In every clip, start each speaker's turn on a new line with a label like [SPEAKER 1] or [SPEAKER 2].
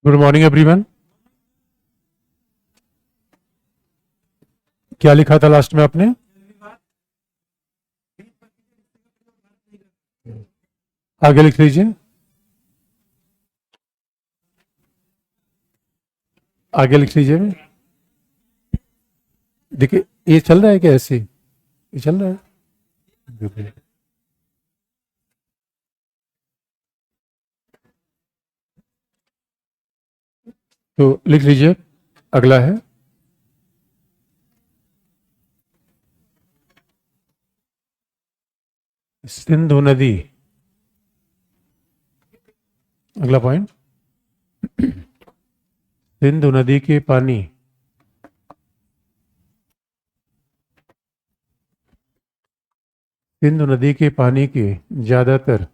[SPEAKER 1] Good morning everyone. क्या लिखा था लास्ट में आपने? आगे लिख लीजिए। आगे लिख लीजिए। देखिए, ये चल रहा है क्या? ऐसे ये चल रहा है। तो लिख लीजिए। अगला है सिंधु नदी। अगला पॉइंट, सिंधु नदी के पानी सिंधु नदी के पानी के ज्यादातर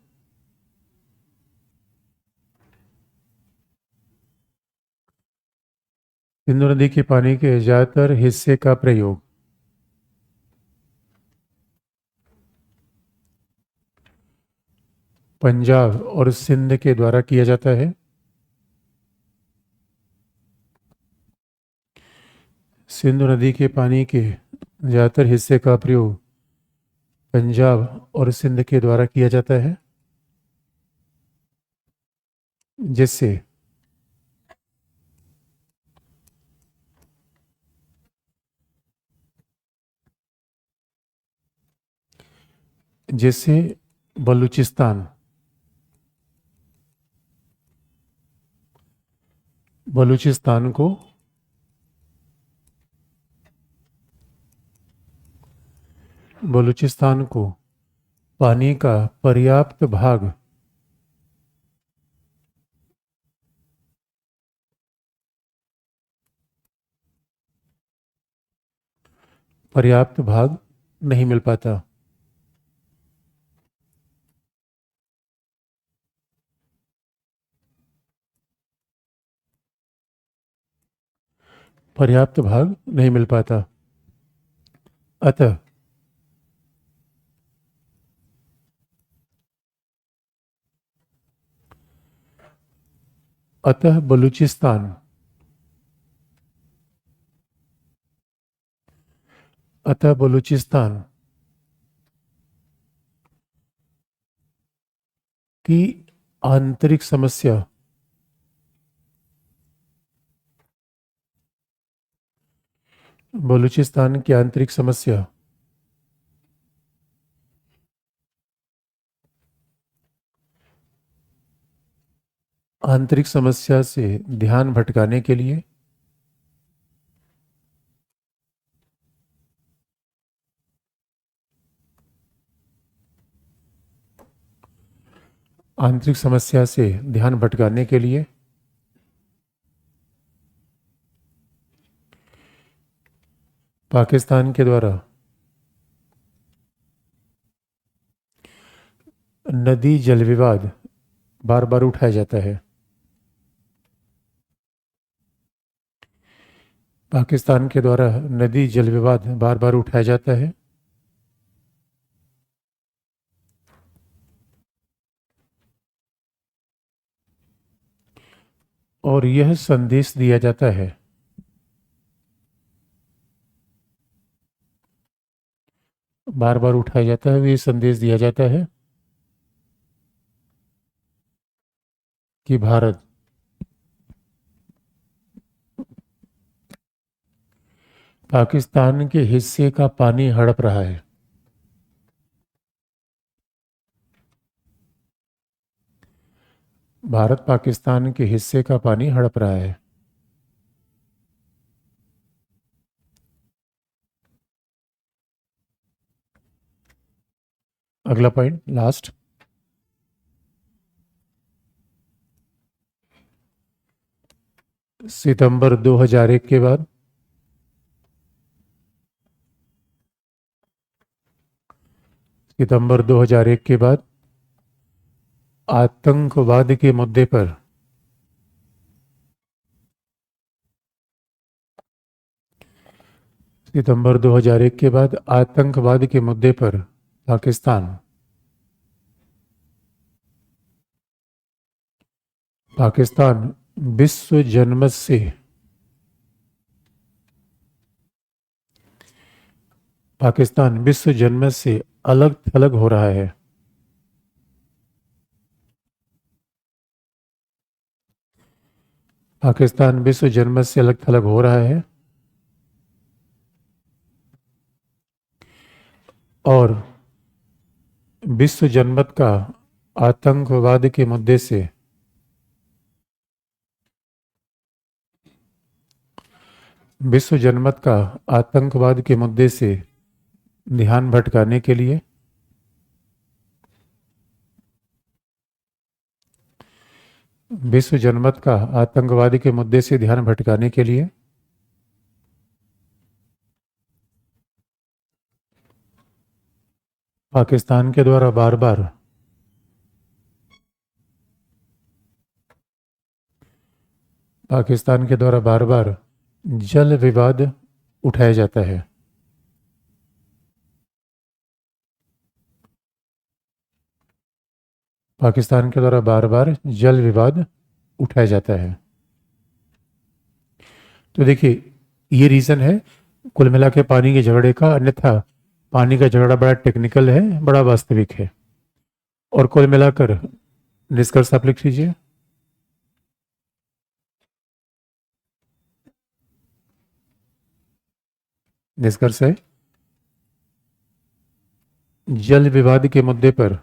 [SPEAKER 1] सिंधु नदी के पानी के ज्यादातर हिस्से का प्रयोग पंजाब और सिंध के द्वारा किया जाता है। सिंधु नदी के पानी के ज्यादातर हिस्से का प्रयोग पंजाब और सिंध के द्वारा किया जाता है, जिससे जिससे बलूचिस्तान बलूचिस्तान को बलूचिस्तान को पानी का पर्याप्त भाग नहीं मिल पाता। पर्याप्त भाग नहीं मिल पाता। अतः अतः बलूचिस्तान अतः बलूचिस्तान की आंतरिक समस्या बलूचिस्तान की आंतरिक समस्या आंतरिक समस्या से ध्यान भटकाने के लिए आंतरिक समस्या से ध्यान भटकाने के लिए पाकिस्तान के द्वारा नदी जल विवाद बार बार उठाया जाता है। पाकिस्तान के द्वारा नदी जल विवाद बार बार उठाया जाता है, और यह संदेश दिया जाता है बार बार उठाया जाता है, ये संदेश दिया जाता है कि भारत पाकिस्तान के हिस्से का पानी हड़प रहा है। भारत पाकिस्तान के हिस्से का पानी हड़प रहा है। अगला पॉइंट, लास्ट, सितंबर 2001 के बाद सितंबर 2001 के बाद आतंकवाद के मुद्दे पर सितंबर 2001 के बाद आतंकवाद के मुद्दे पर पाकिस्तान पाकिस्तान विश्व जनमत से पाकिस्तान विश्व जनमत से अलग थलग हो रहा है। पाकिस्तान विश्व जनमत से अलग थलग हो रहा है और विश्व जनमत का आतंकवाद के मुद्दे से विश्व जनमत का आतंकवाद के मुद्दे से ध्यान भटकाने के लिए विश्व जनमत का आतंकवाद के मुद्दे से ध्यान भटकाने के लिए पाकिस्तान के द्वारा बार बार जल विवाद उठाया जाता है। पाकिस्तान के द्वारा बार बार जल विवाद उठाया जाता है। तो देखिए, ये रीज़न है कुल मिला के पानी के झगड़े का। अन्यथा पानी का झगड़ा बड़ा टेक्निकल है, बड़ा वास्तविक है। और कुल मिलाकर निष्कर्ष आप लिख लीजिए। निष्कर्ष है, जल विवाद के मुद्दे पर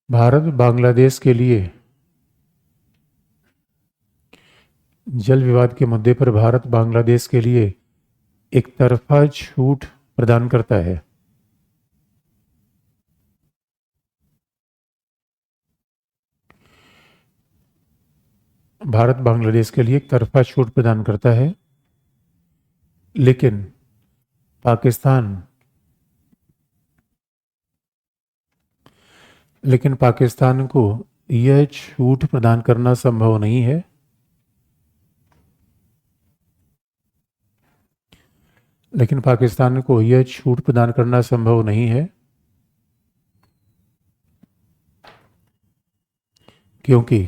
[SPEAKER 1] भारत बांग्लादेश के लिए जल विवाद के मुद्दे पर भारत बांग्लादेश के लिए एक तरफा छूट प्रदान करता है। भारत बांग्लादेश के लिए एक तरफा छूट प्रदान करता है, लेकिन पाकिस्तान को यह छूट प्रदान करना संभव नहीं है। क्योंकि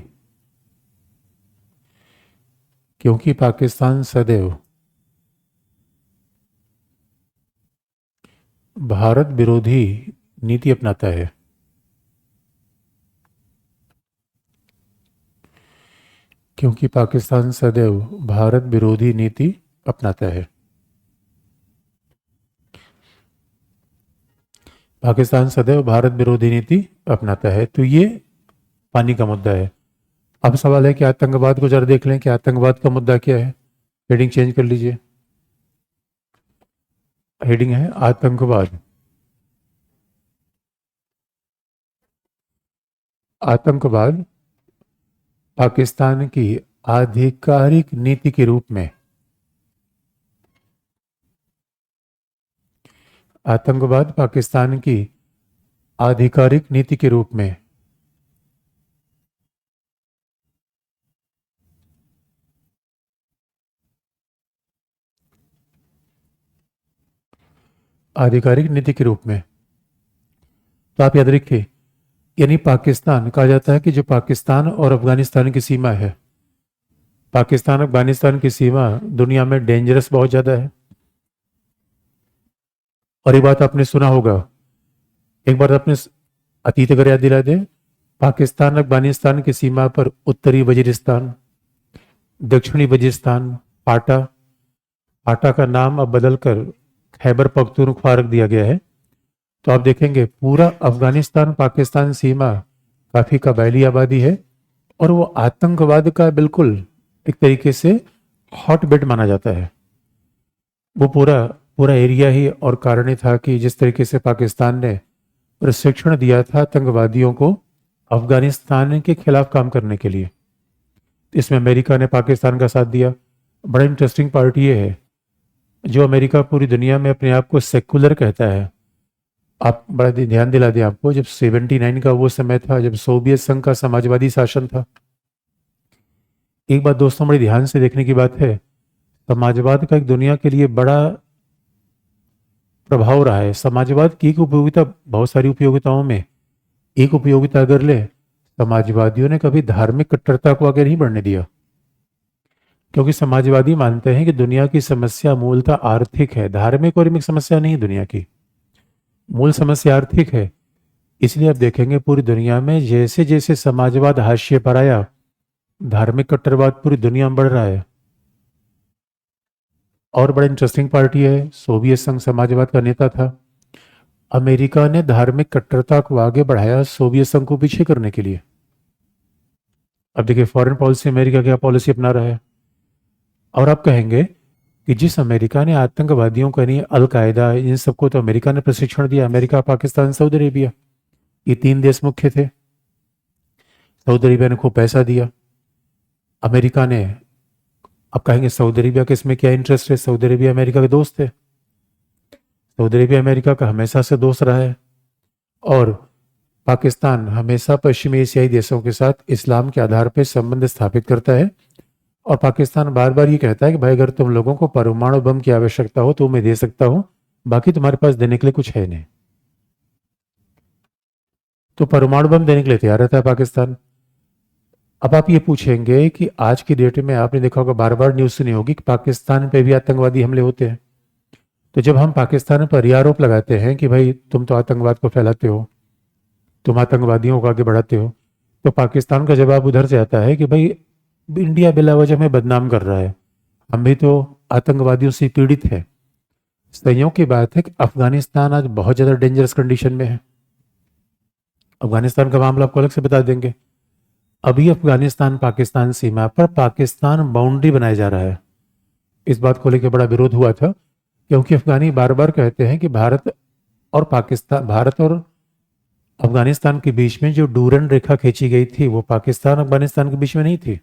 [SPEAKER 1] पाकिस्तान सदैव भारत विरोधी नीति अपनाता है। पाकिस्तान सदैव भारत विरोधी नीति अपनाता है। तो ये पानी का मुद्दा है। अब सवाल है कि आतंकवाद को जरा देख लें कि आतंकवाद का मुद्दा क्या है। हेडिंग चेंज कर लीजिए। हेडिंग है आतंकवाद। पाकिस्तान की आधिकारिक नीति के रूप में तो आप याद रखिए, यानी पाकिस्तान कहा जाता है कि जो पाकिस्तान और अफगानिस्तान की सीमा है, पाकिस्तान अफगानिस्तान की सीमा दुनिया में डेंजरस बहुत ज़्यादा है। और ये बात आपने सुना होगा, एक बार अपने अतीत अगर याद दिला दे, पाकिस्तान अफगानिस्तान की सीमा पर उत्तरी वजीरिस्तान, दक्षिणी वजीरिस्तान, पाटा का नाम अब बदलकर खैबर पख्तूनख्वा रख दिया गया है। तो आप देखेंगे पूरा अफगानिस्तान पाकिस्तान सीमा काफ़ी कबायली आबादी है और वो आतंकवाद का बिल्कुल एक तरीके से हॉट बेड माना जाता है। वो पूरा एरिया ही और कारण था कि जिस तरीके से पाकिस्तान ने प्रशिक्षण दिया था आतंकवादियों को अफगानिस्तान के खिलाफ काम करने के लिए। इसमें अमेरिका ने पाकिस्तान का साथ दिया। बड़ा इंटरेस्टिंग पार्ट ये है, जो अमेरिका पूरी दुनिया में अपने आप को सेकुलर कहता है। आप बड़ा ध्यान दिला दें आपको, जब 79 का वो समय था जब सोवियत संघ का समाजवादी शासन था। एक बात दोस्तों बड़ी ध्यान से देखने की बात है, समाजवाद का एक दुनिया के लिए बड़ा प्रभाव रहा है। समाजवाद की एक उपयोगिता, बहुत सारी उपयोगिताओं में एक उपयोगिता अगर ले, समाजवादियों ने कभी धार्मिक कट्टरता को आगे नहीं बढ़ने दिया, क्योंकि समाजवादी मानते हैं कि दुनिया की समस्या मूलतः आर्थिक है, धार्मिक और इमिक समस्या नहीं। दुनिया की मूल समस्या आर्थिक है। इसलिए आप देखेंगे पूरी दुनिया में जैसे जैसे समाजवाद हाशिए पर आया, धार्मिक कट्टरवाद पूरी दुनिया में बढ़ रहा है। और बड़ा इंटरेस्टिंग पार्टी है, सोवियत संघ समाजवाद का नेता था। अमेरिका ने धार्मिक कट्टरता को आगे बढ़ाया सोवियत संघ को पीछे करने के लिए। अब देखिए फॉरेन पॉलिसी अमेरिका क्या पॉलिसी अपना रहा है। और आप कहेंगे कि जिस अमेरिका ने आतंकवादियों को, यानी अलकायदा, इन सबको तो अमेरिका ने प्रशिक्षण दिया। अमेरिका, पाकिस्तान, सऊदी अरेबिया, ये 3 देश मुख्य थे। सऊदी अरेबिया ने खूब पैसा दिया अमेरिका ने। अब कहेंगे सऊदी अरेबिया के इसमें क्या इंटरेस्ट है? सऊदी अरेबिया अमेरिका के दोस्त थे। सऊदी अरेबिया अमेरिका का हमेशा से दोस्त रहा है। और पाकिस्तान हमेशा पश्चिमी एशियाई देशों के साथ इस्लाम के आधार पर संबंध स्थापित करता है। और पाकिस्तान बार बार ये कहता है कि भाई अगर तुम लोगों को परमाणु बम की आवश्यकता हो तो मैं दे सकता हूं, बाकी तुम्हारे पास देने के लिए कुछ है नहीं। तो परमाणु बम देने के लिए तैयार रहता है पाकिस्तान। अब आप ये पूछेंगे कि आज की डेट में आपने देखा होगा, बार बार न्यूज़ सुनी होगी कि पाकिस्तान पे भी आतंकवादी हमले होते हैं। तो जब हम पाकिस्तान पर ये आरोप लगाते हैं कि भाई तुम तो आतंकवाद को फैलाते हो, तुम आतंकवादियों को आगे बढ़ाते हो, तो पाकिस्तान का जवाब उधर से आता है कि भाई इंडिया बिला वजह हमें बदनाम कर रहा है, हम भी तो आतंकवादियों से पीड़ित है। संयोग की बात है कि अफगानिस्तान आज बहुत ज़्यादा डेंजरस कंडीशन में है। अफगानिस्तान का मामला आपको अलग से बता देंगे। अभी अफगानिस्तान पाकिस्तान सीमा पर पाकिस्तान बाउंड्री बनाया जा रहा है। इस बात को लेकर बड़ा विरोध हुआ था, क्योंकि अफगानी बार बार कहते हैं कि भारत और पाकिस्तान, भारत और अफगानिस्तान के बीच में जो डूरन रेखा खींची गई थी वो पाकिस्तान अफगानिस्तान के बीच में नहीं थी।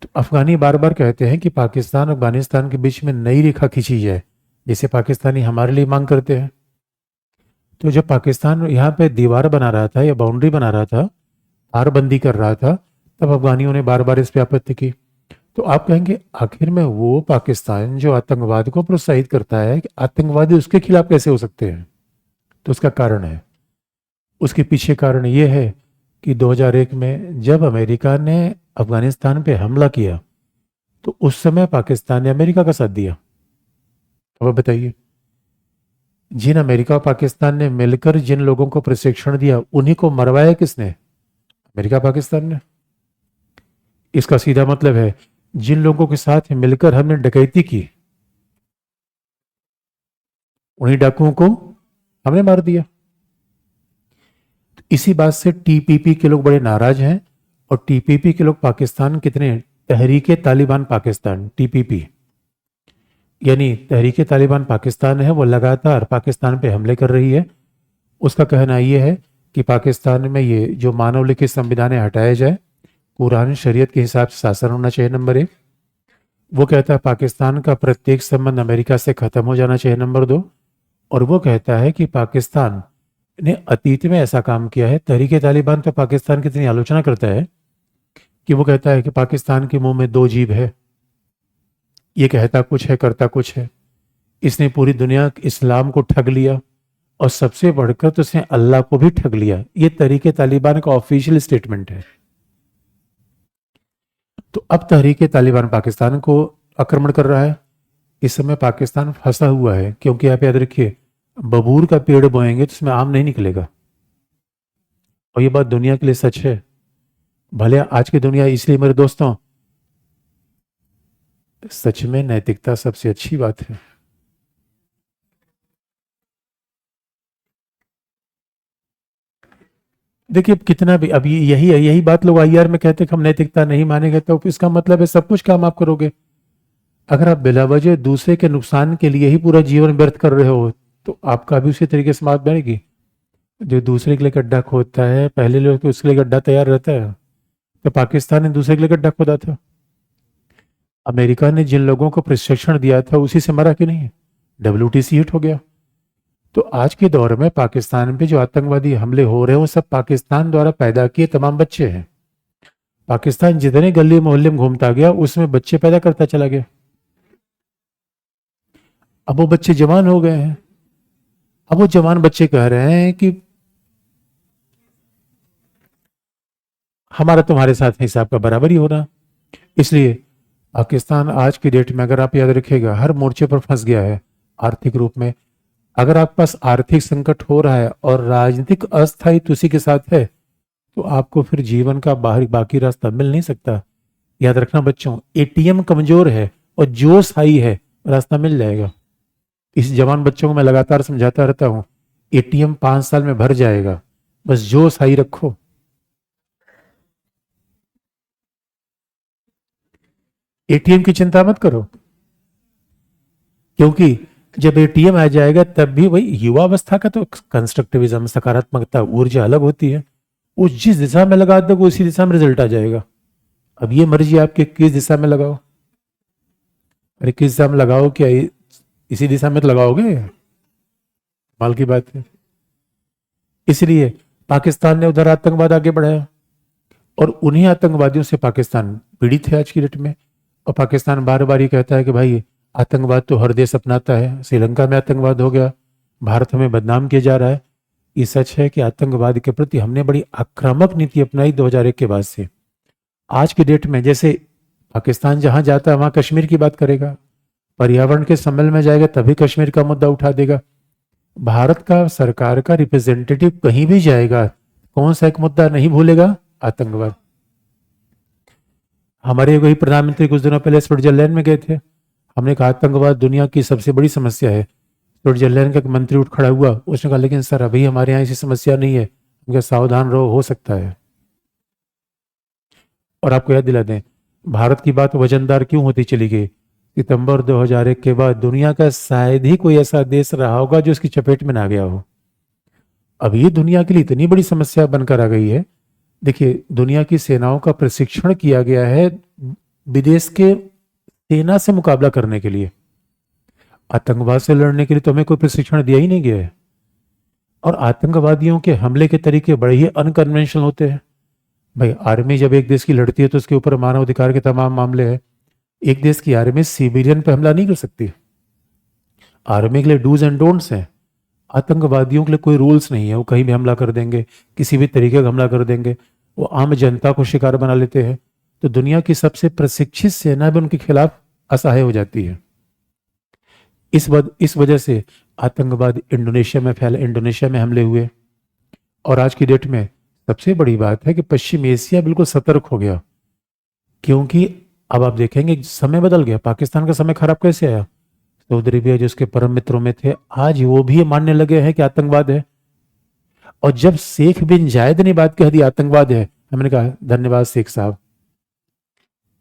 [SPEAKER 1] तो अफगानी बार बार कहते हैं कि पाकिस्तान अफगानिस्तान के बीच में नई रेखा खींची जाए, जैसे पाकिस्तानी हमारे लिए मांग करते हैं। तो जब पाकिस्तान यहाँ पे दीवार बना रहा था या बाउंड्री बना रहा था, तारबंदी कर रहा था, तब अफगानियों ने बार बार इस पर आपत्ति की। तो आप कहेंगे आखिर में वो पाकिस्तान जो आतंकवाद को प्रोत्साहित करता है, कि आतंकवादी उसके खिलाफ कैसे हो सकते हैं? तो उसका कारण है, उसके पीछे कारण ये है कि 2001 में जब अमेरिका ने अफगानिस्तान पे हमला किया तो उस समय पाकिस्तान ने अमेरिका का साथ दिया। अब बताइए, जिन अमेरिका और पाकिस्तान ने मिलकर जिन लोगों को प्रशिक्षण दिया, उन्हीं को मरवाया किसने? अमेरिका पाकिस्तान ने। इसका सीधा मतलब है जिन लोगों के साथ मिलकर हमने डकैती की, उन्हीं डाकुओं को हमने मार दिया। तो इसी बात से टीपीपी के लोग बड़े नाराज हैं। और टीपीपी के लोग पाकिस्तान कितने, तहरीके तालिबान पाकिस्तान, टीपीपी यानी तहरीके तालिबान पाकिस्तान है, वो लगातार पाकिस्तान पे हमले कर रही है। उसका कहना यह है कि पाकिस्तान में ये जो मानव लिखित संविधान है हटाया जाए, कुरान शरीयत के हिसाब से शासन होना चाहिए, नंबर 1। वो कहता है पाकिस्तान का प्रत्येक संबंध अमेरिका से खत्म हो जाना चाहिए, नंबर 2। और वो कहता है कि पाकिस्तान ने अतीत में ऐसा काम किया है। तहरीके तालिबान तो पाकिस्तान की इतनी आलोचना करता है कि वो कहता है कि पाकिस्तान के मुंह में 2 जीभ है, ये कहता कुछ है करता कुछ है। इसने पूरी दुनिया इस्लाम को ठग लिया और सबसे बढ़कर तो इसने अल्लाह को भी ठग लिया। ये तहरीके तालिबान का ऑफिशियल स्टेटमेंट है। तो अब तहरीके तालिबान पाकिस्तान को आक्रमण कर रहा है। इस समय पाकिस्तान फंसा हुआ है, क्योंकि आप याद रखिए, बबूर का पेड़ बोएंगे तो उसमें आम नहीं निकलेगा। और ये बात दुनिया के लिए सच है। भले आज की दुनिया, इसलिए मेरे दोस्तों, सच में नैतिकता सबसे अच्छी बात है। देखिए कितना भी, अब यही बात लोग आईआर में कहते हैं कि हम नैतिकता नहीं मानेंगे, तो इसका मतलब है सब कुछ काम आप करोगे। अगर आप बिलावजह दूसरे के नुकसान के लिए ही पूरा जीवन व्यर्थ कर रहे हो, तो आपका भी उसी तरीके से बात बनेगी। जो दूसरे के लिए गड्ढा खोदता है, पहले लोग तो उसके लिए गड्ढा तैयार रहता है। तो पाकिस्तान ने दूसरे के लिए गड्ढा खोदा था। अमेरिका ने जिन लोगों को प्रशिक्षण दिया था उसी से मरा कि नहीं? WTC हिट हो गया। तो आज के दौर में पाकिस्तान पे जो आतंकवादी हमले हो रहे हैं वो सब पाकिस्तान द्वारा पैदा किए तमाम बच्चे हैं। पाकिस्तान जितने गली मोहल्ले में घूमता गया उसमें बच्चे पैदा करता चला गया। अब वो बच्चे जवान हो गए हैं। अब वो जवान बच्चे कह रहे हैं कि हमारा तुम्हारे साथ हिसाब का बराबर ही हो रहा। इसलिए पाकिस्तान आज की डेट में, अगर आप याद रखिएगा, हर मोर्चे पर फंस गया है आर्थिक रूप में। अगर आपके पास आर्थिक संकट हो रहा है और राजनीतिक अस्थायित्व उसी के साथ है, तो आपको फिर जीवन का बाहर बाकी रास्ता मिल नहीं सकता। याद रखना बच्चों, एटीएम कमजोर है और जोश हाई है, रास्ता मिल जाएगा। इस जवान बच्चों को मैं लगातार समझाता रहता हूं, एटीएम 5 साल में भर जाएगा, बस जोश हाई रखो। एटीएम की चिंता मत करो, क्योंकि जब एटीएम आ जाएगा तब भी वही युवावस्था का तो कंस्ट्रक्टिविज्म, सकारात्मकता, ऊर्जा अलग होती है। वो जिस दिशा में लगा दो उसी दिशा में रिजल्ट आ जाएगा। अब ये मर्जी आपके किस दिशा में लगाओ। अरे किस दिशा में लगाओ, क्या इसी दिशा में तो लगाओगे? माल की बात है। इसलिए पाकिस्तान ने उधर आतंकवाद आगे बढ़ाया और उन्हीं आतंकवादियों से पाकिस्तान पीड़ित है आज की डेट में। और पाकिस्तान बार बार ये कहता है कि भाई आतंकवाद तो हर देश अपनाता है, श्रीलंका में आतंकवाद हो गया, भारत हमें बदनाम किया जा रहा है। ये सच है कि आतंकवाद के प्रति हमने बड़ी आक्रामक नीति अपनाई 2001 के बाद से। आज की डेट में जैसे पाकिस्तान जहां जाता है वहां कश्मीर की बात करेगा, पर्यावरण के सम्मेलन में जाएगा तभी कश्मीर का मुद्दा उठा देगा। भारत का सरकार का रिप्रेजेंटेटिव कहीं भी जाएगा, कौन सा एक मुद्दा नहीं भूलेगा? आतंकवाद। हमारे वही प्रधानमंत्री कुछ दिनों पहले स्विट्जरलैंड में गए थे। हमने कहा आतंकवाद दुनिया की सबसे बड़ी समस्या है। स्विट्जरलैंड का एक मंत्री उठ खड़ा हुआ, उसने कहा लेकिन सर अभी हमारे यहाँ ऐसी समस्या नहीं है। उनका सावधान रहो, हो सकता है। और आपको याद दिला दें, भारत की बात वजनदार क्यों होती चली गई? सितंबर 2001 के बाद दुनिया का शायद ही कोई ऐसा देश रहा होगा जो इसकी चपेट में ना गया हो। अब ये दुनिया के लिए इतनी बड़ी समस्या बनकर आ गई है। देखिए, दुनिया की सेनाओं का प्रशिक्षण किया गया है विदेश के सेना से मुकाबला करने के लिए। आतंकवाद से लड़ने के लिए तो हमें कोई प्रशिक्षण दिया ही नहीं गया है। और आतंकवादियों के हमले के तरीके बड़े ही अनकन्वेंशनल होते हैं। भाई आर्मी जब एक देश की लड़ती है तो उसके ऊपर मानवाधिकार के तमाम मामले हैं। एक देश की आर्मी सिविलियन पे हमला नहीं कर सकती। आर्मी के लिए डूज एंड डोंट्स हैं। आतंकवादियों के लिए कोई रूल्स नहीं है, वो कहीं भी हमला कर देंगे, किसी भी तरीके का हमला कर देंगे, वो आम जनता को शिकार बना लेते हैं। तो दुनिया की सबसे प्रशिक्षित सेना भी उनके खिलाफ असहाय हो जाती है। इस वजह से आतंकवाद इंडोनेशिया में फैला, इंडोनेशिया में हमले हुए। और आज की डेट में सबसे बड़ी बात है कि पश्चिम एशिया बिल्कुल सतर्क हो गया, क्योंकि अब आप देखेंगे समय बदल गया। पाकिस्तान का समय खराब कैसे आया? सऊदी अरेबिया जो उसके परम मित्रों में थे, आज वो भी मानने लगे हैं कि आतंकवाद है। और जब शेख बिन जायद ने बात कह दी आतंकवाद है, हमने कहा धन्यवाद शेख साहब।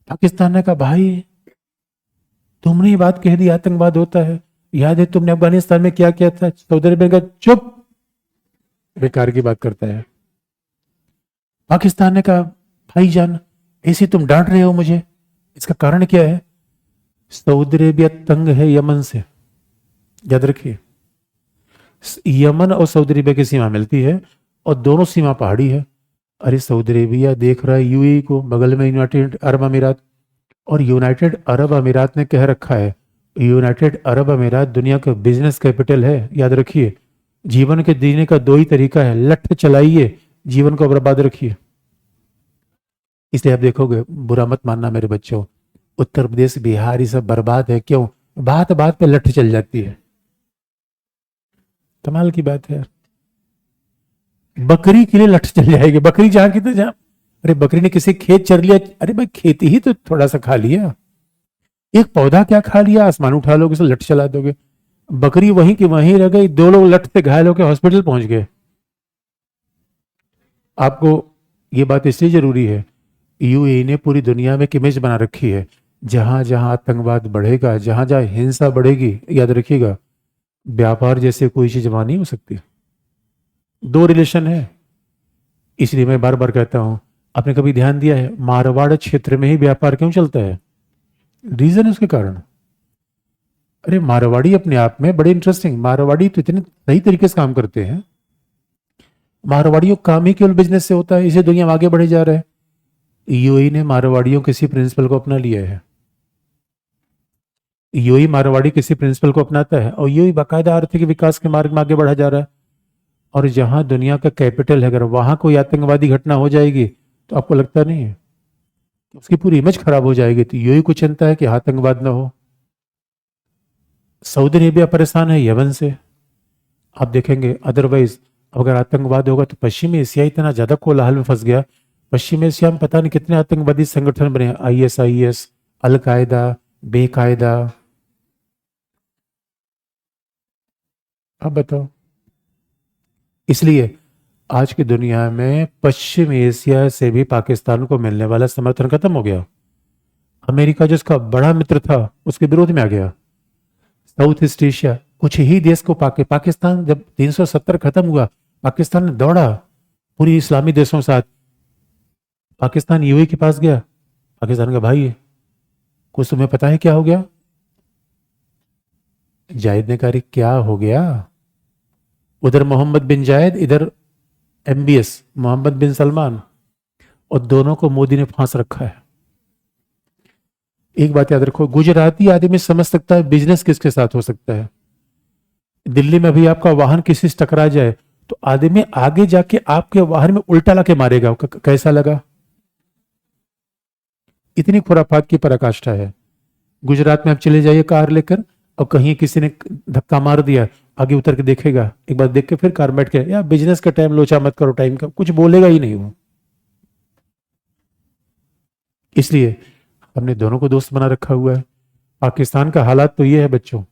[SPEAKER 1] पाकिस्तान ने कहा भाई तुमने ये बात कह दी आतंकवाद होता है, याद है तुमने अफगानिस्तान में क्या किया था? सऊदी अरेबिया का चुप, बेकार की बात करता है। पाकिस्तान ने कहा भाईजान ऐसे तुम डांट रहे हो मुझे, इसका कारण क्या है? सऊदी अरेबिया तंग है यमन से, याद रखिए। यमन और सऊदी अरेबिया की सीमा मिलती है और दोनों सीमा पहाड़ी है। अरे सऊदी अरेबिया देख रहा है यूएई को, बगल में यूनाइटेड अरब अमीरात, और यूनाइटेड अरब अमीरात ने कह रखा है, यूनाइटेड अरब अमीरात दुनिया का बिजनेस कैपिटल है। याद रखिए, जीवन के जीने का दो ही तरीका है, लठ चलाइए, जीवन को बर्बाद रखिए। इसलिए आप देखोगे, बुरा मत मानना मेरे बच्चों, उत्तर प्रदेश बिहार ये सब बर्बाद है। क्यों? बात बात पे लठ चल जाती है। कमाल की बात है। बकरी के लिए लठ चल जाएगी, बकरी जहां की तो जहां। अरे बकरी ने किसी खेत चर लिया, अरे भाई खेती ही तो थोड़ा सा खा लिया, एक पौधा क्या खा लिया, आसमान उठा लोगे उसे लठ चला दोगे। बकरी वहीं की वहीं रह गई, 2 लोग लठ से घायल होकर हॉस्पिटल पहुंच गए। आपको ये बात इसलिए जरूरी है, यूएई ने पूरी दुनिया में एक इमेज बना रखी है, जहां जहां आतंकवाद बढ़ेगा, जहां जहां हिंसा बढ़ेगी, याद रखिएगा व्यापार जैसे कोई चीज वहां नहीं हो सकती। दो रिलेशन है। इसलिए मैं बार बार कहता हूं, आपने कभी ध्यान दिया है मारवाड़ क्षेत्र में ही व्यापार क्यों चलता है? रीजन है उसके कारण। अरे मारवाड़ी अपने आप में बड़े इंटरेस्टिंग, मारवाड़ी तो इतने सही तरीके से काम करते हैं। मारवाड़ियों का काम ही केवल बिजनेस से होता है, इसे दुनिया में आगे बढ़े जा रहा है। यूएई ने मारवाड़ियों के इसी प्रिंसिपल को अपना लिया है। यूं मारवाड़ी किसी प्रिंसिपल को अपनाता है और यूं बाकायदा आर्थिक विकास के मार्ग में आगे बढ़ा जा रहा है। और जहां दुनिया का कैपिटल है, अगर वहां कोई आतंकवादी घटना हो जाएगी तो आपको लगता नहीं है कि उसकी पूरी इमेज खराब हो जाएगी? तो यही कुछ चिंता है कि आतंकवाद ना हो। सऊदी अरेबिया परेशान है यमन से, आप देखेंगे। अदरवाइज अगर आतंकवाद होगा तो पश्चिमी एशिया इतना ज्यादा कोलाहल में फंस गया। पश्चिमी एशिया में पता नहीं कितने आतंकवादी संगठन बने, ISIS, अलकायदा, बेकायदा। आप बताओ। इसलिए आज की दुनिया में पश्चिम एशिया से भी पाकिस्तान को मिलने वाला समर्थन खत्म हो गया। अमेरिका जो उसका बड़ा मित्र था उसके विरोध में आ गया। साउथ ईस्ट एशिया कुछ ही देश को पाकिस्तान जब 370 खत्म हुआ, पाकिस्तान ने दौड़ा पूरी इस्लामी देशों के साथ। पाकिस्तान यूएई के पास गया, पाकिस्तान का भाई कुछ तुम्हें पता है क्या हो गया? जायद ने कहा क्या हो गया? उधर मोहम्मद बिन जायद, इधर MBS मोहम्मद बिन सलमान, और दोनों को मोदी ने फांस रखा है। एक बात याद रखो, गुजराती आदमी समझ सकता है बिजनेस किसके साथ हो सकता है। दिल्ली में भी आपका वाहन किसी से टकरा जाए तो आदमी आगे जाके आपके वाहन में उल्टा लाके मारेगा। कैसा लगा? इतनी खुराफात की पराकाष्ठा है। गुजरात में आप चले जाइए कार लेकर, और कहीं किसी ने धक्का मार दिया, आगे उतर के देखेगा, एक बार देख के फिर कार बैठ के, यार बिजनेस का टाइम लोचा मत करो, टाइम का कुछ बोलेगा ही नहीं वो। इसलिए हमने दोनों को दोस्त बना रखा हुआ है। पाकिस्तान का हालात तो ये है बच्चों,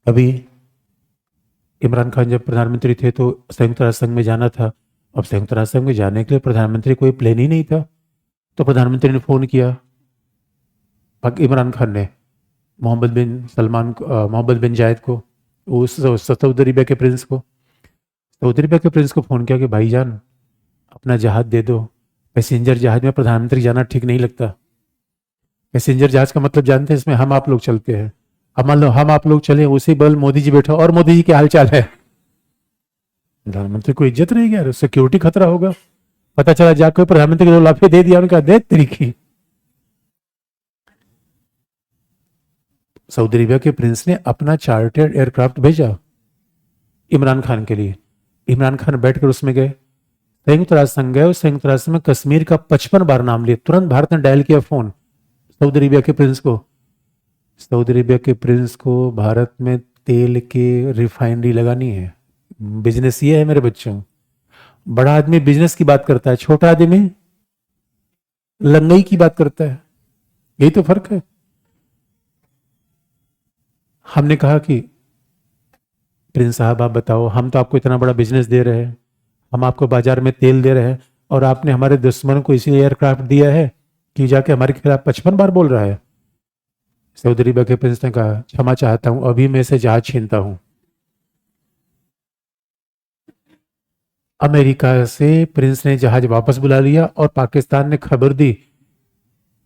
[SPEAKER 1] अभी इमरान खान जब प्रधानमंत्री थे तो संयुक्त राष्ट्र संघ में जाना था। अब संयुक्त राष्ट्र संघ में जाने के लिए प्रधानमंत्री कोई प्लान ही नहीं था, तो प्रधानमंत्री ने फोन किया, इमरान खान ने मोहम्मद बिन जायद को, उस सऊदी अरेबिया के प्रिंस को, सऊदी अरेबिया के प्रिंस को फोन किया कि भाईजान अपना जहाज दे दो, पैसेंजर जहाज में प्रधानमंत्री जाना ठीक नहीं लगता। पैसेंजर जहाज का मतलब जानते हैं, इसमें हम आप लोग चलते हैं। अब मान लो हम आप लोग चले, उसी बल मोदी जी बैठा, और मोदी जी क्या हाल चाल है? प्रधानमंत्री को इज्जत रहेगी यार, सिक्योरिटी खतरा होगा। पता चला जाकर प्रधानमंत्री को 2 लाफे दे दिया, उनका दे तरीकी। सऊदी अरेबिया के प्रिंस ने अपना चार्टर्ड एयरक्राफ्ट भेजा इमरान खान के लिए। इमरान खान बैठकर उसमें गए, संयुक्त राष्ट्र संघ गए, और संयुक्त राष्ट्र में कश्मीर का 55 बार नाम लिया। तुरंत भारत ने डायल किया फोन सऊदी अरेबिया के प्रिंस को। सऊदी अरेबिया के प्रिंस को भारत में तेल की रिफाइनरी लगानी है। बिजनेस ये है मेरे बच्चों। बड़ा आदमी बिजनेस की बात करता है, छोटा आदमी लंगई की बात करता है। यही तो फर्क है। हमने कहा कि प्रिंस साहब आप बताओ, हम तो आपको इतना बड़ा बिजनेस दे रहे हैं, हम आपको बाजार में तेल दे रहे हैं, और आपने हमारे दुश्मन को इसीलिए एयरक्राफ्ट दिया है कि जाके हमारे खिलाफ 55 बार बोल रहा है। सऊदी अरेबिया के प्रिंस ने कहा क्षमा चाहता हूं, अभी मैं से जहाज छीनता हूं। अमेरिका से प्रिंस ने जहाज वापस बुला लिया, और पाकिस्तान ने खबर दी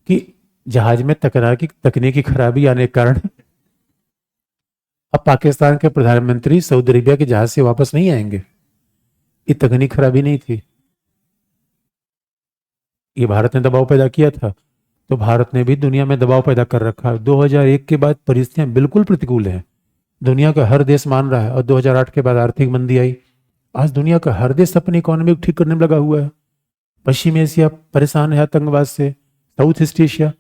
[SPEAKER 1] कि जहाज में तकनीकी खराबी आने के कारण अब पाकिस्तान के प्रधानमंत्री सऊदी अरेबिया के जहाज से वापस नहीं आएंगे। ये तकनीक खराबी नहीं थी, ये भारत ने दबाव पैदा किया था। तो भारत ने भी दुनिया में दबाव पैदा कर रखा है। 2001 के बाद परिस्थितियां बिल्कुल प्रतिकूल हैं, दुनिया का हर देश मान रहा है। और 2008 के बाद आर्थिक मंदी आई, आज दुनिया का हर देश अपनी इकोनॉमी को ठीक करने में लगा हुआ है। पश्चिम एशिया परेशान है आतंकवाद से, साउथ ईस्ट एशिया,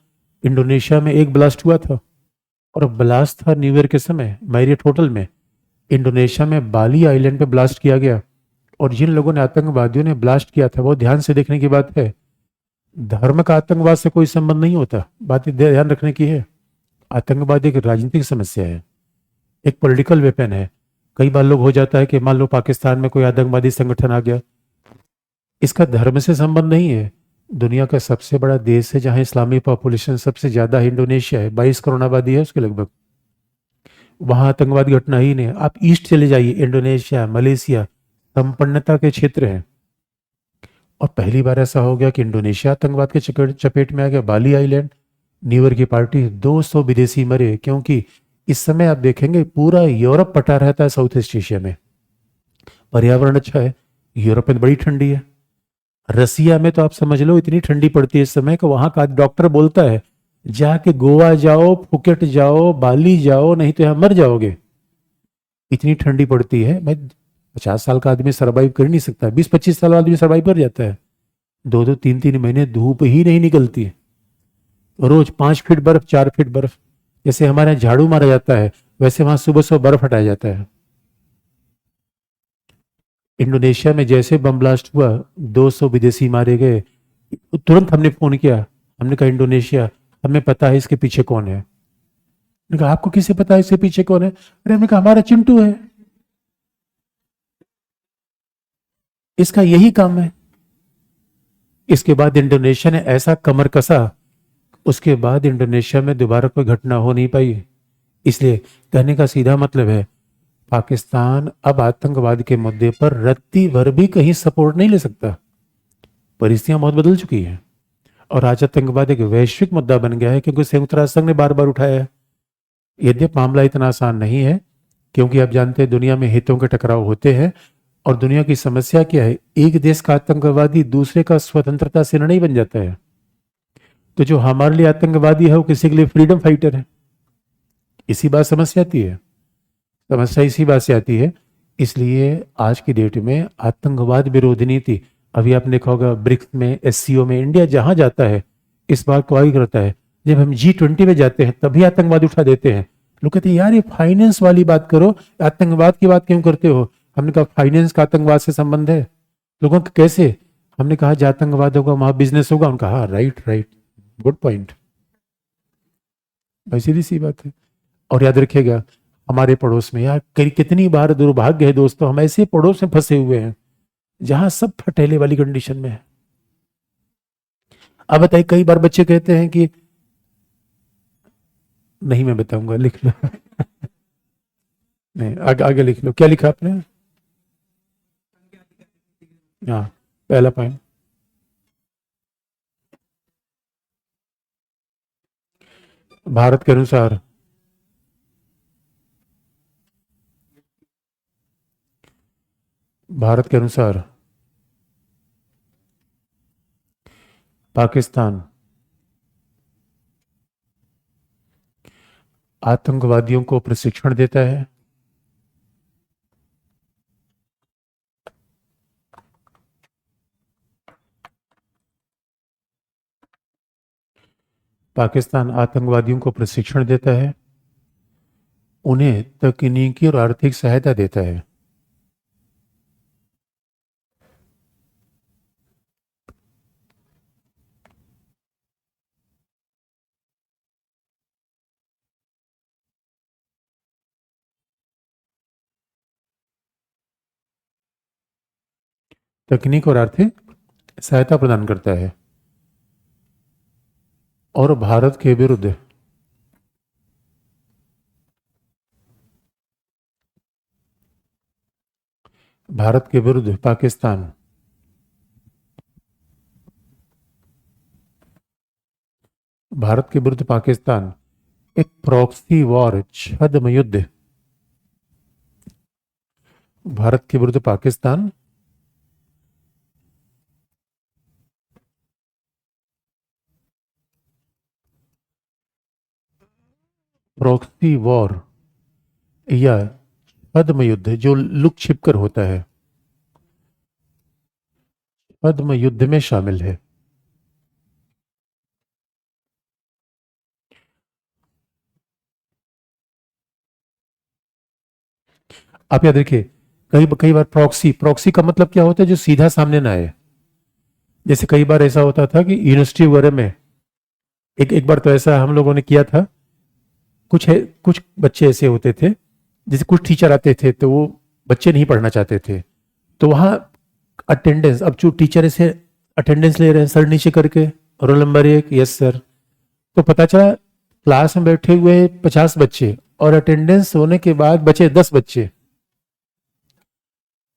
[SPEAKER 1] इंडोनेशिया में एक ब्लास्ट हुआ था, और ब्लास्ट था न्यू ईयर के समय मैरियट होटल में। इंडोनेशिया में बाली आइलैंड पे ब्लास्ट किया गया, और जिन लोगों ने आतंकवादियों ने ब्लास्ट किया था वो ध्यान से देखने की बात है। धर्म का आतंकवाद से कोई संबंध नहीं होता, बात ध्यान रखने की है। आतंकवाद एक राजनीतिक समस्या है, एक पॉलिटिकल वेपन है। कई बार लोग हो जाता है कि मान लो पाकिस्तान में कोई आतंकवादी संगठन आ गया, इसका धर्म से संबंध नहीं है। दुनिया का सबसे बड़ा देश है जहां इस्लामी पॉपुलेशन सबसे ज्यादा है, इंडोनेशिया है, 22 करोड़ आबादी है उसके लगभग। वहां आतंकवादी घटना ही नहीं। आप ईस्ट चले जाइए, इंडोनेशिया, मलेशिया संपन्नता के क्षेत्र हैं, और पहली बार ऐसा हो गया कि इंडोनेशिया आतंकवाद के चपेट में आ गया। बाली आइलैंड, न्यू ईयर की पार्टी, 200 विदेशी मरे, क्योंकि इस समय आप देखेंगे पूरा यूरोप पटा रहता है साउथ ईस्ट एशिया में। पर्यावरण अच्छा है, यूरोप में बड़ी ठंडी है। रसिया में तो आप समझ लो इतनी ठंडी पड़ती है इस समय कि वहां का डॉक्टर बोलता है जाके गोवा जाओ, फुकेट जाओ, बाली जाओ, नहीं तो यहां मर जाओगे। इतनी ठंडी पड़ती है। मैं 50 साल का आदमी सरवाइव कर नहीं सकता, 20-25 साल का आदमी सरवाइव कर जाता है। 2-2 3-3 महीने धूप ही नहीं निकलती है। रोज 5 फीट बर्फ, 4 फीट बर्फ। जैसे हमारे यहाँ झाड़ू मारा जाता है, वैसे वहां सुबह सुबह बर्फ हटाया जाता है। इंडोनेशिया में जैसे बम ब्लास्ट हुआ, 200 विदेशी मारे गए। तुरंत हमने फोन किया, हमने कहा इंडोनेशिया, हमें पता है इसके पीछे कौन है। मैंने कहा आपको किसे पता है इसके पीछे कौन है? अरे हमने कहा हमारा चिंटू है, इसका यही काम है। इसके बाद इंडोनेशिया ने ऐसा कमर कसा, उसके बाद इंडोनेशिया में दोबारा कोई घटना हो नहीं पाई। इसलिए कहने का सीधा मतलब है, पाकिस्तान अब आतंकवाद के मुद्दे पर रत्ती भर भी कहीं सपोर्ट नहीं ले सकता। परिस्थितियां बहुत बदल चुकी हैं और आज आतंकवाद एक वैश्विक मुद्दा बन गया है, क्योंकि संयुक्त राष्ट्र संघ ने बार बार उठाया है। यद्यपि मामला इतना आसान नहीं है, क्योंकि आप जानते हैं दुनिया में हितों के टकराव होते हैं। और दुनिया की समस्या क्या है, एक देश का आतंकवादी दूसरे का स्वतंत्रता सेनानी बन जाता है। तो जो हमारे लिए आतंकवादी है वो किसी के लिए फ्रीडम फाइटर है। इसी बात समस्या आती है, समस्या इसी बात से आती है। इसलिए आज की डेट में आतंकवाद विरोधी नीति, अभी आपने देखा होगा ब्रिक्स में, एससीओ में इंडिया जहां जाता है इस बात को आगे करता है। जब हम G20 में जाते हैं तभी आतंकवाद उठा देते हैं। लोग कहते हैं यार ये फाइनेंस वाली बात करो, आतंकवाद की बात क्यों करते हो? हमने कहा फाइनेंस का आतंकवाद से संबंध है। लोगों को कैसे? हमने कहा जहां आतंकवाद होगा वहां बिजनेस होगा। उनका हाँ राइट राइट, गुड पॉइंट। भाई सीधी सी बात है। और याद रखिएगा, हमारे पड़ोस में यार कितनी बार दुर्भाग्य है दोस्तों, हम ऐसे पड़ोस में फंसे हुए हैं जहां सब फटेले वाली कंडीशन में है। अब बताइए, कई बार बच्चे कहते हैं कि नहीं मैं बताऊंगा, लिख लो नहीं आगे आगे लिख लो, क्या लिखा आपने? हाँ, पहला पॉइंट, भारत के अनुसार भारत के अनुसार पाकिस्तान आतंकवादियों को प्रशिक्षण देता है, पाकिस्तान आतंकवादियों को प्रशिक्षण देता है, उन्हें तकनीकी और आर्थिक सहायता देता है। तकनीक और आर्थिक सहायता प्रदान करता है। और भारत के विरुद्ध पाकिस्तान भारत के विरुद्ध पाकिस्तान एक प्रॉक्सी वॉर, छद्म युद्ध, भारत के विरुद्ध पाकिस्तान प्रॉक्सी वॉर या छद्म युद्ध जो लुक छिप कर होता है, छद्म युद्ध में शामिल है। आप याद रखिए, कई कई बार प्रॉक्सी प्रॉक्सी का मतलब क्या होता है? जो सीधा सामने ना आए। जैसे कई बार ऐसा होता था कि यूनिवर्सिटी वगैरह में, एक एक बार तो ऐसा हम लोगों ने किया था, कुछ बच्चे ऐसे होते थे, जैसे कुछ टीचर आते थे तो वो बच्चे नहीं पढ़ना चाहते थे, तो वहां अटेंडेंस, अब जो टीचर ऐसे अटेंडेंस ले रहे हैं सर नीचे करके, रोल नंबर 1 यस सर, तो पता चला क्लास में बैठे हुए 50 बच्चे और अटेंडेंस होने के बाद बचे 10 बच्चे।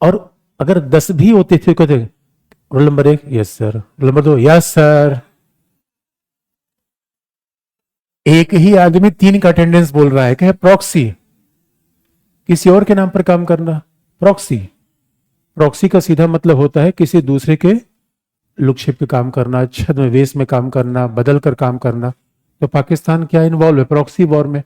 [SPEAKER 1] और अगर 10 भी होते थे, कहते roll number 1 yes sir, roll number 2 yes sir. एक ही आदमी 3 का अटेंडेंस बोल रहा है, क्या है? प्रॉक्सी, किसी और के नाम पर काम करना, प्रॉक्सी। प्रॉक्सी का सीधा मतलब होता है किसी दूसरे के लुक छिप के काम करना, छद्म वेश में काम करना, बदल कर काम करना। तो पाकिस्तान क्या इन्वॉल्व है? प्रॉक्सी वॉर में।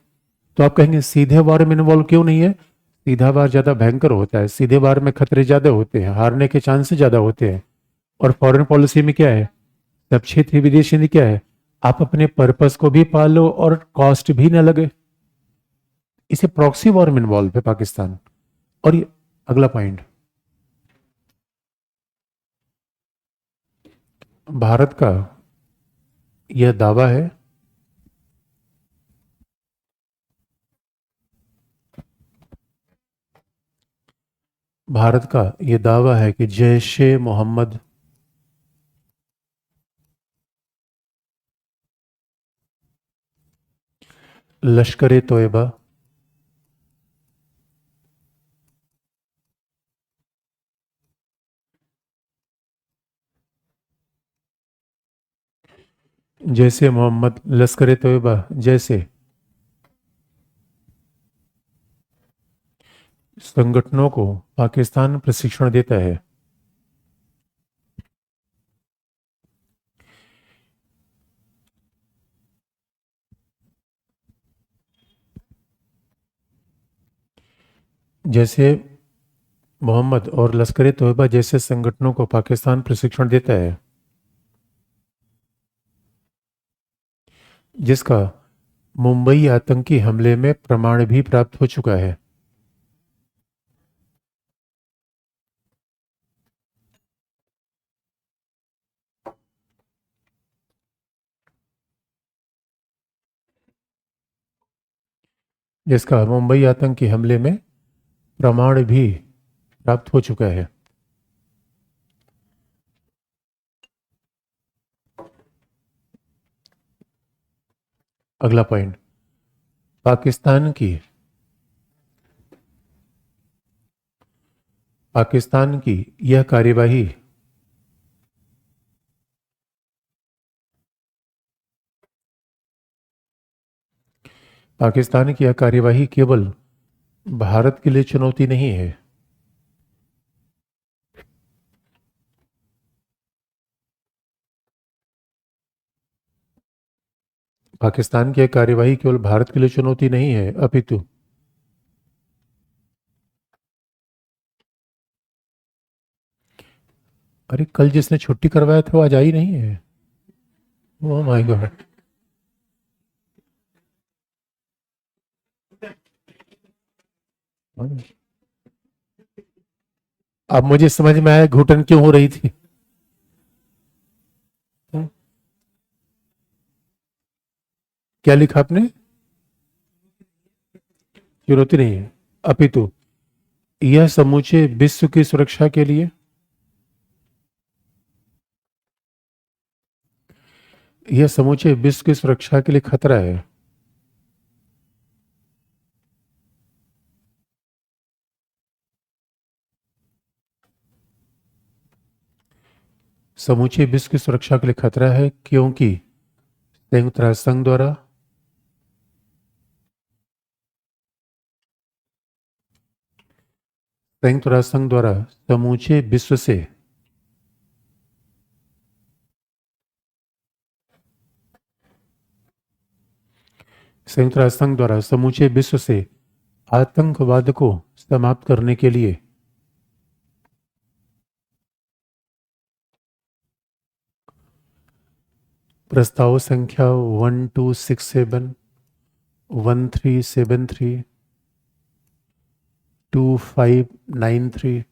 [SPEAKER 1] तो आप कहेंगे सीधे वॉर में इन्वॉल्व क्यों नहीं है? सीधा वार ज्यादा भयंकर होता है, सीधे वार में खतरे ज्यादा होते हैं, हारने के चांसेस ज्यादा होते हैं। और फॉरेन पॉलिसी में क्या है? सब क्षेत्रीय विदेशी नीति क्या है? आप अपने पर्पस को भी पालो और कॉस्ट भी ना लगे। इसे प्रॉक्सी वॉर में इन्वॉल्व है पाकिस्तान। और ये अगला पॉइंट, भारत का यह दावा है भारत का यह दावा है कि जैश ए मोहम्मद लश्कर ए तोयबा जैसे मोहम्मद लश्कर ए तोयबा जैसे संगठनों को पाकिस्तान प्रशिक्षण देता है। जैसे मोहम्मद और लश्कर ए तोयबा जैसे संगठनों को पाकिस्तान प्रशिक्षण देता है, जिसका मुंबई आतंकी हमले में प्रमाण भी प्राप्त हो चुका है। जिसका मुंबई आतंकी हमले में प्रमाण भी प्राप्त हो चुका है। अगला पॉइंट, पाकिस्तान की यह कार्यवाही केवल भारत के लिए चुनौती नहीं है। पाकिस्तान की यह कार्यवाही केवल भारत के लिए चुनौती नहीं है, अपितु अरे कल जिसने छुट्टी करवाया था वो आज आई नहीं है। Oh my God. अब मुझे समझ में आया घुटन क्यों हो रही थी। क्या लिखा आपने? चुनौती नहीं है, अपितु यह समूचे विश्व की सुरक्षा के लिए खतरा है। समूचे विश्व की सुरक्षा के लिए खतरा है क्योंकि संयुक्त राष्ट्र संघ द्वारा समूचे विश्व से संयुक्त राष्ट्र संघ द्वारा समूचे विश्व से आतंकवाद को समाप्त करने के लिए प्रस्ताव संख्या 1267 1373 2593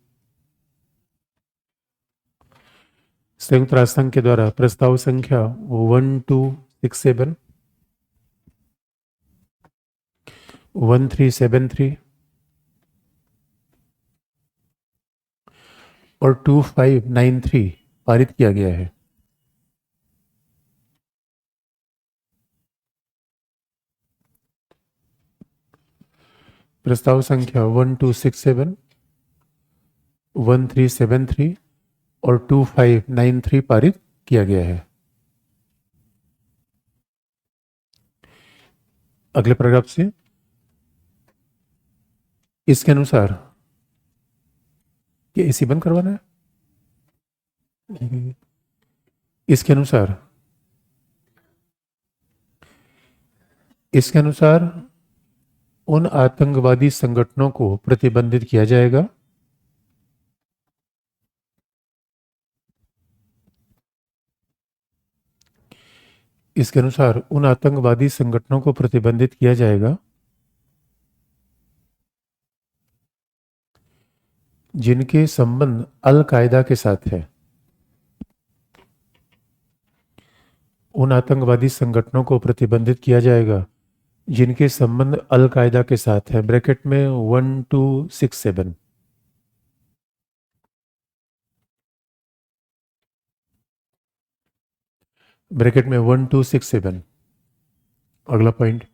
[SPEAKER 1] संयुक्त राष्ट्र संघ के द्वारा प्रस्ताव संख्या 1267 1373 और 2593 पारित किया गया है। प्रस्ताव संख्या 1267 1373 और 2593 पारित किया गया है। अगले पैराग्राफ से, इसके अनुसार ये एसी बंद करवाना है। इसके अनुसार इसके अनुसार उन आतंकवादी संगठनों को प्रतिबंधित किया जाएगा इसके अनुसार उन आतंकवादी संगठनों को प्रतिबंधित किया जाएगा जिनके संबंध अल कायदा के साथ है। उन आतंकवादी संगठनों को प्रतिबंधित किया जाएगा जिनके संबंध अल कायदा के साथ है। ब्रैकेट में 1267। ब्रैकेट में 1267। अगला पॉइंट,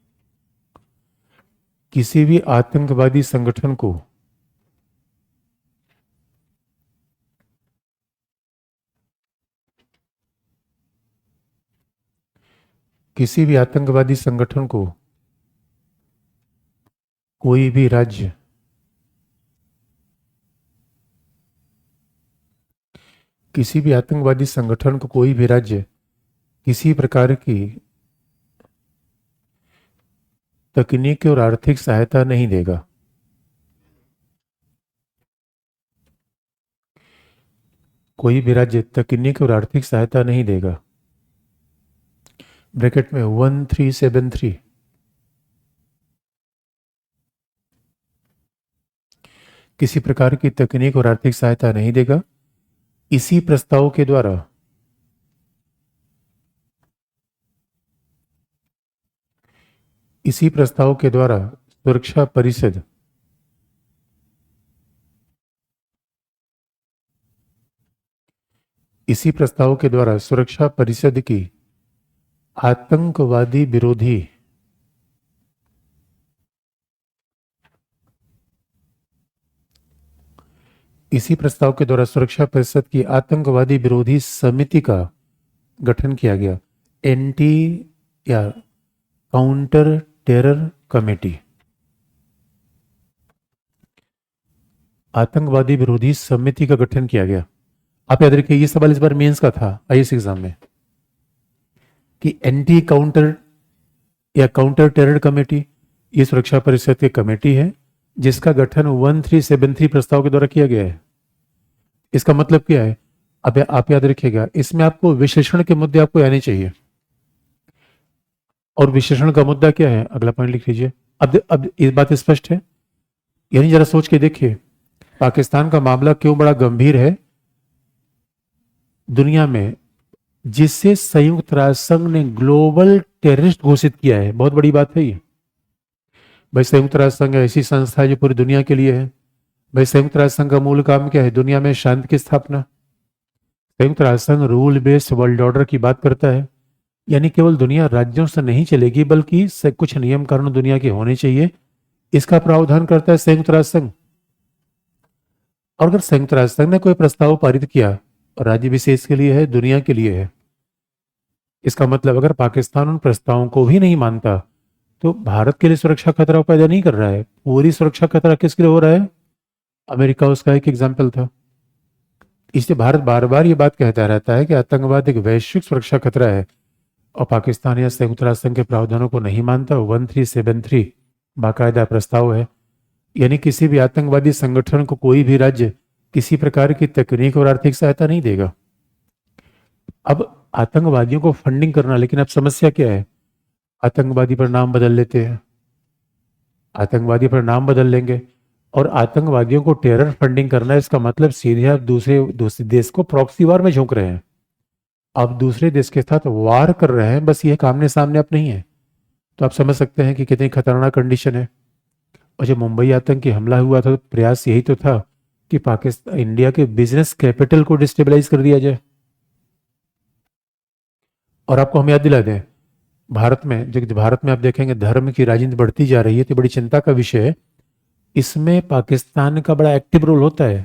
[SPEAKER 1] किसी भी आतंकवादी संगठन को किसी भी आतंकवादी संगठन को कोई भी राज्य किसी भी आतंकवादी संगठन को कोई भी राज्य किसी प्रकार की तकनीकी और आर्थिक सहायता नहीं देगा। कोई भी राज्य तकनीकी और आर्थिक सहायता नहीं देगा। ब्रैकेट में 1373। किसी प्रकार की तकनीक और आर्थिक सहायता नहीं देगा। इसी प्रस्ताव के द्वारा सुरक्षा परिषद की आतंकवादी विरोधी समिति का गठन किया गया। एंटी या काउंटर टेरर कमेटी। आतंकवादी विरोधी समिति का गठन किया गया। आप याद रखिए, ये सवाल इस बार मेंस का था आईएएस एग्जाम में कि एंटी काउंटर या काउंटर टेरर कमेटी, ये सुरक्षा परिषद की कमेटी है जिसका गठन 1373 प्रस्ताव के द्वारा किया गया है। इसका मतलब क्या है? अब आप याद रखिएगा, इसमें आपको विश्लेषण के मुद्दे आपको आने चाहिए। और विश्लेषण का मुद्दा क्या है? अगला पॉइंट लिख लीजिए। अब इस बात स्पष्ट है, यानी जरा सोच के देखिए पाकिस्तान का मामला क्यों बड़ा गंभीर है दुनिया में, जिससे संयुक्त राष्ट्र संघ ने ग्लोबल टेररिस्ट घोषित किया है। बहुत बड़ी बात है ये भाई। संयुक्त राष्ट्र संघ ऐसी संस्था है जो पूरी दुनिया के लिए है। भाई संयुक्त राष्ट्र संघ का मूल काम क्या है? दुनिया में शांति की स्थापना। संयुक्त राष्ट्र संघ रूल बेस्ड वर्ल्ड ऑर्डर की बात करता है, यानी केवल दुनिया राज्यों से नहीं चलेगी बल्कि कुछ नियम कानून दुनिया के होने चाहिए, इसका प्रावधान करता है संयुक्त राष्ट्र संघ। और अगर संयुक्त राष्ट्र संघ ने कोई प्रस्ताव पारित किया, राज्य विशेष के लिए है, दुनिया के लिए है, इसका मतलब अगर पाकिस्तान उन प्रस्तावों को भी नहीं मानता तो भारत के लिए सुरक्षा खतरा पैदा नहीं कर रहा है। पूरी सुरक्षा खतरा किसके लिए हो रहा है? अमेरिका उसका एक एग्जाम्पल था। इसलिए भारत बार बार ये बात कहता रहता है कि आतंकवाद एक वैश्विक सुरक्षा खतरा है और पाकिस्तान या संयुक्त राष्ट्र संघ के प्रावधानों को नहीं मानता। 1373 बाकायदा प्रस्ताव है, यानी किसी भी आतंकवादी संगठन को कोई भी राज्य किसी प्रकार की तकनीक और आर्थिक सहायता नहीं देगा। अब आतंकवादियों को फंडिंग करना, लेकिन अब समस्या क्या है? आतंकवादी पर नाम बदल लेते हैं, आतंकवादी पर नाम बदल लेंगे और आतंकवादियों को टेरर फंडिंग करना, इसका मतलब सीधे आप दूसरे देश को प्रॉक्सी वार में झोंक रहे हैं। आप दूसरे देश के साथ वार कर रहे हैं, बस ये आमने सामने आप नहीं है। तो आप समझ सकते हैं कि कितनी खतरनाक कंडीशन है। और जब मुंबई आतंकी हमला हुआ था तो प्रयास यही तो था कि पाकिस्तान इंडिया के बिजनेस कैपिटल को डिस्टेबलाइज कर दिया जाए। और आपको हम याद दिला दें, भारत में आप देखेंगे धर्म की राजनीति बढ़ती जा रही है, तो बड़ी चिंता का विषय है। इसमें पाकिस्तान का बड़ा एक्टिव रोल होता है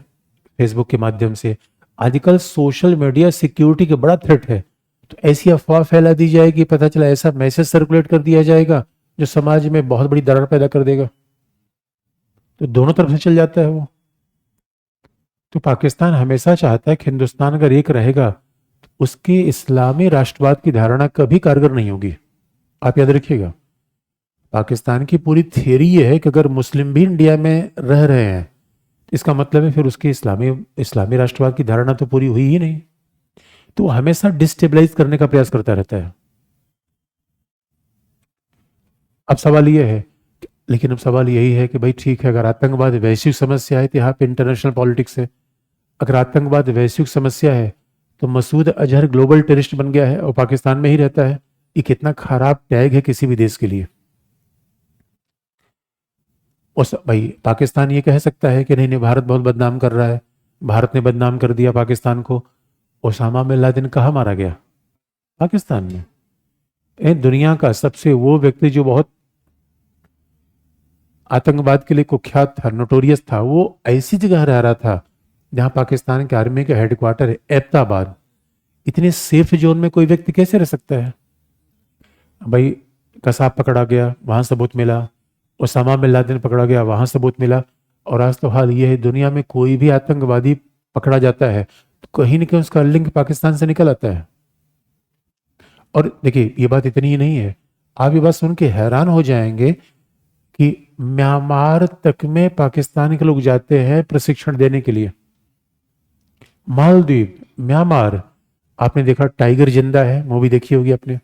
[SPEAKER 1] फेसबुक के माध्यम से। आजकल सोशल मीडिया सिक्योरिटी का बड़ा थ्रेट है, तो ऐसी अफवाह फैला दी जाएगी, पता चला ऐसा मैसेज सर्कुलेट कर दिया जाएगा जो समाज में बहुत बड़ी दरार पैदा कर देगा। तो दोनों तरफ से चल जाता है वो। तो पाकिस्तान हमेशा चाहता है कि हिंदुस्तान अगर एक रहेगा तो उसकी इस्लामी राष्ट्रवाद की धारणा कभी कारगर नहीं होगी। आप याद रखिएगा, पाकिस्तान की पूरी थियरी ये है कि अगर मुस्लिम भी इंडिया में रह रहे हैं, इसका मतलब है फिर उसकी इस्लामी इस्लामी राष्ट्रवाद की धारणा तो पूरी हुई ही नहीं। तो वो हमेशा डिस्टेबलाइज करने का प्रयास करता रहता है। अब सवाल ये है, लेकिन अब सवाल यही है कि भाई ठीक है, अगर आतंकवाद वैश्विक समस्या है तो यहाँ पे इंटरनेशनल पॉलिटिक्स है। अगर आतंकवाद वैश्विक समस्या है तो मसूद अजहर ग्लोबल टेररिस्ट बन गया है और पाकिस्तान में ही रहता है। ये कितना खराब टैग है किसी भी देश के लिए। उस भाई पाकिस्तान ये कह सकता है कि नहीं नहीं, भारत बहुत बदनाम कर रहा है, भारत ने बदनाम कर दिया पाकिस्तान को। ओसामा बिन लादेन कहाँ मारा गया? पाकिस्तान में। दुनिया का सबसे वो व्यक्ति जो बहुत आतंकवाद के लिए कुख्यात था, नोटोरियस था, वो ऐसी जगह रह रहा था जहां पाकिस्तान के आर्मी का हेडक्वार्टर है, एबटाबाद। इतने सेफ जोन में कोई व्यक्ति कैसे रह सकता है? भाई कसाब पकड़ा गया, वहां सबूत मिला। ओसामा बिन लादेन पकड़ा गया, वहां सबूत मिला। और आज तो हाल ये है, दुनिया में कोई भी आतंकवादी पकड़ा जाता है तो कहीं न कहीं उसका लिंक पाकिस्तान से निकल आता है। और देखिए, ये बात इतनी ही नहीं है, आप ये बात सुन के हैरान हो जाएंगे कि म्यांमार तक में पाकिस्तान के लोग जाते हैं प्रशिक्षण देने के लिए। मालदीव, म्यांमार। आपने देखा टाइगर जिंदा है, मूवी देखी होगी आपने।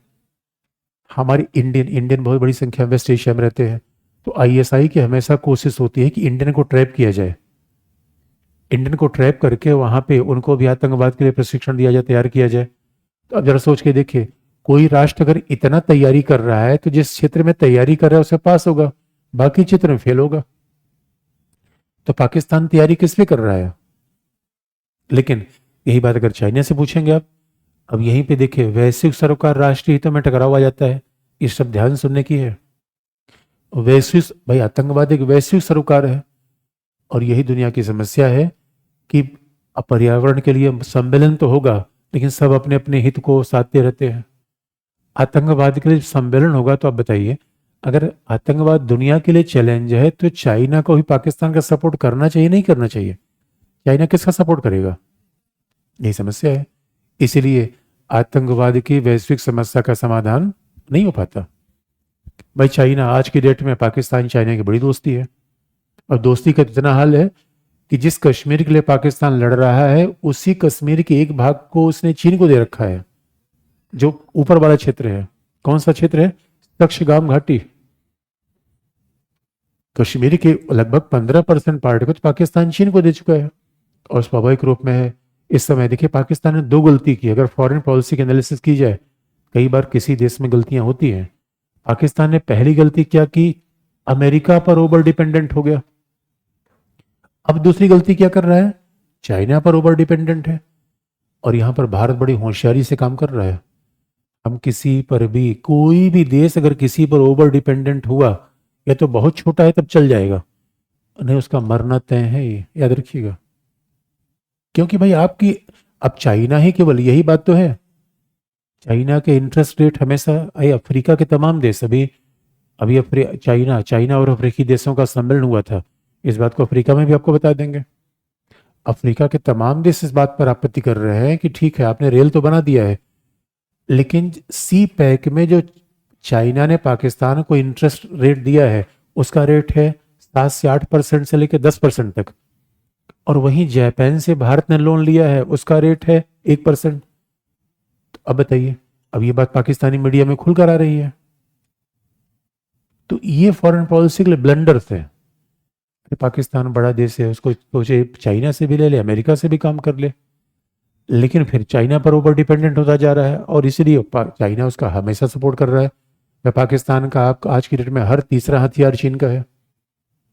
[SPEAKER 1] हमारी इंडियन इंडियन बहुत बड़ी संख्या में वेस्ट एशिया में रहते हैं। तो आईएसआई की हमेशा कोशिश होती है कि इंडियन को ट्रैप किया जाए, इंडियन को ट्रैप करके वहां पे उनको भी आतंकवाद के लिए प्रशिक्षण दिया जाए, तैयार किया जाए। तो अब जरा सोच के देखिए, कोई राष्ट्र अगर इतना तैयारी कर रहा है तो जिस क्षेत्र में तैयारी कर रहा है उसे पास होगा, बाकी क्षेत्र में फेल होगा। तो पाकिस्तान तैयारी किस पे कर रहा है? लेकिन यही बात अगर चाइना से पूछेंगे आप, अब यहीं पे देखिए, वैश्विक सरोकार राष्ट्रीय हितों में टकराव आ जाता है। ये सब ध्यान सुनने की है। वैश्विक भाई, आतंकवाद एक वैश्विक सरोकार है। और यही दुनिया की समस्या है कि पर्यावरण के लिए सम्मेलन तो होगा, लेकिन सब अपने अपने हित को साधते रहते हैं। आतंकवाद के लिए सम्मेलन होगा तो आप बताइए, अगर आतंकवाद दुनिया के लिए चैलेंज है तो चाइना को भी पाकिस्तान का सपोर्ट करना चाहिए, नहीं करना चाहिए? चाइना किसका सपोर्ट करेगा? यही समस्या है। इसीलिए आतंकवाद की वैश्विक समस्या का समाधान नहीं हो पाता। भाई चाइना आज की डेट में, पाकिस्तान चाइना की बड़ी दोस्ती है। और दोस्ती का इतना हाल है कि जिस कश्मीर के लिए पाकिस्तान लड़ रहा है, उसी कश्मीर के एक भाग को उसने चीन को दे रखा है, जो ऊपर वाला क्षेत्र है। कौन सा क्षेत्र है? तक्षगाम घाटी। कश्मीर के लगभग 15% पार्ट को तो पाकिस्तान चीन को दे चुका है, और स्वाभाविक रूप में है। इस समय देखिए, पाकिस्तान ने दो गलती की। अगर फॉरेन पॉलिसी की एनालिसिस की जाए, कई बार किसी देश में गलतियां होती हैं। पाकिस्तान ने पहली गलती क्या की? अमेरिका पर ओवर डिपेंडेंट हो गया। अब दूसरी गलती क्या कर रहा है? चाइना पर ओवर डिपेंडेंट है। और यहां पर भारत बड़ी होशियारी से काम कर रहा है। हम किसी पर भी, कोई भी देश अगर किसी पर ओवर डिपेंडेंट हुआ, या तो बहुत छोटा है तब चल जाएगा, नहीं उसका मरना तय है, ये याद रखिएगा। क्योंकि भाई आपकी, अब चाइना ही केवल यही बात तो है, चाइना के इंटरेस्ट रेट हमेशा, अफ्रीका के तमाम देश, अभी अभी चाइना चाइना और अफ्रीकी देशों का सम्मेलन हुआ था। इस बात को अफ्रीका में भी आपको बता देंगे। अफ्रीका के तमाम देश इस बात पर आपत्ति कर रहे हैं कि ठीक है, आपने रेल तो बना दिया है, लेकिन सी पैक में जो चाइना ने पाकिस्तान को इंटरेस्ट रेट दिया है, उसका रेट है 7 से 8% से लेकर 10% तक। और वहीं जापान से भारत ने लोन लिया है, उसका रेट है 1%। तो अब बताइए, अब ये बात पाकिस्तानी मीडिया में खुलकर आ रही है। तो ये फॉरेन पॉलिसी के लिए ब्लंडर्स है। पाकिस्तान बड़ा देश है, उसको सोचे चाइना से भी ले ले, अमेरिका से भी काम कर ले, लेकिन फिर चाइना पर ओवर डिपेंडेंट होता जा रहा है, और इसीलिए चाइना उसका हमेशा सपोर्ट कर रहा है। मैं पाकिस्तान का, आप आज की डेट में हर तीसरा हथियार चीन का है।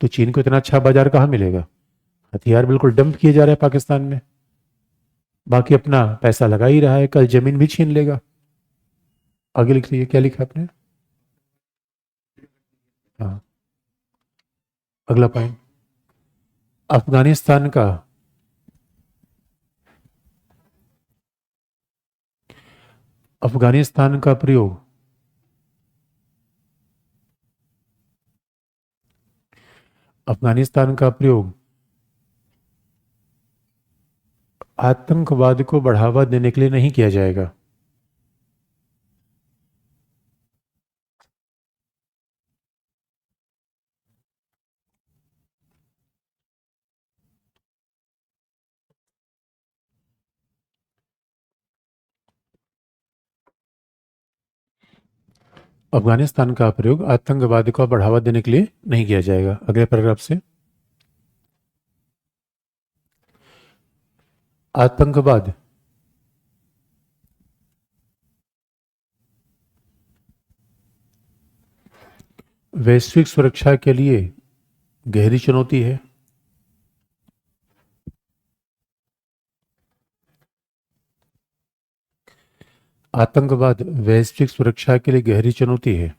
[SPEAKER 1] तो चीन को इतना अच्छा बाजार कहाँ मिलेगा? हथियार बिल्कुल डंप किए जा रहे हैं पाकिस्तान में। बाकी अपना पैसा लगा ही रहा है, कल जमीन भी छीन लेगा। आगे लिख लीजिए, क्या लिखा आपने? हाँ, अगला पॉइंट। अफगानिस्तान का, अफगानिस्तान का प्रयोग, अफगानिस्तान का प्रयोग आतंकवाद को बढ़ावा देने के लिए नहीं किया जाएगा। अफगानिस्तान का प्रयोग आतंकवाद को बढ़ावा देने के लिए नहीं किया जाएगा। अगले पैराग्राफ से, आतंकवाद वैश्विक सुरक्षा के लिए गहरी चुनौती है। आतंकवाद वैश्विक सुरक्षा के लिए गहरी चुनौती है।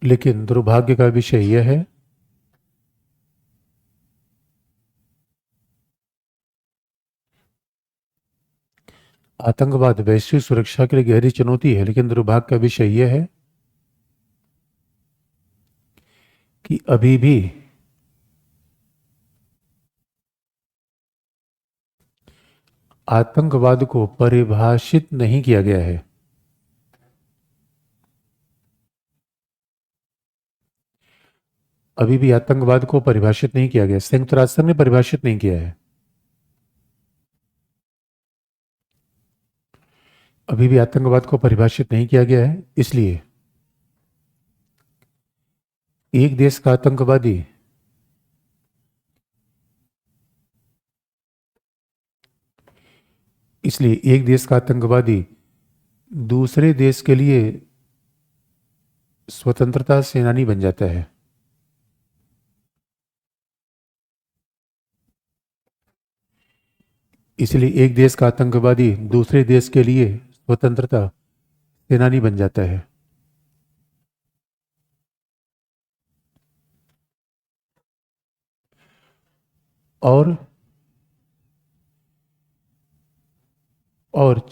[SPEAKER 1] लेकिन दुर्भाग्य का विषय यह है आतंकवाद वैश्विक सुरक्षा के लिए गहरी चुनौती है, लेकिन दुर्भाग्य का विषय यह है कि अभी भी आतंकवाद को परिभाषित नहीं किया गया है। अभी भी आतंकवाद को परिभाषित नहीं किया गया, संयुक्त राष्ट्र ने परिभाषित नहीं किया है। अभी भी आतंकवाद को परिभाषित नहीं किया गया है। इसलिए एक देश का आतंकवादी दूसरे देश के लिए स्वतंत्रता सेनानी बन जाता है। इसलिए एक देश का आतंकवादी दूसरे देश के लिए स्वतंत्रता सेनानी बन जाता है। और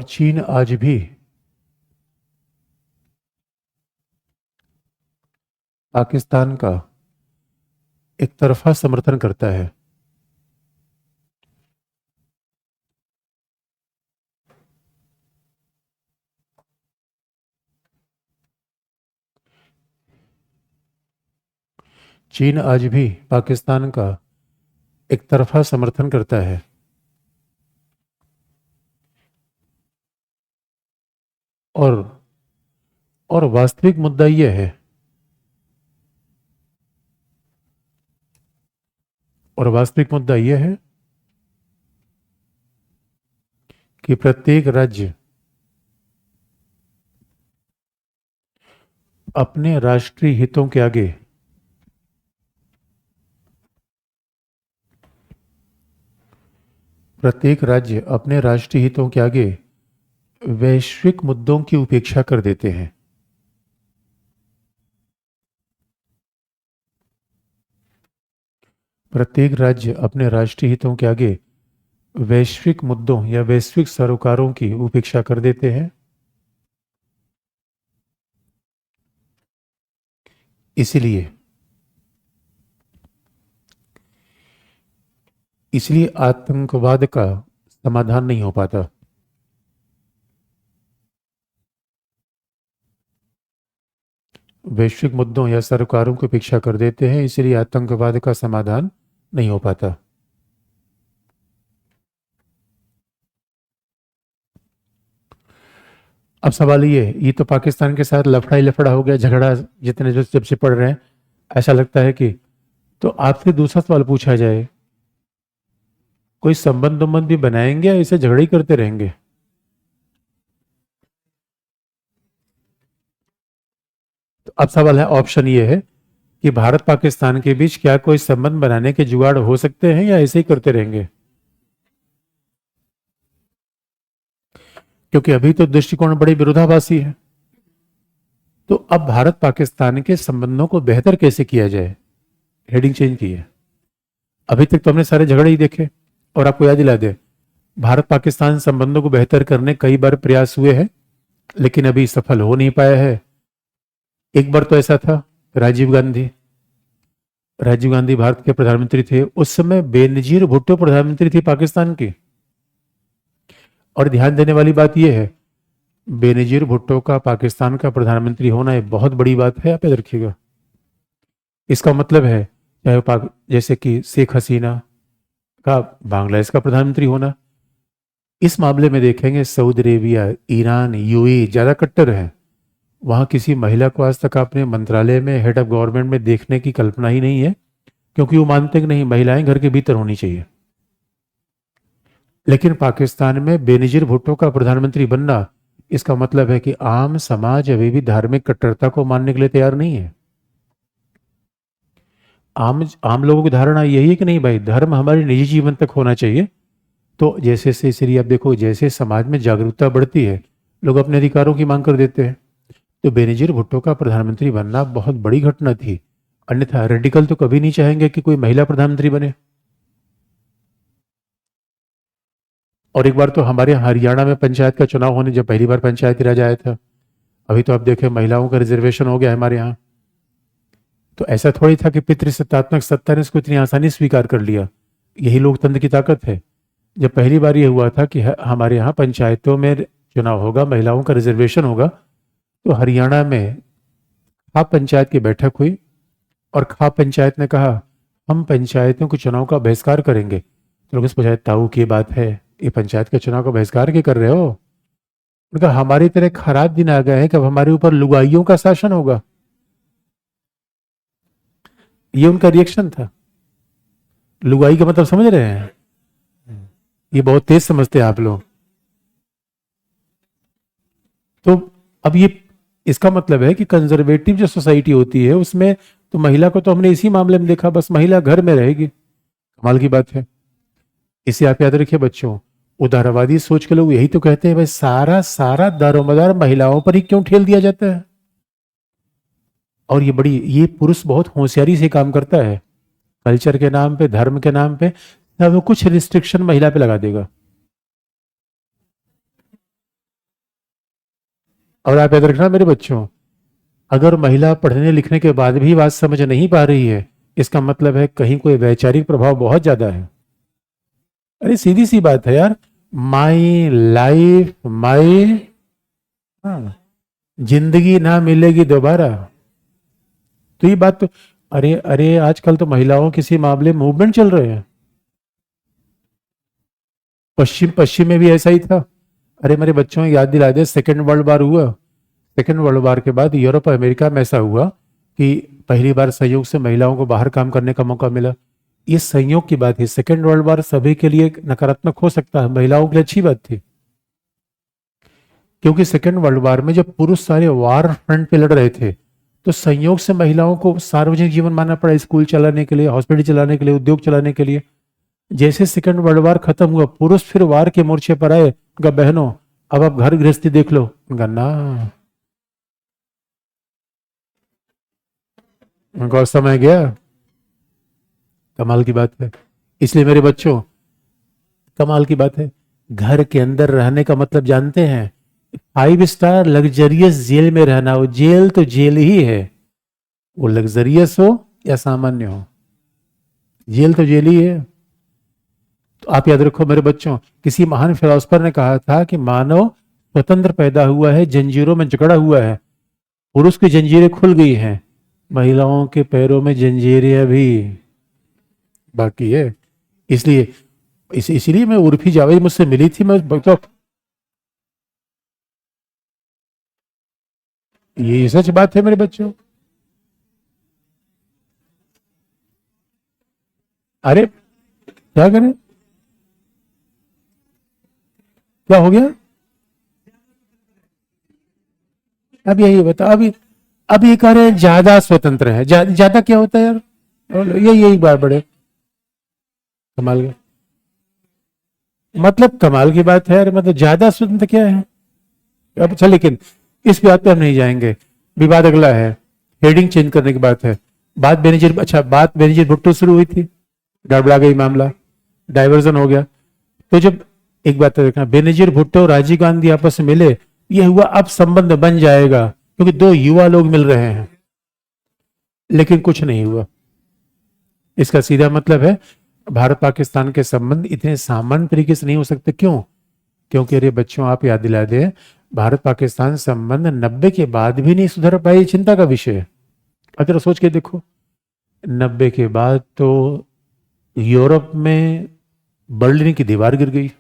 [SPEAKER 1] चीन आज भी पाकिस्तान का एक तरफा समर्थन करता है। चीन आज भी पाकिस्तान का एक तरफा समर्थन करता है। और वास्तविक मुद्दा यह है कि प्रत्येक राज्य अपने राष्ट्रीय हितों के आगे वैश्विक मुद्दों की उपेक्षा कर देते हैं। प्रत्येक राज्य अपने राष्ट्रीय हितों के आगे वैश्विक मुद्दों या वैश्विक सरोकारों की उपेक्षा कर देते हैं। इसलिए आतंकवाद का समाधान नहीं हो पाता। वैश्विक मुद्दों या सरोकारों की उपेक्षा कर देते हैं, इसलिए आतंकवाद का समाधान नहीं हो पाता। अब सवाल ये तो पाकिस्तान के साथ लफड़ा ही लफड़ा हो गया, झगड़ा जितने जो जब से पढ़ रहे हैं ऐसा लगता है कि, तो आपसे दूसरा सवाल पूछा जाए, कोई संबंध भी बनाएंगे या इसे झगड़ा ही करते रहेंगे? तो अब सवाल है, ऑप्शन ये है कि भारत पाकिस्तान के बीच क्या कोई संबंध बनाने के जुगाड़ हो सकते हैं या ऐसे ही करते रहेंगे? क्योंकि अभी तो दृष्टिकोण बड़े विरोधाभासी है। तो अब भारत पाकिस्तान के संबंधों को बेहतर कैसे किया जाए, हेडिंग चेंज की है। अभी तक तो हमने सारे झगड़े ही देखे, और आपको याद दिला दे, भारत पाकिस्तान संबंधों को बेहतर करने कई बार प्रयास हुए हैं, लेकिन अभी सफल हो नहीं पाया है। एक बार तो ऐसा था, राजीव गांधी भारत के प्रधानमंत्री थे, उस समय बेनजीर भुट्टो प्रधानमंत्री थी पाकिस्तान की। और ध्यान देने वाली बात यह है, बेनजीर भुट्टो का पाकिस्तान का प्रधानमंत्री होना एक बहुत बड़ी बात है, आप याद रखिएगा। इसका मतलब है चाहे वो पाक जैसे कि शेख हसीना का बांग्लादेश का प्रधानमंत्री होना। इस मामले में देखेंगे सऊदी अरेबिया, ईरान, यूएई ज़्यादा कट्टर है। वहाँ किसी महिला को आज तक आपने मंत्रालय में, हेड ऑफ गवर्नमेंट में देखने की कल्पना ही नहीं है, क्योंकि वो मानते कि नहीं, महिलाएं घर के भीतर होनी चाहिए। लेकिन पाकिस्तान में बेनजीर भुट्टो का प्रधानमंत्री बनना, इसका मतलब है कि आम समाज अभी भी धार्मिक कट्टरता को मानने के लिए तैयार नहीं है। आम आम लोगों की धारणा यही है कि नहीं भाई, धर्म हमारे निजी जीवन तक होना चाहिए। तो जैसे से इसलिए आप देखो, जैसे समाज में जागरूकता बढ़ती है, लोग अपने अधिकारों की मांग कर देते हैं। तो बेनजीर भुट्टो का प्रधानमंत्री बनना बहुत बड़ी घटना थी। अन्यथा रेडिकल तो कभी नहीं चाहेंगे कि कोई महिला प्रधानमंत्री बने। और एक बार तो हमारे हरियाणा में पंचायत का चुनाव होने, जब पहली बार पंचायती राज आया था, अभी तो आप देखें महिलाओं का रिजर्वेशन हो गया है हमारे यहाँ। तो ऐसा थोड़ी था कि पितृसत्तात्मक सत्ता ने इसको इतनी आसानी से स्वीकार कर लिया। यही लोकतंत्र की ताकत है। जब पहली बार ये हुआ था कि हमारे यहाँ पंचायतों में चुनाव होगा, महिलाओं का रिजर्वेशन होगा, तो हरियाणा में खाप पंचायत की बैठक हुई और खाप पंचायत ने कहा हम पंचायतों के चुनाव का बहिष्कार करेंगे। तो लोग इस पंचायत ताऊ की बात है, ये पंचायत के चुनाव का बहिष्कार क्यों कर रहे हो? उनका हमारी तरह खराब दिन आ गए हैं कि अब हमारे ऊपर लुगाइयों का शासन होगा। ये उनका रिएक्शन था। लुगाई का मतलब समझ रहे हैं? ये बहुत तेज समझते हैं आप लोग। तो अब ये इसका मतलब है कि कंजर्वेटिव जो सोसाइटी होती है उसमें तो महिला को तो हमने इसी मामले में देखा, बस महिला घर में रहेगी। कमाल की बात है। इसे आप याद रखिए बच्चों, उदारवादी सोच के लोग यही तो कहते हैं भाई सारा सारा दारोमदार महिलाओं पर ही क्यों ठेल दिया जाता है। और ये पुरुष बहुत होशियारी से काम करता है। कल्चर के नाम पे, धर्म के नाम पे सब कुछ रिस्ट्रिक्शन महिला पे लगा देगा। और आप याद रखना मेरे बच्चों, अगर महिला पढ़ने लिखने के बाद भी बात समझ नहीं पा रही है, इसका मतलब है कहीं कोई वैचारिक प्रभाव बहुत ज्यादा है। अरे सीधी सी बात है यार, माई लाइफ माई, जिंदगी ना मिलेगी दोबारा। तो ये बात तो, अरे अरे आजकल तो महिलाओं किसी मामले में मूवमेंट चल रहे हैं। पश्चिम पश्चिम में भी ऐसा ही था। अरे मेरे बच्चों याद दिला दे, सेकेंड वर्ल्ड वॉर हुआ। सेकेंड वर्ल्ड वॉर के बाद यूरोप और अमेरिका में ऐसा हुआ कि पहली बार संयोग से महिलाओं को बाहर काम करने का मौका मिला। ये संयोग की बात है। सेकेंड वर्ल्ड वॉर सभी के लिए नकारात्मक हो सकता है, महिलाओं के लिए अच्छी बात थी। क्योंकि सेकेंड वर्ल्ड वॉर में जब पुरुष सारे वार फ्रंट पे लड़ रहे थे, तो संयोग से महिलाओं को सार्वजनिक जीवन मानना पड़ा, स्कूल चलाने के लिए, हॉस्पिटल चलाने के लिए, उद्योग चलाने के लिए। जैसे सेकेंड वर्ल्ड वॉर खत्म हुआ, पुरुष फिर वार के मोर्चे पर आए। उनका बहनों अब आप घर गृहस्थी देख लो। उनका ना, उनका समय गया। कमाल की बात है। इसलिए मेरे बच्चों, कमाल की बात है, घर के अंदर रहने का मतलब जानते हैं? 5 स्टार लग्जरियस जेल में रहना हो। जेल तो जेल ही है, वो लग्जरियस हो या सामान्य हो, जेल तो जेल ही है। तो आप याद रखो मेरे बच्चों, किसी महान फिलोसफर ने कहा था कि मानव स्वतंत्र पैदा हुआ है, जंजीरों में जकड़ा हुआ है। पुरुष की जंजीरें खुल गई हैं, महिलाओं के पैरों में जंजीरें अभी बाकी है। इसलिए इसीलिए मैं, उर्फी जावेद मुझसे मिली थी, मैं तो ये सच बात है मेरे बच्चों। अरे क्या करें, क्या हो गया? अब यही बता, अब ये कह रहे हैं ज्यादा स्वतंत्र है। ज्यादा क्या होता है यार? यही बात बड़े कमाल का, मतलब कमाल की बात है यार। मतलब ज्यादा स्वतंत्र क्या है? अब अच्छा, लेकिन इस बात पे हम नहीं जाएंगे, विवाद अगला है, हेडिंग चेंज करने की बात है। बात बेनजीर भुट्टो शुरू हुई थी, गड़बड़ा गई मामला, डाइवर्जन हो गया। तो जब, एक बात तो देखना, बेनजीर भुट्टो और राजीव गांधी आपस में मिले, ये हुआ अब संबंध बन जाएगा क्योंकि दो युवा लोग मिल रहे हैं। लेकिन कुछ नहीं हुआ। इसका सीधा मतलब है भारत पाकिस्तान के संबंध इतने सामान्य तरीके से नहीं हो सकते। क्यों? क्योंकि अरे बच्चों आप याद दिला दें, भारत पाकिस्तान संबंध 90 के बाद भी नहीं सुधर पाए, चिंता का विषय है। अगर सोच के देखो, 90 के बाद तो यूरोप में बर्लिन की दीवार गिर गई।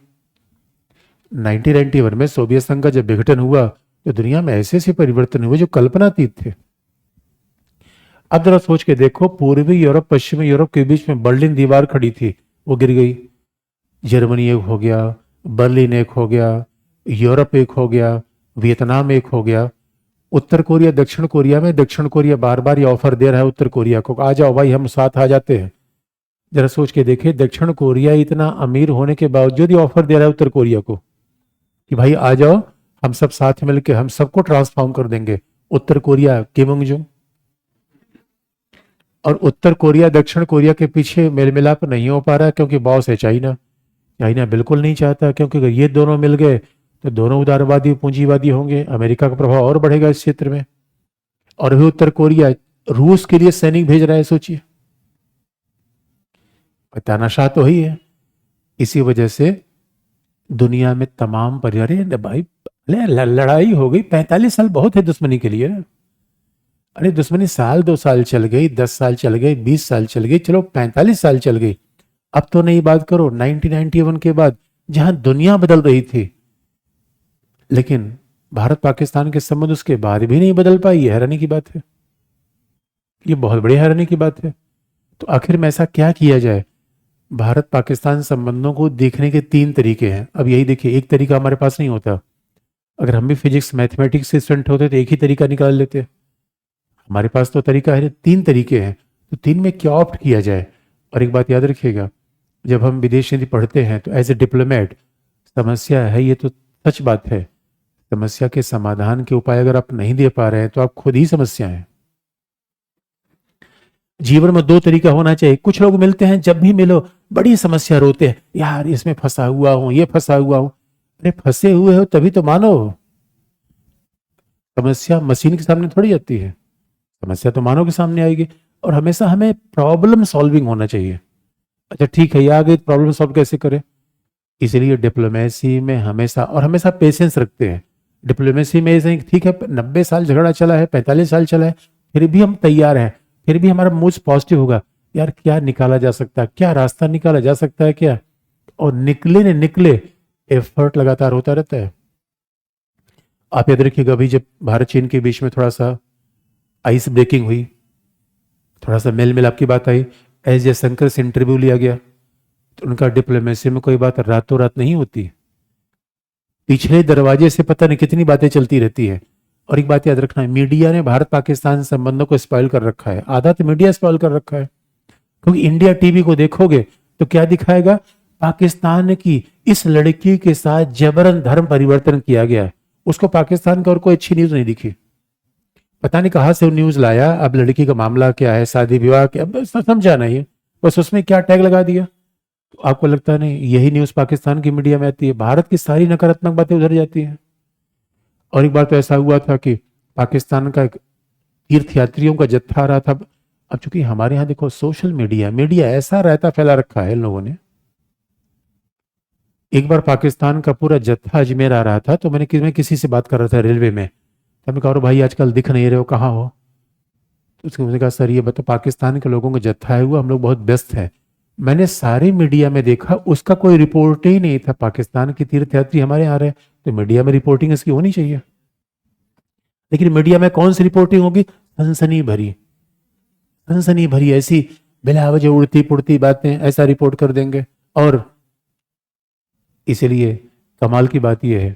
[SPEAKER 1] 1991 में सोवियत संघ का जब विघटन हुआ तो दुनिया में ऐसे ऐसे परिवर्तन हुए जो कल्पनातीत थे। अब जरा सोच के देखो, पूर्वी यूरोप पश्चिमी यूरोप के बीच में बर्लिन दीवार खड़ी थी, वो गिर गई। जर्मनी एक हो गया, बर्लिन एक हो गया, यूरोप एक हो गया, वियतनाम एक हो गया। उत्तर कोरिया दक्षिण कोरिया में, दक्षिण कोरिया बार बार ये ऑफर दे रहा है उत्तर कोरिया को, आ जाओ भाई हम साथ आ जाते हैं। जरा सोच के देखे, दक्षिण कोरिया इतना अमीर होने के बावजूद ये ऑफर दे रहा है उत्तर कोरिया को कि भाई आ जाओ, हम सब साथ मिलकर हम सबको ट्रांसफॉर्म कर देंगे। उत्तर कोरिया किम उंग जुंग, और उत्तर कोरिया दक्षिण कोरिया के पीछे मेल मिलाप नहीं हो पा रहा क्योंकि बॉस है चाइना। चाइना बिल्कुल नहीं चाहता, क्योंकि अगर ये दोनों मिल गए तो दोनों उदारवादी पूंजीवादी होंगे, अमेरिका का प्रभाव और बढ़ेगा इस क्षेत्र में। और अभी उत्तर कोरिया रूस के लिए सैनिक भेज रहा है, सोचिए, तानाशाह तो ही है। इसी वजह से दुनिया में तमाम परिवार, भाई लड़ाई हो गई, 45 साल बहुत है दुश्मनी के लिए। अरे दुश्मनी साल 2 साल चल गई, 10 साल चल गई, 20 साल चल गई, चलो 45 साल चल गई। अब तो नई बात करो 1991 के बाद, जहां दुनिया बदल रही थी, लेकिन भारत पाकिस्तान के संबंध उसके बाद भी नहीं बदल पाई। ये हैरानी की बात है, ये बहुत बड़ी हैरानी की बात है। तो आखिर में ऐसा क्या किया जाए? भारत पाकिस्तान संबंधों को देखने के 3 तरीके हैं। अब यही देखिए, एक तरीका हमारे पास नहीं होता। अगर हम भी फिजिक्स मैथमेटिक्स से स्टूडेंट होते तो एक ही तरीका निकाल लेते। हमारे पास तो तरीका है, 3 तरीके हैं। तो 3 में क्या ऑप्ट किया जाए? और एक बात याद रखिएगा, जब हम विदेश नीति पढ़ते हैं तो एज ए डिप्लोमेट, समस्या है, ये तो सच बात है, समस्या के समाधान के उपाय अगर आप नहीं दे पा रहे हैं तो आप खुद ही समस्या हैं। जीवन में 2 तरीका होना चाहिए। कुछ लोग मिलते हैं, जब भी मिलो बड़ी समस्या रोते हैं, यार इसमें फंसा हुआ हूं, ये फंसा हुआ हूं। अरे फंसे हुए हो तभी तो मानो। समस्या मशीन के सामने थोड़ी आती है, समस्या तो मानव के सामने आएगी। और हमेशा हमें प्रॉब्लम सॉल्विंग होना चाहिए। अच्छा ठीक है, ये आ गई, प्रॉब्लम सॉल्व कैसे करें? इसलिए डिप्लोमेसी में हमेशा और हमेशा पेशेंस रखते हैं। डिप्लोमेसी में ऐसे ठीक है, 90 साल झगड़ा चला है, 45 साल चला है, फिर भी हम तैयार हैं, फिर भी हमारा मूड पॉजिटिव होगा, यार क्या निकाला जा सकता है, क्या रास्ता निकाला जा सकता है क्या, और निकले न निकले, एफर्ट लगातार होता रहता है। आप याद रखिएगा, अभी जब भारत चीन के बीच में थोड़ा सा आइस ब्रेकिंग हुई, थोड़ा सा मेल मिलाप की बात आई, एस जयशंकर से इंटरव्यू लिया गया, तो उनका डिप्लोमेसी में कोई बात रातों रात नहीं होती, पिछले दरवाजे से पता नहीं कितनी बातें चलती रहती है। और एक बात याद रखना है, मीडिया ने भारत पाकिस्तान संबंधों को स्पॉइल कर रखा है, आधा तो मीडिया स्पॉइल कर रखा है। क्योंकि इंडिया टीवी को देखोगे तो क्या दिखाएगा? पाकिस्तान की इस लड़की के साथ जबरन धर्म परिवर्तन किया गया, उसको पाकिस्तान का और कोई अच्छी न्यूज नहीं दिखी। पता नहीं कहां से वो न्यूज लाया, अब लड़की का मामला क्या है, शादी विवाह क्या, समझा नहीं, बस उसमें क्या टैग लगा दिया। तो आपको लगता नहीं यही न्यूज पाकिस्तान की मीडिया में आती है, भारत की सारी नकारात्मक बातें उधर जाती हैं। और एक बार तो ऐसा हुआ था कि पाकिस्तान का एक तीर्थयात्रियों का जत्था आ रहा था। अब चूंकि हमारे यहाँ देखो सोशल मीडिया, मीडिया ऐसा रहता फैला रखा है इन लोगों ने। एक बार पाकिस्तान का पूरा जत्था अजमेर आ रहा था, तो मैं किसी से बात कर रहा था रेलवे में, तो मैंने कहा भाई आजकल दिख नहीं रहे हो, कहाँ हो? तो उसने मुझे कहा सर ये बताओ, पाकिस्तान के लोगों का जत्था है हुआ, हम लोग बहुत व्यस्त हैं। मैंने सारे मीडिया में देखा, उसका कोई रिपोर्ट ही नहीं था, पाकिस्तान की तीर्थयात्री हमारे यहाँ आ रहे हैं, तो मीडिया में रिपोर्टिंग इसकी होनी चाहिए। लेकिन मीडिया में कौन सी रिपोर्टिंग होगी? सनसनी भरी, सनसनी भरी, ऐसी बिला वजह उड़ती पुड़ती बातें ऐसा रिपोर्ट कर देंगे। और इसलिए कमाल की बात यह है,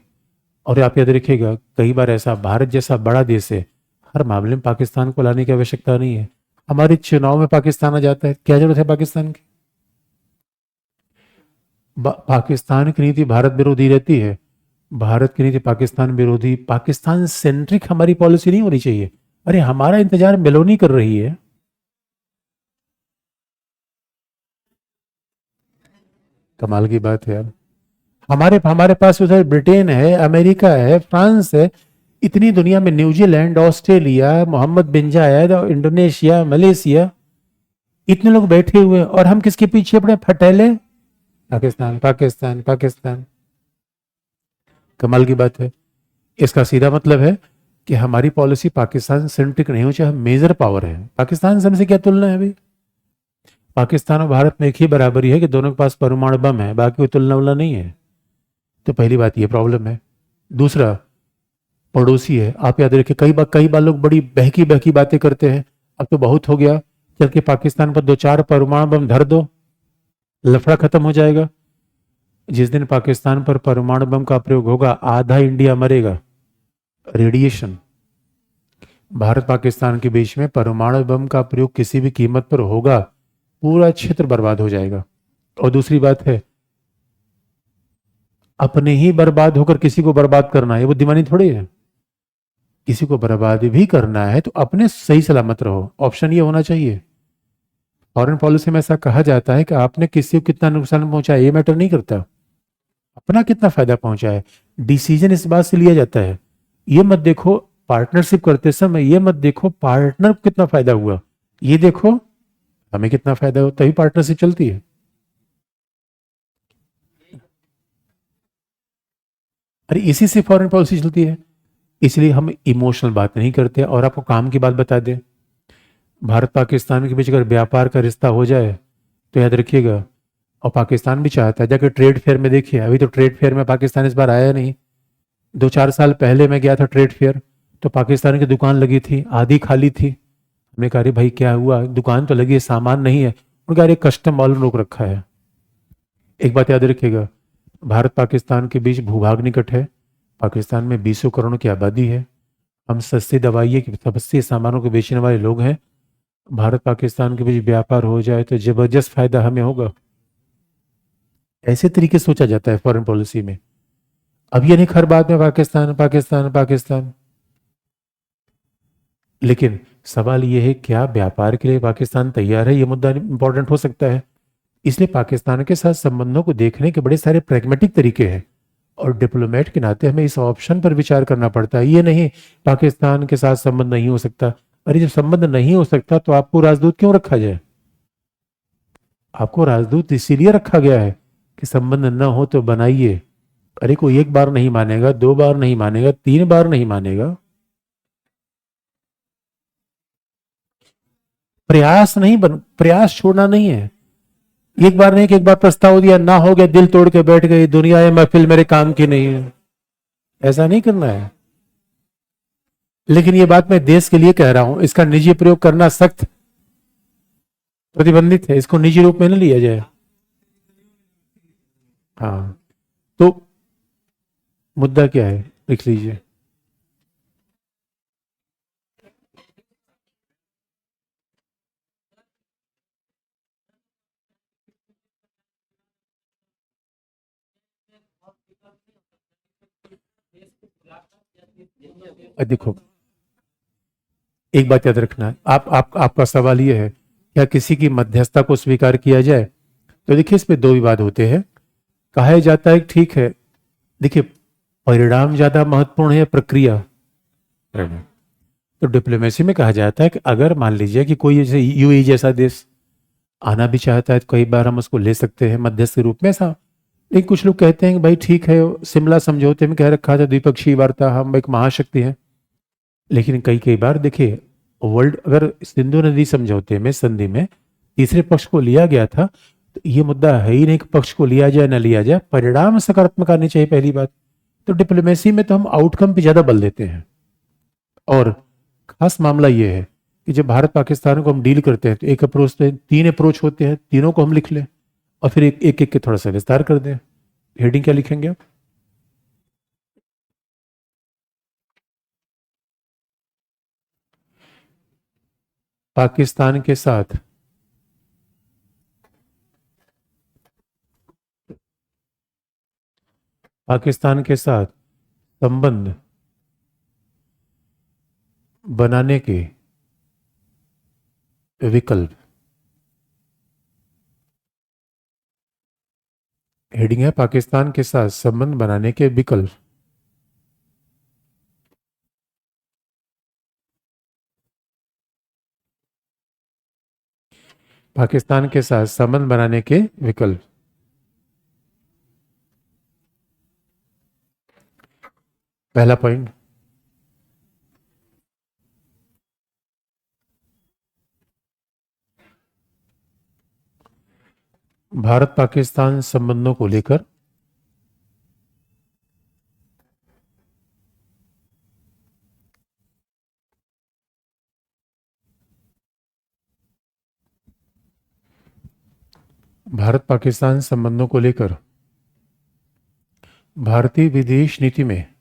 [SPEAKER 1] और आप याद रखिएगा, कई बार ऐसा, भारत जैसा बड़ा देश है, हर मामले में पाकिस्तान को लाने की आवश्यकता नहीं है। हमारे चुनाव में पाकिस्तान आ जाता है, क्या जरूरत है पाकिस्तान की? पाकिस्तान की नीति भारत विरोधी रहती है, भारत की नीति पाकिस्तान विरोधी, पाकिस्तान सेंट्रिक हमारी पॉलिसी नहीं होनी चाहिए। अरे हमारा इंतजार मेलोनी कर रही है। कमाल की बात है यार, हमारे हमारे पास उधर ब्रिटेन है, अमेरिका है, फ्रांस है, इतनी दुनिया में, न्यूजीलैंड, ऑस्ट्रेलिया, मोहम्मद बिन जायद, इंडोनेशिया, मलेशिया, इतने लोग बैठे हुए हैं, और हम किसके पीछे पड़े? फटेले, पाकिस्तान पाकिस्तान पाकिस्तान। कमाल की बात है। इसका सीधा मतलब है कि हमारी पॉलिसी पाकिस्तान सेंट्रिक नहीं हो, चाहे हम मेजर पावर है, पाकिस्तान से हमसे क्या तुलना है अभी? पाकिस्तान और भारत में एक ही बराबरी है कि दोनों के पास परमाणु बम है, बाकी कोई तुलना उलना नहीं है। तो पहली बात ये प्रॉब्लम है। दूसरा, पड़ोसी है। आप याद रखिए, कई बार लोग बड़ी बहकी बहकी बातें करते हैं, अब तो बहुत हो गया, चल के पाकिस्तान पर दो चार परमाणु बम धर दो, लफड़ा खत्म हो जाएगा। जिस दिन पाकिस्तान पर परमाणु बम का प्रयोग होगा, आधा इंडिया मरेगा। रेडिएशन। भारत पाकिस्तान के बीच में परमाणु बम का प्रयोग किसी भी कीमत पर होगा, पूरा क्षेत्र बर्बाद हो जाएगा। और दूसरी बात है, अपने ही बर्बाद होकर किसी को बर्बाद करना है, वो दीवानी थोड़ी है। किसी को बर्बाद भी करना है तो अपने सही सलामत रहो, ऑप्शन ये होना चाहिए। फॉरेन पॉलिसी में ऐसा कहा जाता है कि आपने किसी को कितना नुकसान पहुंचाया ये मैटर नहीं करता, अपना कितना फायदा पहुंचा है, डिसीजन इस बात से लिया जाता है। ये मत देखो पार्टनरशिप करते समय, ये मत देखो पार्टनर को कितना फायदा हुआ, ये देखो हमें कितना फायदा हो, तभी पार्टनरशिप चलती है। अरे इसी से फॉरेन पॉलिसी चलती है। इसलिए हम इमोशनल बात नहीं करते। और आपको काम की बात बता दें, भारत पाकिस्तान के बीच अगर व्यापार का रिश्ता हो जाए तो याद रखिएगा, और पाकिस्तान भी चाहता है, जाकर ट्रेड फेयर में देखिए, अभी तो ट्रेड फेयर में पाकिस्तान इस बार आया नहीं। 2-4 साल पहले मैं गया था ट्रेड फेयर, तो पाकिस्तान की दुकान लगी थी, आधी खाली थी। हमने कहा अरे भाई क्या हुआ, दुकान तो लगी है सामान नहीं है। उनका अरे कस्टम मालूम रोक रखा है। एक बात याद रखिएगा, भारत पाकिस्तान के बीच भूभाग निकट है। पाकिस्तान में 20 करोड़ की आबादी है। हम सस्ती दवाइयाँ की सस्ती सामानों को बेचने वाले लोग हैं। भारत पाकिस्तान के बीच व्यापार हो जाए तो जबरदस्त फायदा हमें होगा। ऐसे तरीके से सोचा जाता है फॉरेन पॉलिसी में। अब ये नहीं हर बात में पाकिस्तान पाकिस्तान पाकिस्तान। लेकिन सवाल ये है, क्या व्यापार के लिए पाकिस्तान तैयार है, ये मुद्दा इंपॉर्टेंट हो सकता है। इसलिए पाकिस्तान के साथ संबंधों को देखने के बड़े सारे प्रैग्मेटिक तरीके हैं, और डिप्लोमेट के नाते हमें इस ऑप्शन पर विचार करना पड़ता है। ये नहीं पाकिस्तान के साथ संबंध नहीं हो सकता। अरे जब संबंध नहीं हो सकता तो आपको राजदूत क्यों रखा जाए? आपको राजदूत इसीलिए रखा गया है कि संबंध न हो तो बनाइए। अरे कोई एक बार नहीं मानेगा, 2 बार नहीं मानेगा, 3 बार नहीं मानेगा। प्रयास छोड़ना नहीं है। एक बार नहीं कि एक बार प्रस्ताव दिया ना हो गया, दिल तोड़ के बैठ गई, दुनिया है महफिल मेरे काम की नहीं है, ऐसा नहीं करना है। लेकिन ये बात मैं देश के लिए कह रहा हूं, इसका निजी प्रयोग करना सख्त प्रतिबंधित है, इसको निजी रूप में न लिया जाए। हाँ, तो मुद्दा क्या है लिख लीजिए। देखो, एक बात याद रखना, आप आपका सवाल ये है क्या किसी की मध्यस्थता को स्वीकार किया जाए? तो देखिए, इस पे दो विवाद होते हैं। कहा जाता है कि ठीक है, देखिए परिणाम ज्यादा महत्वपूर्ण है प्रक्रिया। तो डिप्लोमेसी में कहा जाता है कि अगर मान लीजिए कि कोई जैसे यूएई जैसा देश आना भी चाहता है तो कई बार हम उसको ले सकते हैं मध्यस्थ के रूप में, ऐसा। लेकिन कुछ लोग कहते हैं कि भाई ठीक है, शिमला समझौते में कह रखा था द्विपक्षीय वार्ता, हम एक महाशक्ति हैं। लेकिन कई कई बार देखिए, वर्ल्ड अगर सिंधु नदी समझौते में संधि में तीसरे पक्ष को लिया गया था, तो ये मुद्दा है ही नहीं कि पक्ष को लिया जाए ना लिया जाए, परिणाम सकारात्मक आने चाहिए पहली बात। तो डिप्लोमेसी में तो हम आउटकम पे ज्यादा बल देते हैं। और खास मामला ये है कि जब भारत पाकिस्तान को हम डील करते हैं तो एक अप्रोच तो 3 अप्रोच होते हैं, तीनों को हम लिख लें और फिर एक एक, एक के थोड़ा सा विस्तार कर दें। हेडिंग क्या लिखेंगे आप? पाकिस्तान के साथ पाकिस्तान के साथ संबंध बनाने के विकल्प। हेडिंग है पाकिस्तान के साथ संबंध बनाने के विकल्प। पाकिस्तान के साथ संबंध बनाने के विकल्प। पहला पॉइंट, भारत पाकिस्तान संबंधों को लेकर भारत पाकिस्तान संबंधों को लेकर भारतीय विदेश नीति में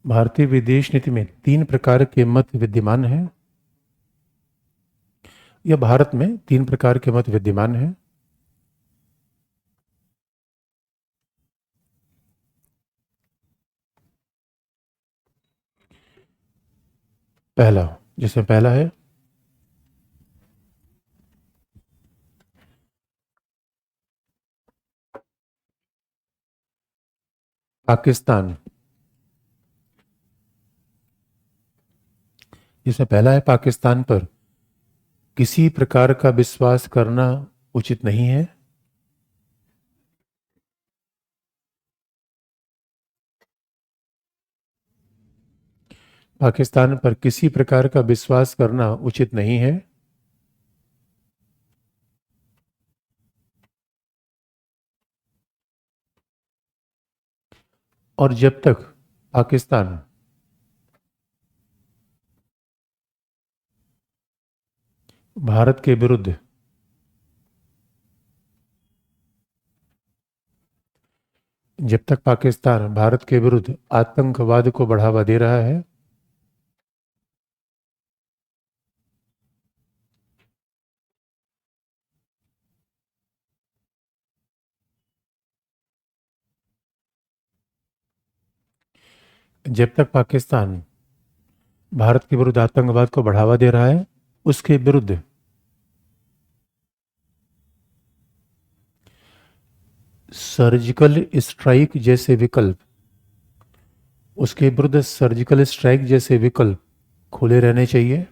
[SPEAKER 1] भारतीय विदेश नीति में तीन प्रकार के मत विद्यमान हैं, या भारत में तीन प्रकार के मत विद्यमान हैं। पहला, जिसमें पहला है पाकिस्तान, जिसमें पहला है पाकिस्तान पर किसी प्रकार का विश्वास करना उचित नहीं है। पाकिस्तान पर किसी प्रकार का विश्वास करना उचित नहीं है। और जब तक पाकिस्तान भारत के विरुद्ध जब तक पाकिस्तान भारत के विरुद्ध आतंकवाद को बढ़ावा दे रहा है, जब तक पाकिस्तान भारत के विरुद्ध आतंकवाद को बढ़ावा दे रहा है, उसके विरुद्ध सर्जिकल स्ट्राइक जैसे विकल्प उसके विरुद्ध सर्जिकल स्ट्राइक जैसे विकल्प खुले रहने चाहिए।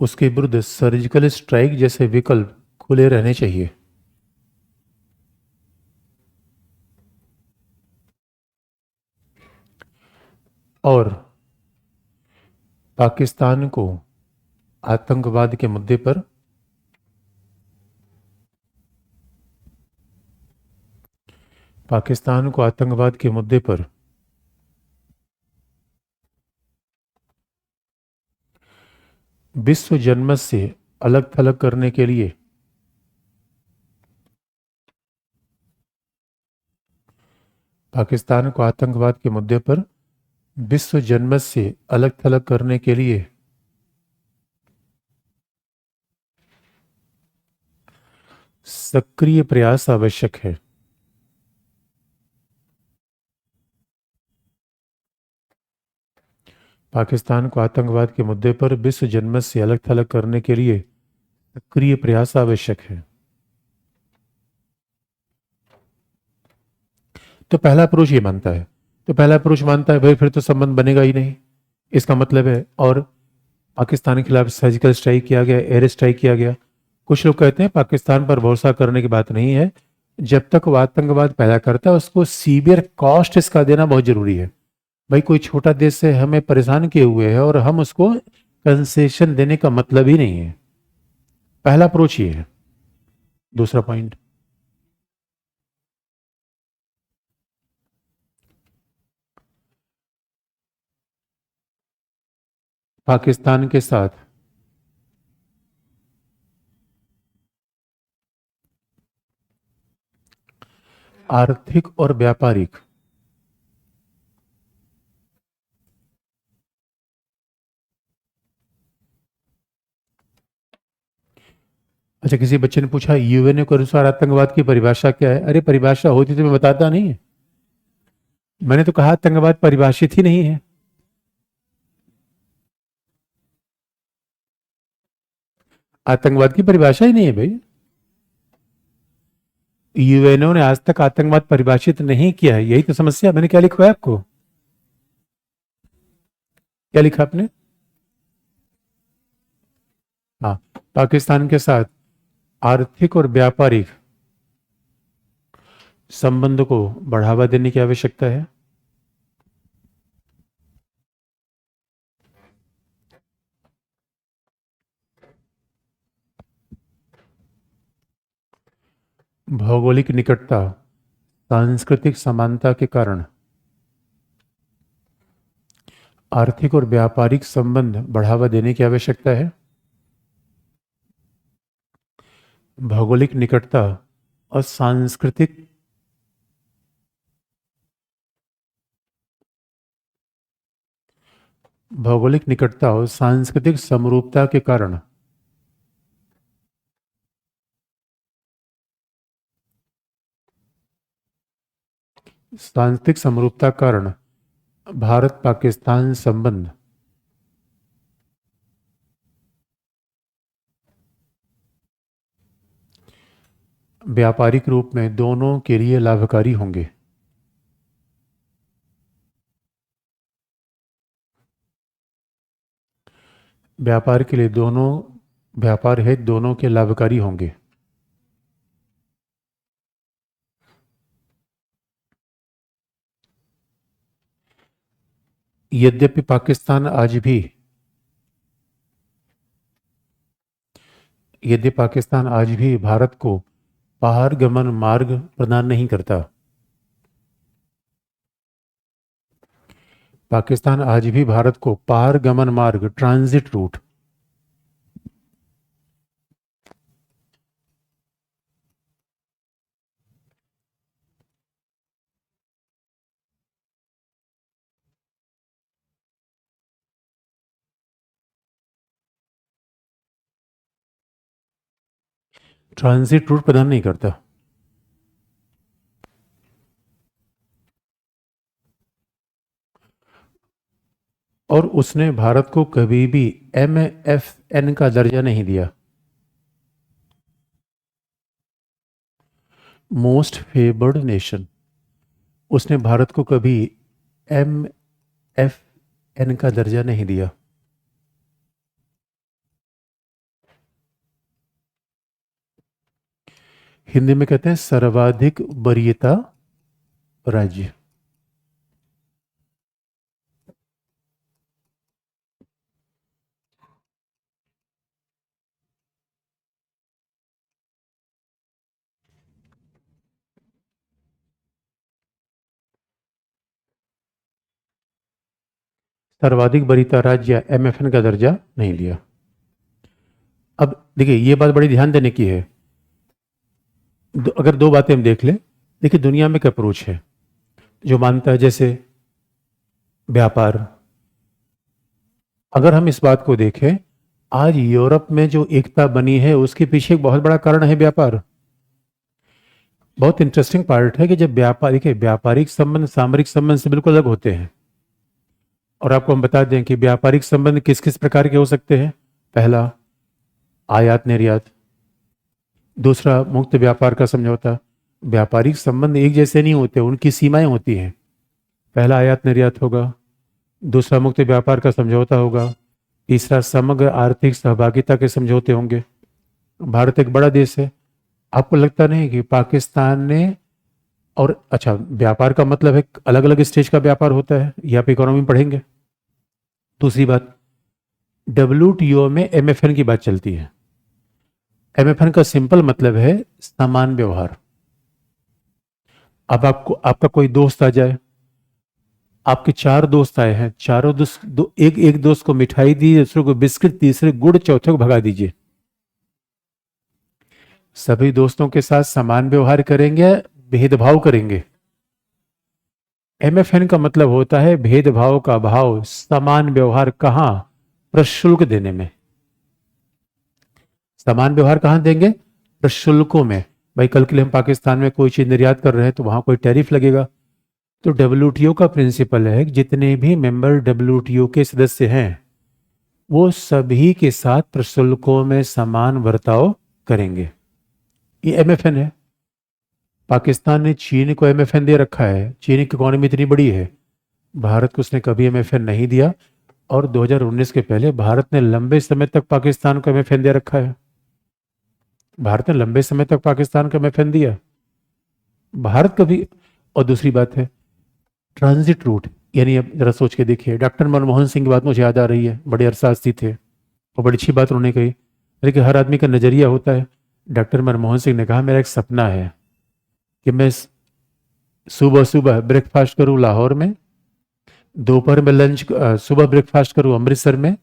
[SPEAKER 1] उसके विरुद्ध सर्जिकल स्ट्राइक जैसे विकल्प खुले रहने चाहिए। और पाकिस्तान को आतंकवाद के मुद्दे पर पाकिस्तान को आतंकवाद के मुद्दे पर विश्व जनमत से अलग थलग करने के लिए पाकिस्तान को आतंकवाद के मुद्दे पर विश्व जनमत से अलग थलग करने के लिए सक्रिय प्रयास आवश्यक है। पाकिस्तान को आतंकवाद के मुद्दे पर विश्व जनमत से अलग थलग करने के लिए सक्रिय प्रयास आवश्यक है। तो पहला पुरुष ये मानता है, भाई फिर तो संबंध बनेगा ही नहीं, इसका मतलब है। और पाकिस्तान के खिलाफ सर्जिकल स्ट्राइक किया गया, एयर स्ट्राइक किया गया। कुछ लोग कहते हैं पाकिस्तान पर भरोसा करने की बात नहीं है, जब तक वो आतंकवाद पैदा करता है उसको सीवियर कॉस्ट इसका देना बहुत जरूरी है। भाई कोई छोटा देश से हमें परेशान किए हुए है और हम उसको कंसेशन देने का मतलब ही नहीं है। पहला अप्रोच ये है। दूसरा पॉइंट, पाकिस्तान के साथ आर्थिक और व्यापारिक अच्छा, किसी बच्चे ने पूछा यूएनओ के अनुसार आतंकवाद की परिभाषा क्या है? अरे परिभाषा होती तो मैं बताता नहीं है। मैंने तो कहा आतंकवाद परिभाषित ही नहीं है। आतंकवाद की परिभाषा ही नहीं है भाई। यूएनओ ने आज तक आतंकवाद परिभाषित नहीं किया है, यही तो समस्या। मैंने क्या लिखा है आपको? क्या लिखा आपने? हाँ, पाकिस्तान के साथ आर्थिक और व्यापारिक संबंध को बढ़ावा देने की आवश्यकता है। भौगोलिक निकटता, सांस्कृतिक समानता के कारण आर्थिक और व्यापारिक संबंध बढ़ावा देने की आवश्यकता है। भौगोलिक निकटता और सांस्कृतिक समरूपता के कारण भारत पाकिस्तान संबंध व्यापारिक रूप में दोनों के लिए लाभकारी होंगे। व्यापार के लिए व्यापार हित दोनों के लाभकारी होंगे। यद्यपि पाकिस्तान आज भी भारत को पारगमन मार्ग प्रदान नहीं करता। पाकिस्तान आज भी भारत को पारगमन मार्ग, ट्रांजिट रूट, प्रदान नहीं करता। और उसने भारत को कभी भी MFN का दर्जा नहीं दिया, मोस्ट फेवर्ड नेशन। उसने भारत को कभी MFN का दर्जा नहीं दिया। हिंदी में कहते हैं सर्वाधिक वरीयता राज्य। सर्वाधिक वरीयता राज्य MFN का दर्जा नहीं लिया। अब देखिए, ये बात बड़ी ध्यान देने की है। अगर दो बातें हम देख लें, देखिए दुनिया में एक अप्रोच है जो मानता है, जैसे व्यापार। अगर हम इस बात को देखें, आज यूरोप में जो एकता बनी है उसके पीछे एक बहुत बड़ा कारण है व्यापार। बहुत इंटरेस्टिंग पार्ट है कि जब व्यापारिक संबंध सामरिक संबंध से बिल्कुल अलग होते हैं। और आपको हम बता दें कि व्यापारिक संबंध किस किस प्रकार के हो सकते हैं। पहला, आयात निर्यात। दूसरा, मुक्त व्यापार का समझौता। व्यापारिक संबंध एक जैसे नहीं होते, उनकी सीमाएं होती हैं। पहला आयात निर्यात होगा, दूसरा मुक्त व्यापार का समझौता होगा, तीसरा समग्र आर्थिक सहभागिता के समझौते होंगे। भारत एक बड़ा देश है, आपको लगता नहीं कि पाकिस्तान ने और अच्छा, व्यापार का मतलब है अलग अलग स्टेज का व्यापार होता है, ये आप इकोनॉमी में पढ़ेंगे। दूसरी बात, WTO में MFN की बात चलती है। MFN का सिंपल मतलब है समान व्यवहार। अब आपका कोई दोस्त आ जाए, आपके 4 दोस्त आए हैं, चारों दोस्त एक दोस्त को मिठाई दी, दूसरे को बिस्किट, तीसरे गुड़, चौथे को भगा दीजिए। सभी दोस्तों के साथ समान व्यवहार करेंगे, भेदभाव करेंगे? MFN का मतलब होता है भेदभाव का भाव, समान व्यवहार। कहां? प्रशुल्क देने में। समान व्यवहार कहां देंगे? प्रशुल्कों में। भाई कल के लिए हम पाकिस्तान में कोई चीज निर्यात कर रहे हैं तो वहां कोई टैरिफ लगेगा। तो WTO का प्रिंसिपल है कि जितने भी मेंबर WTO के सदस्य हैं वो सभी के साथ प्रशुल्कों में समान बर्ताव करेंगे। ये MFN है। पाकिस्तान ने चीन को MFN दे रखा है। चीन की इकोनॉमी इतनी बड़ी है, भारत को उसने कभी MFN नहीं दिया। और 2019 के पहले भारत ने लंबे समय तक पाकिस्तान को MFN दे रखा है। भारत ने लंबे समय तक पाकिस्तान का मैफन दिया, भारत कभी। और दूसरी बात है ट्रांजिट रूट, यानी अब जरा सोच के देखिए, डॉक्टर मनमोहन सिंह की बात मुझे याद आ रही है, बड़े अरसास्ती थे और बड़ी अच्छी बात उन्होंने कही, लेकिन हर आदमी का नजरिया होता है। डॉक्टर मनमोहन सिंह ने कहा मेरा एक सपना है कि मैं सुबह सुबह ब्रेकफास्ट करूं लाहौर में, दोपहर में लंच, सुबह ब्रेकफास्ट करूं अमृतसर में,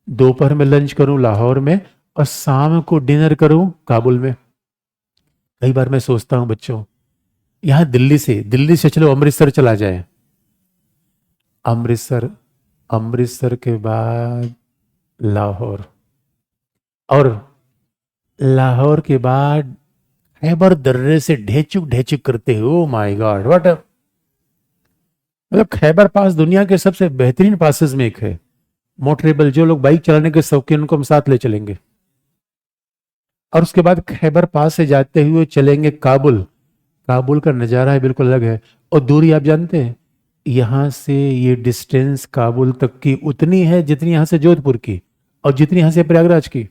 [SPEAKER 1] दोपहर में लंच करूं लाहौर में, और शाम को डिनर करूं काबुल में। कई बार मैं सोचता हूं बच्चों, यहां दिल्ली से चलो अमृतसर चला जाए, अमृतसर, अमृतसर के बाद लाहौर, और लाहौर के बाद खैबर दर्रे से ढेचुक ढेचुक करते हो, माय गॉड व्हाट, मतलब खैबर पास दुनिया के सबसे बेहतरीन पासेस में एक है, मोटरेबल। जो लोग बाइक चलाने के शौकीन उनको हम साथ ले चलेंगे। और उसके बाद खैबर पास से जाते हुए चलेंगे काबुल, काबुल का नज़ारा है बिल्कुल अलग है। और दूरी आप जानते हैं, यहाँ से ये डिस्टेंस काबुल तक की उतनी है जितनी यहाँ से जोधपुर की, और जितनी यहाँ से प्रयागराज की।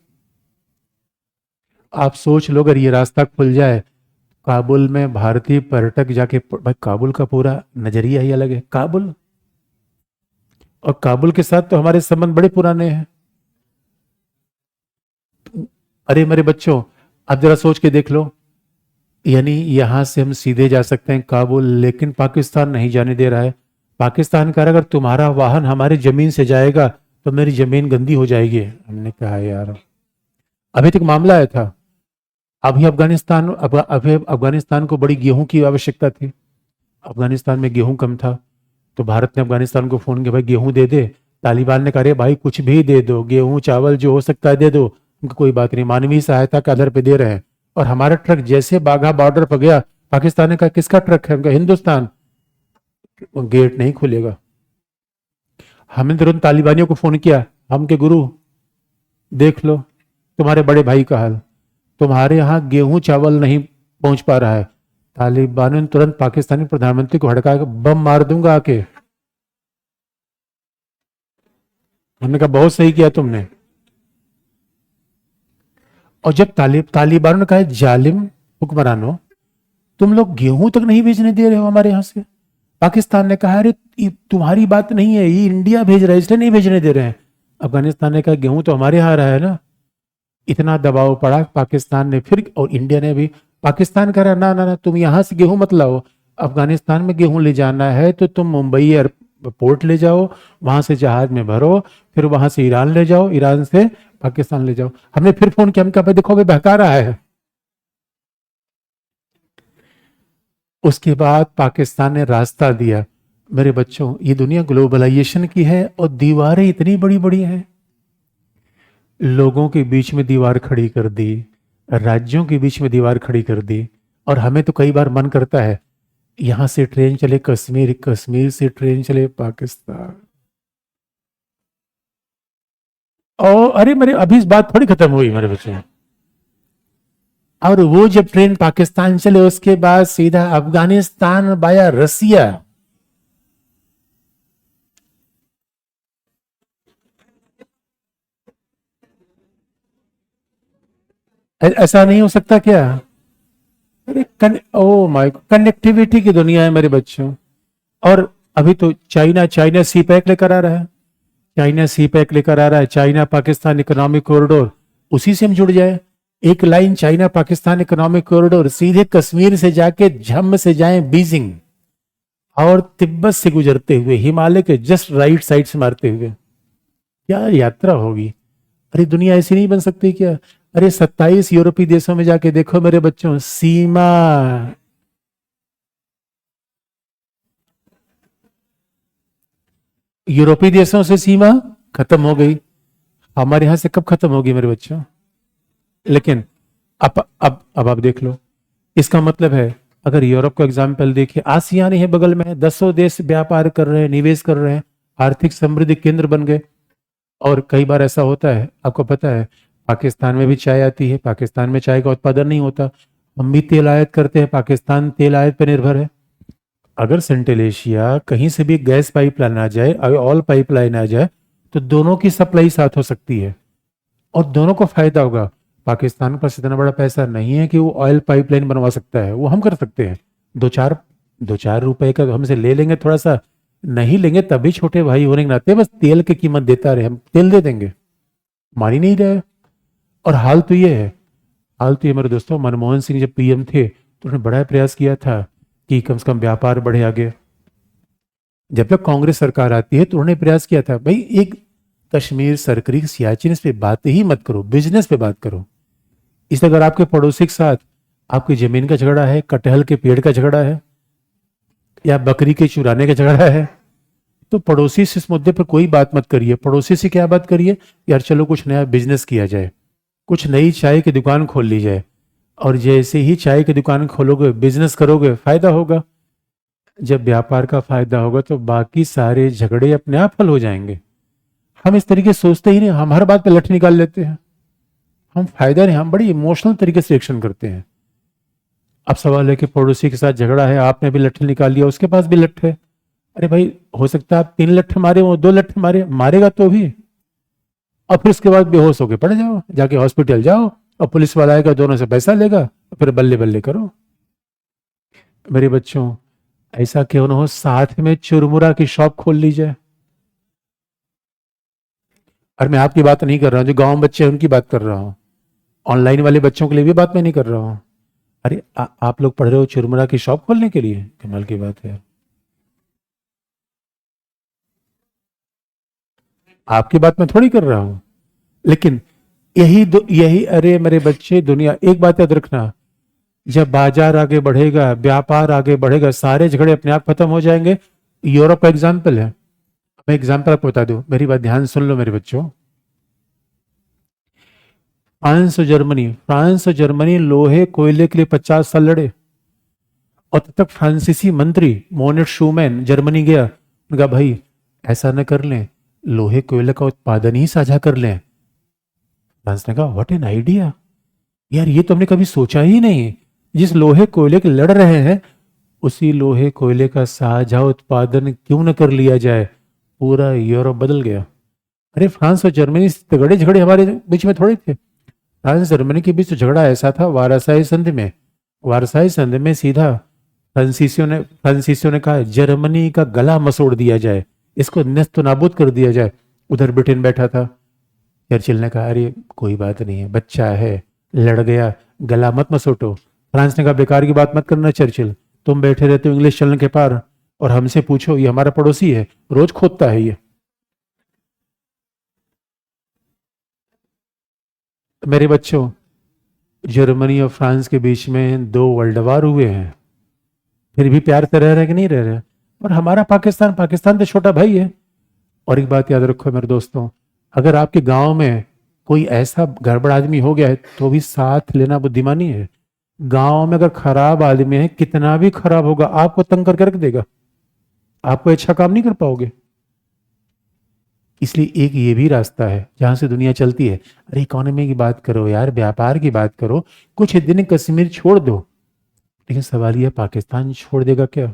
[SPEAKER 1] आप सोच लो अगर ये रास्ता खुल जाए काबुल में, भारतीय पर्यटक जाके, भाई काबुल का पूरा नजरिया ही अलग है। काबुल, और काबुल के साथ तो हमारे संबंध बड़े पुराने हैं। अरे मेरे बच्चों, अब जरा सोच के देख लो, यानी यहां से हम सीधे जा सकते हैं काबुल, लेकिन पाकिस्तान नहीं जाने दे रहा है। पाकिस्तान कह रहा है अगर तुम्हारा वाहन हमारी जमीन से जाएगा तो मेरी जमीन गंदी हो जाएगी। हमने कहा यार, अभी तक मामला आया था, अभी अफगानिस्तान को बड़ी गेहूं की आवश्यकता थी, अफगानिस्तान में गेहूं कम था, तो भारत ने अफगानिस्तान को फोन किया भाई गेहूं दे दे। तालिबान ने कहा अरे भाई कुछ भी दे दो, गेहूं चावल जो हो सकता है दे दो। उनको कोई बात नहीं, मानवीय सहायता के आधार पर दे रहे हैं। और हमारा ट्रक जैसे बाघा बॉर्डर पर गया, पाकिस्तान ने कहा किसका ट्रक है? उनका हिंदुस्तान, गेट नहीं खुलेगा। हमने तुरंत तालिबानियों को फोन किया, हम के गुरु देख लो तुम्हारे बड़े भाई का हाल, तुम्हारे यहां गेहूं चावल नहीं पहुंच पा रहा है। तालिबानों ने तुरंत पाकिस्तानी प्रधानमंत्री को हड़का के बम मार दूंगा आके। हमने कहा बहुत सही किया तुमने। और जब तालिबानों ने कहा जालिम हुक्मरानों, तुम लोग गेहूं तक नहीं भेजने दे रहे हो हमारे यहां से, पाकिस्तान ने कहा अरे तुम्हारी बात नहीं है, ये इंडिया भेज रहा है इसलिए नहीं भेजने दे रहे हैं। अफगानिस्तान ने कहा गेहूं तो हमारे यहाँ रहा है ना। इतना दबाव पड़ा पाकिस्तान ने फिर, और इंडिया ने भी। पाकिस्तान कह रहा ना ना ना, तुम यहां से गेहूं मत लाओ, अफगानिस्तान में गेहूं ले जाना है तो तुम मुंबई एयरपोर्ट ले जाओ, वहां से जहाज में भरो, फिर वहां से ईरान ले जाओ, ईरान से पाकिस्तान ले जाओ। हमने फिर फोन किया, हम कहा भाई देखो भाई बहका रहा है। उसके बाद पाकिस्तान ने रास्ता दिया। मेरे बच्चों, ये दुनिया ग्लोबलाइजेशन की है और दीवारें इतनी बड़ी बड़ी हैं, लोगों के बीच में दीवार खड़ी कर दी, राज्यों के बीच में दीवार खड़ी कर दी। और हमें तो कई बार मन करता है यहां से ट्रेन चले कश्मीर, कश्मीर से ट्रेन चले पाकिस्तान। और अरे मेरे अभी इस बात थोड़ी खत्म हुई मेरे बच्चे। और वो जब ट्रेन पाकिस्तान चले उसके बाद सीधा अफगानिस्तान बाया रसिया। ऐसा नहीं हो सकता क्या? अरे ओ माय, कनेक्टिविटी की दुनिया है मेरे बच्चों। और अभी तो चाइना सी पैक लेकर आ रहा है, चाइना सी पैक लेकर आ रहा है, चाइना पाकिस्तान इकोनॉमिक कॉरिडोर, उसी से हम जुड़ जाए। एक line China Pakistan economic corridor सीधे कश्मीर से जाके झम से जाएं बीजिंग, और तिब्बत से गुजरते हुए हिमालय के जस्ट राइट साइड से मारते हुए, क्या यात्रा होगी। अरे दुनिया ऐसी नहीं बन सकती क्या? अरे 27 यूरोपीय देशों में जाके देखो मेरे बच्चों, सीमा, यूरोपीय देशों से सीमा खत्म हो गई, हमारे यहां से कब खत्म होगी मेरे बच्चों? लेकिन अब आप देख लो, इसका मतलब है अगर यूरोप का एग्जाम्पल देखिए, आसियान ही है बगल में, 10 देश व्यापार कर रहे हैं, निवेश कर रहे हैं, आर्थिक समृद्धि केंद्र बन गए। और कई बार ऐसा होता है, आपको पता है पाकिस्तान में भी चाय आती है, पाकिस्तान में चाय का उत्पादन नहीं होता, हम भी तेल आयात करते हैं, पाकिस्तान तेल आयात पर निर्भर है। अगर सेंट्रल एशिया कहीं से भी गैस पाइपलाइन आ जाए, ऑयल पाइपलाइन आ जाए, तो दोनों की सप्लाई साथ हो सकती है और दोनों को फायदा होगा। पाकिस्तान के पास इतना बड़ा पैसा नहीं है कि वो ऑयल पाइपलाइन बनवा सकता है, वो हम कर सकते हैं। दो चार रुपए का हमसे ले लेंगे, थोड़ा सा नहीं लेंगे तभी छोटे भाई होने के नाते बस तेल की कीमत देता रहे, हम तेल दे देंगे, मान ही नहीं रहे। और हाल तो ये है, हाल तो ये मेरे दोस्तों, मनमोहन सिंह जब पीएम थे तो उन्होंने बड़ा प्रयास किया था कि कम से कम व्यापार बढ़े आगे। जब तक कांग्रेस सरकार आती है तो उन्होंने प्रयास किया था, भाई एक कश्मीर सरकरी सियाचिन पे बात ही मत करो, बिजनेस पे बात करो। इसलिए अगर आपके पड़ोसी के साथ आपकी जमीन का झगड़ा है, कटहल के पेड़ का झगड़ा है, या बकरी के चुराने का झगड़ा है, तो पड़ोसी से इस मुद्दे पर कोई बात मत करिए। पड़ोसी से क्या बात करिए, यार चलो कुछ नया बिजनेस किया जाए, कुछ नई चाय की दुकान खोल ली जाए। और जैसे ही चाय की दुकान खोलोगे, बिजनेस करोगे, फायदा होगा। जब व्यापार का फायदा होगा तो बाकी सारे झगड़े अपने आप हल हो जाएंगे। हम इस तरीके से सोचते ही नहीं, हम हर बात पे लठ निकाल लेते हैं। हम फायदा नहीं, हम बड़ी इमोशनल तरीके से रिएक्शन करते हैं। अब सवाल है कि पड़ोसी के साथ झगड़ा है, आपने भी लठ निकाल लिया, उसके पास भी लठ है। अरे भाई, हो सकता है आप 3 लठ मारे, वो 2 लठ मारे, मारेगा तो भी। और फिर उसके बाद बेहोश होके पड़ जाओ, जाके हॉस्पिटल जाओ, और पुलिस वाला आएगा, दोनों से पैसा लेगा, फिर बल्ले बल्ले करो। मेरे बच्चों, ऐसा क्यों ना हो, साथ में चुरमुरा की शॉप खोल ली जाए। और मैं आपकी बात नहीं कर रहा हूं, जो गांव में बच्चे हैं उनकी बात कर रहा हूं, ऑनलाइन वाले बच्चों के लिए भी बात मैं नहीं कर रहा हूं। अरे आप लोग पढ़ रहे हो चुरमुरा की शॉप खोलने के लिए, कमाल की बात है। आपकी बात मैं थोड़ी कर रहा हूं, लेकिन यही अरे मेरे बच्चे, दुनिया, एक बात याद रखना, जब बाजार आगे बढ़ेगा, व्यापार आगे बढ़ेगा, सारे झगड़े अपने आप खत्म हो जाएंगे। यूरोप का एग्जाम्पल है, मैं एग्जाम्पल आपको बता दूं, मेरी बात ध्यान सुन लो मेरे बच्चों। फ्रांस और जर्मनी लोहे कोयले के लिए 50 साल लड़े, और तब तक फ्रांसीसी मंत्री मोनेट शूमैन जर्मनी गया, उनका भाई ऐसा न कर लें, लोहे कोयले का उत्पादन ही साझा कर लें। फ्रांस ने कहा व्हाट एन आइडिया, यार ये तो हमने कभी सोचा ही नहीं। जिस लोहे कोयले के लड़ रहे हैं, उसी लोहे कोयले का साझा उत्पादन क्यों न कर लिया जाए। पूरा यूरोप बदल गया। अरे फ्रांस और जर्मनी तगड़े झगड़े हमारे बीच में थोड़े थे। फ्रांस जर्मनी के बीच झगड़ा ऐसा था, वारासाई संधि में। वारासाई संधि में सीधा फ्रांसीसियों ने कहा जर्मनी का गला मसोड़ दिया जाए, इसको नेस्त नाबूद कर दिया जाए। उधर ब्रिटेन बैठा था। चर्चिल ने कहा अरे कोई बात नहीं है, बच्चा है, लड़ गया, गला मत मसोटो। फ्रांस ने कहा बेकार की बात मत करना चर्चिल, तुम बैठे रहते हो इंग्लिश चलन के पार, और हमसे पूछो, ये हमारा पड़ोसी है, रोज खोदता है ये। मेरे बच्चों, जर्मनी और फ्रांस के बीच में 2 वर्ल्ड वार हुए हैं, फिर भी प्यार से रह रहे कि नहीं रह रहे। और हमारा पाकिस्तान तो छोटा भाई है। और एक बात याद रखो मेरे दोस्तों, अगर आपके गांव में कोई ऐसा गड़बड़ आदमी हो गया है तो भी साथ लेना बुद्धिमानी है। गांव में अगर खराब आदमी है, कितना भी खराब होगा, आपको तंग करके रख देगा, आपको अच्छा काम नहीं कर पाओगे। इसलिए एक ये भी रास्ता है जहां से दुनिया चलती है। अरे इकोनॉमी की बात करो यार, व्यापार की बात करो, कुछ दिन कश्मीर छोड़ दो, लेकिन सवाल यह पाकिस्तान छोड़ देगा क्या।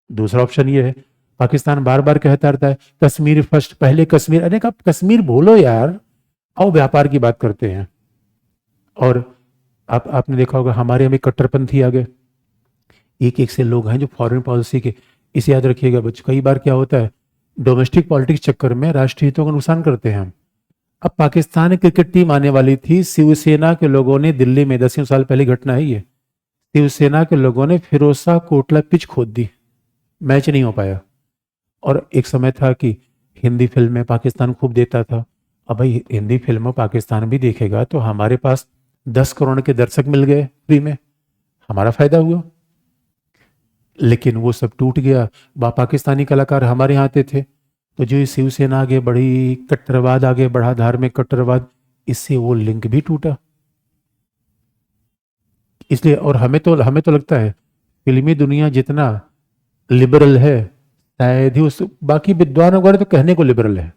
[SPEAKER 1] दूसरा ऑप्शन ये है, पाकिस्तान बार बार कहता रहता है कश्मीर फर्स्ट, पहले कश्मीर। अरे कब कश्मीर भूलो यार, आओ व्यापार की बात करते हैं। और आपने देखा होगा हमारे यहाँ भी कट्टरपंथी आ गए, एक एक से लोग हैं जो फॉरेन पॉलिसी के। इसे याद रखिएगा बच्चों, कई बार क्या होता है, डोमेस्टिक पॉलिटिक्स चक्कर में राष्ट्रीय हितों का नुकसान करते हैं हम। अब पाकिस्तान क्रिकेट टीम आने वाली थी, शिवसेना के लोगों ने दिल्ली में, 10 साल पहले घटना है ये, शिवसेना के लोगों ने फिरोजशाह कोटला पिच खोद दी, मैच नहीं हो पाया। और एक समय था कि हिंदी फिल्में पाकिस्तान खूब देता था। अब भाई हिंदी फिल्मों पाकिस्तान भी देखेगा तो हमारे पास 10 करोड़ के दर्शक मिल गए फ्री में, हमारा फायदा हुआ। लेकिन वो सब टूट गया। पाकिस्तानी कलाकार हमारे यहाँ आते थे, तो जो शिवसेना आगे बढ़ी, कट्टरवाद आगे बढ़ा, धार्मिक कट्टरवाद, इससे वो लिंक भी टूटा। इसलिए, और हमें तो लगता है फिल्मी दुनिया जितना लिबरल है, शायद ही उस बाकी विद्वान वगैरह तो कहने को लिबरल है,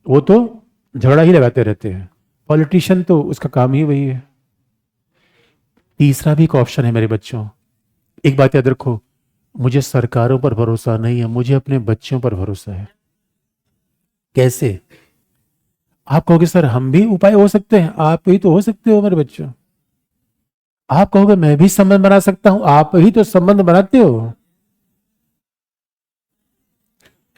[SPEAKER 1] वो तो झगड़ा ही लगाते रहते हैं। पॉलिटिशियन तो उसका काम ही वही है। तीसरा भी एक ऑप्शन है मेरे बच्चों, एक बात याद रखो, मुझे सरकारों पर भरोसा नहीं है, मुझे अपने बच्चों पर भरोसा है। कैसे? आप कहोगे सर हम भी उपाय हो सकते हैं, आप ही तो हो सकते हो मेरे बच्चों। आप कहोगे मैं भी संबंध बना सकता हूं, आप ही तो संबंध बनाते हो।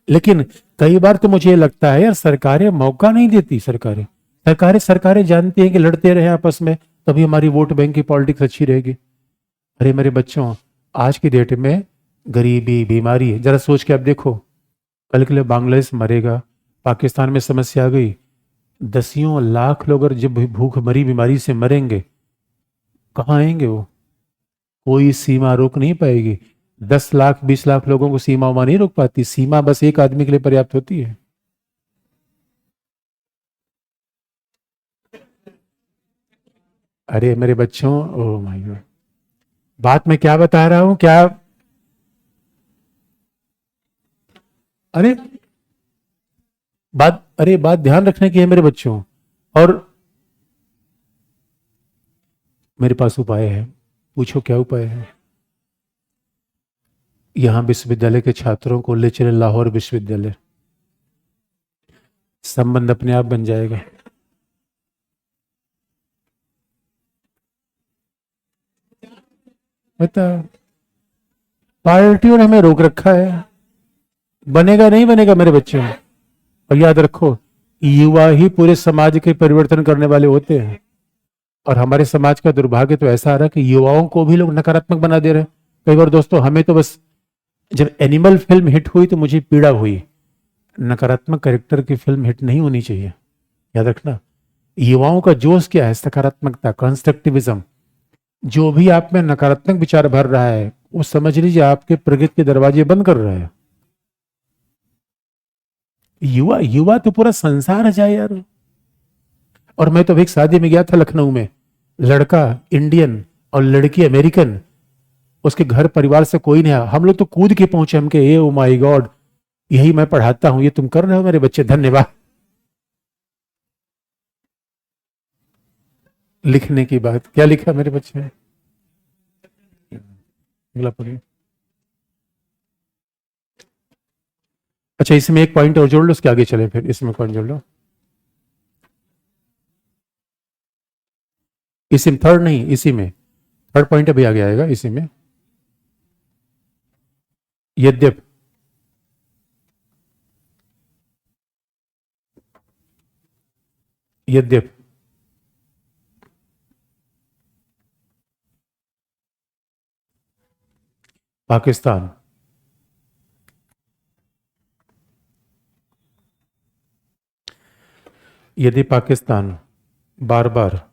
[SPEAKER 1] लेकिन कई बार तो मुझे लगता है यार सरकारें मौका नहीं देती। सरकारें सरकारें सरकारें जानती हैं कि लड़ते रहे आपस में, तभी हमारी वोट बैंक की पॉलिटिक्स अच्छी रहेगी। अरे मेरे बच्चों, आज की डेट में गरीबी बीमारी जरा सोच के आप देखो, कल के लिए बांग्लादेश मरेगा, पाकिस्तान में समस्या आ गई, दसियों लाख लोग अगर जब भूख मरी बीमारी से मरेंगे, कहाँ आएंगे वो? कोई सीमा रोक नहीं पाएगी। 10 लाख 20 लाख लोगों को सीमा उमा नहीं रोक पाती, सीमा बस एक आदमी के लिए पर्याप्त होती है। अरे मेरे बच्चों, ओ माय गॉड, बात मैं क्या बता रहा हूं क्या? अरे बात ध्यान रखने की है मेरे बच्चों। और मेरे पास उपाय है, पूछो क्या उपाय है। यहां विश्वविद्यालय के छात्रों को ले चले लाहौर विश्वविद्यालय, संबंध अपने आप बन जाएगा। बता, पार्टियों ने हमें रोक रखा है, बनेगा नहीं बनेगा मेरे बच्चों। और याद रखो, युवा ही पूरे समाज के परिवर्तन करने वाले होते हैं। और हमारे समाज का दुर्भाग्य तो ऐसा आ रहा है कि युवाओं को भी लोग नकारात्मक बना दे रहे हैं। कई बार दोस्तों हमें तो बस, जब एनिमल फिल्म हिट हुई तो मुझे पीड़ा हुई। नकारात्मक कैरेक्टर की फिल्म हिट नहीं होनी चाहिए, याद रखना। युवाओं का जोश क्या है? सकारात्मकता, कंस्ट्रक्टिविज्म। जो भी आप में नकारात्मक विचार भर रहा है वो समझ लीजिए आपके प्रगति के दरवाजे बंद कर रहा है। युवा युवा तो पूरा संसार है जाए यार। और मैं तो अभी एक शादी में गया था लखनऊ में, लड़का इंडियन और लड़की अमेरिकन, उसके घर परिवार से कोई नहीं आया, हम लोग तो कूद के पहुंचे, हम के ए ओ माय गॉड, यही मैं पढ़ाता हूं, ये तुम कर रहे हो मेरे बच्चे, धन्यवाद। लिखने की बात क्या लिखा मेरे बच्चे ने? अगला पढ़िए। अच्छा, इसमें एक पॉइंट और जोड़ लो, उसके आगे चले, फिर इसमें पॉइंट जोड़ लो। इसी में थर्ड नहीं, इसी में थर्ड पॉइंट अभी आगे आएगा इसी में। यद्यप यद्यप पाकिस्तान यदि पाकिस्तान बार बार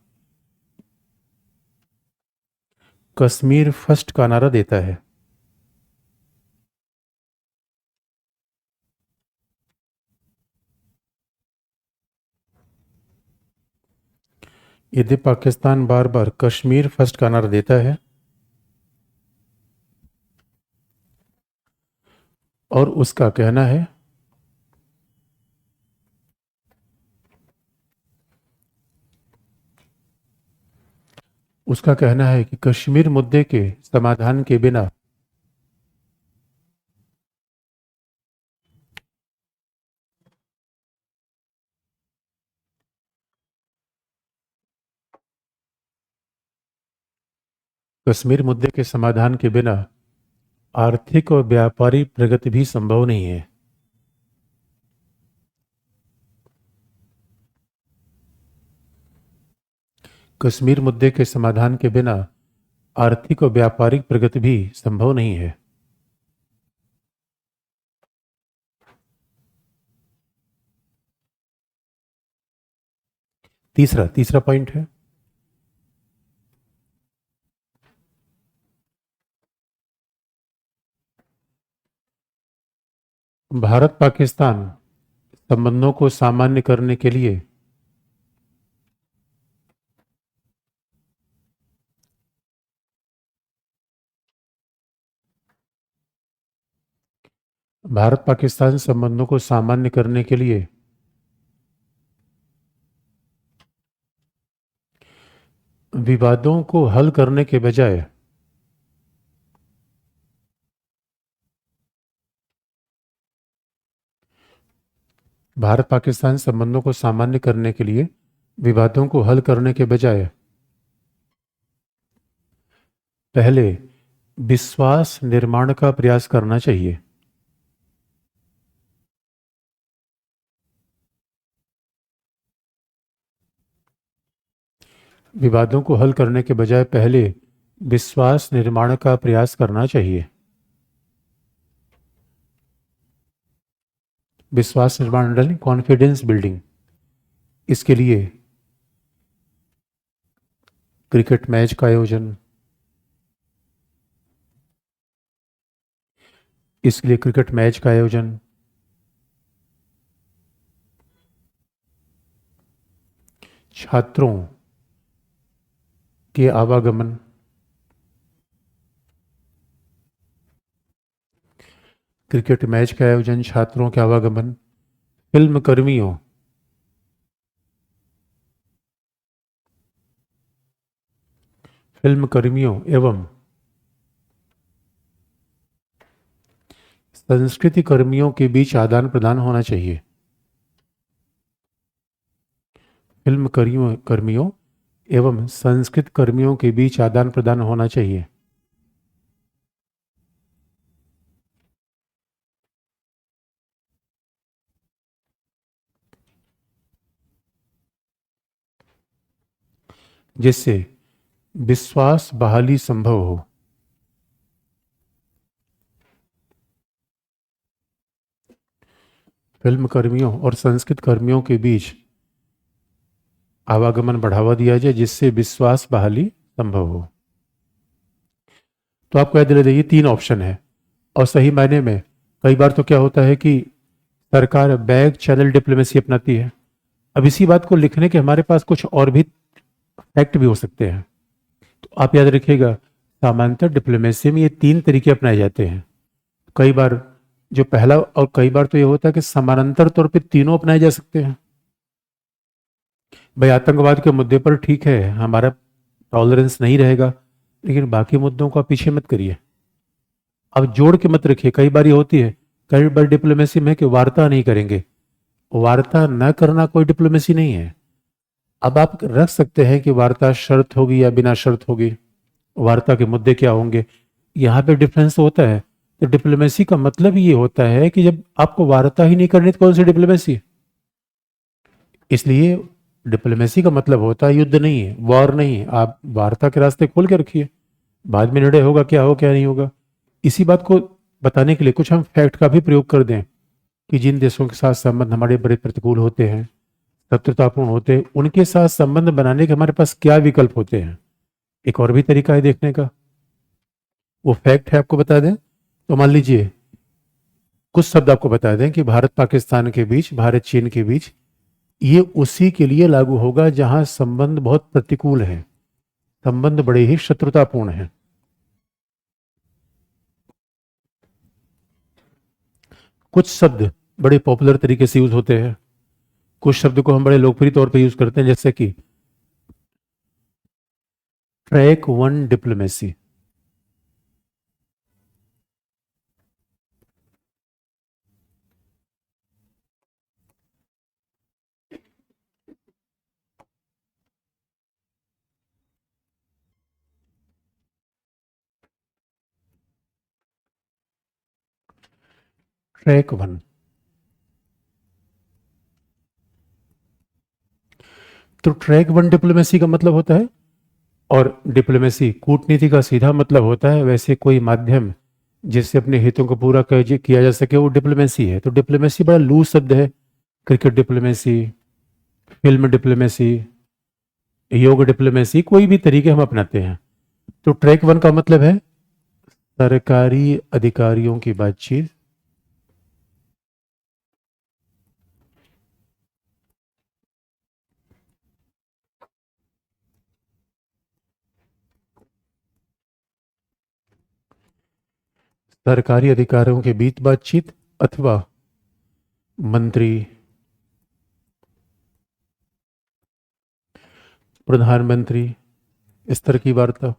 [SPEAKER 1] कश्मीर फर्स्ट का नारा देता है, यदि पाकिस्तान बार बार कश्मीर फर्स्ट का नारा देता है और उसका कहना है कि कश्मीर मुद्दे के समाधान के बिना कश्मीर मुद्दे के समाधान के बिना आर्थिक और व्यापारिक प्रगति भी संभव नहीं है। कश्मीर मुद्दे के समाधान के बिना आर्थिक और व्यापारिक प्रगति भी संभव नहीं है। तीसरा तीसरा पॉइंट है, भारत पाकिस्तान संबंधों को सामान्य करने के लिए भारत पाकिस्तान संबंधों को सामान्य करने के लिए विवादों को हल करने के बजाय भारत पाकिस्तान संबंधों को सामान्य करने के लिए विवादों को हल करने के बजाय पहले विश्वास निर्माण का प्रयास करना चाहिए। विवादों को हल करने के बजाय पहले विश्वास निर्माण का प्रयास करना चाहिए। विश्वास निर्माण डालें, कॉन्फिडेंस बिल्डिंग। इसके लिए क्रिकेट मैच का आयोजन, इसके लिए क्रिकेट मैच का आयोजन, छात्रों के आवागमन, क्रिकेट मैच का आयोजन, छात्रों के आवागमन, फिल्म कर्मियों एवं संस्कृति कर्मियों के बीच आदान प्रदान होना चाहिए। फिल्म कर्मियों एवं संस्कृत कर्मियों के बीच आदान प्रदान होना चाहिए। जिससे विश्वास बहाली संभव हो। फिल्म कर्मियों और संस्कृत कर्मियों के बीच आवागमन बढ़ावा दिया जाए, जिससे विश्वास बहाली संभव हो। तो आपको याद दिला दें, ये 3 ऑप्शन है। और सही मायने में कई बार तो क्या होता है कि सरकार बैक चैनल डिप्लोमेसी अपनाती है। अब इसी बात को लिखने के हमारे पास कुछ और भी फैक्ट भी हो सकते हैं। तो आप याद रखिएगा, सामान्यतः डिप्लोमेसी में ये 3 तरीके अपनाए जाते हैं। कई बार जो पहला, और कई बार तो ये होता है कि समानांतर तौर पे तीनों अपनाए जा सकते हैं। भाई आतंकवाद के मुद्दे पर ठीक है, हमारा टॉलरेंस नहीं रहेगा, लेकिन बाकी मुद्दों को आप पीछे मत करिए। अब जोड़ के मत रखिए। कई बार ये होती है, कई बार डिप्लोमेसी में कि वार्ता नहीं करेंगे। वार्ता न करना कोई डिप्लोमेसी नहीं है। अब आप रख सकते हैं कि वार्ता शर्त होगी या बिना शर्त होगी, वार्ता के मुद्दे क्या होंगे, यहाँ पे डिफरेंस होता है। तो डिप्लोमेसी का मतलब ये होता है कि जब आपको वार्ता ही नहीं करनी तो कौन सी डिप्लोमेसी। इसलिए डिप्लोमेसी का मतलब होता है युद्ध नहीं है, वॉर नहीं है। आप वार्ता के रास्ते खोल के रखिए, बाद में निर्णय होगा क्या हो क्या नहीं होगा। इसी बात को बताने के लिए कुछ हम फैक्ट का भी प्रयोग कर दें कि जिन देशों के साथ संबंध हमारे बड़े प्रतिकूल होते हैं, शत्रुतापूर्ण होते हैं, उनके साथ संबंध बनाने के हमारे पास क्या विकल्प होते हैं। एक और भी तरीका है देखने का, वो फैक्ट है, आपको बता दें। तो मान लीजिए कुछ शब्द आपको बता दें कि भारत पाकिस्तान के बीच, भारत चीन के बीच, ये उसी के लिए लागू होगा जहां संबंध बहुत प्रतिकूल है, संबंध बड़े ही शत्रुतापूर्ण हैं। कुछ शब्द बड़े पॉपुलर तरीके से यूज होते हैं, कुछ शब्द को हम बड़े लोकप्रिय तौर पे यूज करते हैं, जैसे कि ट्रैक 1 डिप्लोमेसी। ट्रैक 1, तो ट्रैक 1 डिप्लोमेसी का मतलब होता है, और डिप्लोमेसी कूटनीति का सीधा मतलब होता है, वैसे कोई माध्यम जिससे अपने हितों को पूरा किया जा सके, वो डिप्लोमेसी है। तो डिप्लोमेसी बड़ा लूज शब्द है। क्रिकेट डिप्लोमेसी, फिल्म डिप्लोमेसी, योग डिप्लोमेसी, कोई भी तरीके हम अपनाते हैं। तो ट्रैक 1 का मतलब है सरकारी अधिकारियों की बातचीत, सरकारी अधिकारियों के बीच बातचीत, अथवा मंत्री, प्रधानमंत्री स्तर की वार्ता।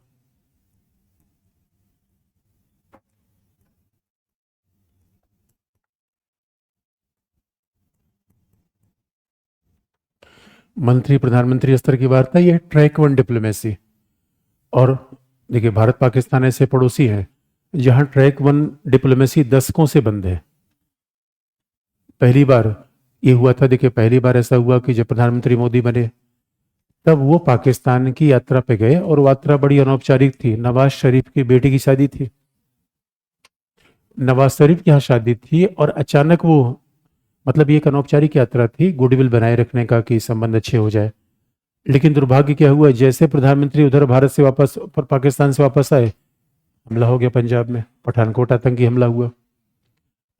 [SPEAKER 1] मंत्री प्रधानमंत्री स्तर की वार्ता, यह ट्रैक वन डिप्लोमेसी। और देखिए, भारत पाकिस्तान ऐसे पड़ोसी हैं जहां ट्रैक वन डिप्लोमेसी दशकों से बंद है। पहली बार ये हुआ था, देखिए पहली बार ऐसा हुआ कि जब प्रधानमंत्री मोदी बने तब वो पाकिस्तान की यात्रा पे गए, और यात्रा बड़ी अनौपचारिक थी। नवाज शरीफ की बेटी की शादी थी, नवाज शरीफ की यहाँ शादी थी, और अचानक वो, मतलब ये एक अनौपचारिक यात्रा थी, गुडविल बनाए रखने का कि संबंध अच्छे हो जाए। लेकिन दुर्भाग्य क्या हुआ, जैसे प्रधानमंत्री उधर भारत से वापस पाकिस्तान से वापस आए, हमला हो गया पंजाब में, पठानकोट आतंकी हमला हुआ।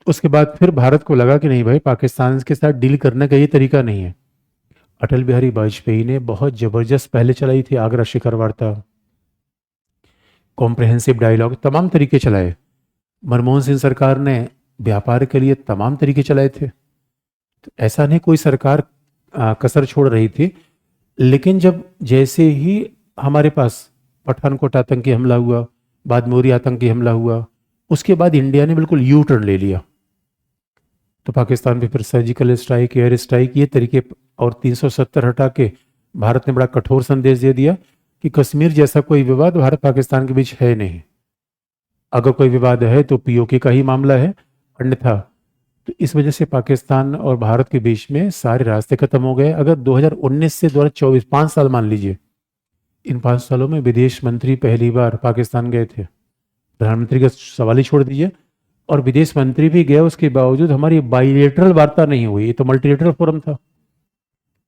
[SPEAKER 1] उसके बाद फिर भारत को लगा कि नहीं भाई, पाकिस्तान के साथ डील करने का ये तरीका नहीं है। अटल बिहारी वाजपेयी ने बहुत जबरदस्त पहले चलाई थी, आगरा शिखर वार्ता, कॉम्प्रहेंसिव डायलॉग, तमाम तरीके चलाए। मनमोहन सिंह सरकार ने व्यापार के लिए तमाम तरीके चलाए थे। तो ऐसा नहीं कोई सरकार कसर छोड़ रही थी। लेकिन जब जैसे ही हमारे पास पठानकोट आतंकी हमला हुआ, बाद मोरी आतंकी हमला हुआ, उसके बाद इंडिया ने बिल्कुल यू टर्न ले लिया। तो पाकिस्तान पे फिर सर्जिकल स्ट्राइक, एयर स्ट्राइक, ये तरीके, और 370 हटा के भारत ने बड़ा कठोर संदेश दे दिया कि कश्मीर जैसा कोई विवाद भारत पाकिस्तान के बीच है नहीं। अगर कोई विवाद है तो पीओके का ही मामला है, अन्यथा। तो इस वजह से पाकिस्तान और भारत के बीच में सारे रास्ते खत्म हो गए। अगर 2019 से 2024, 5 साल मान लीजिए, इन 5 सालों में विदेश मंत्री पहली बार पाकिस्तान गए थे। प्रधानमंत्री का सवाल ही छोड़ दीजिए, और विदेश मंत्री भी गए, उसके बावजूद हमारी बाइलेटरल वार्ता नहीं हुई। ये तो मल्टीलेटरल फोरम था।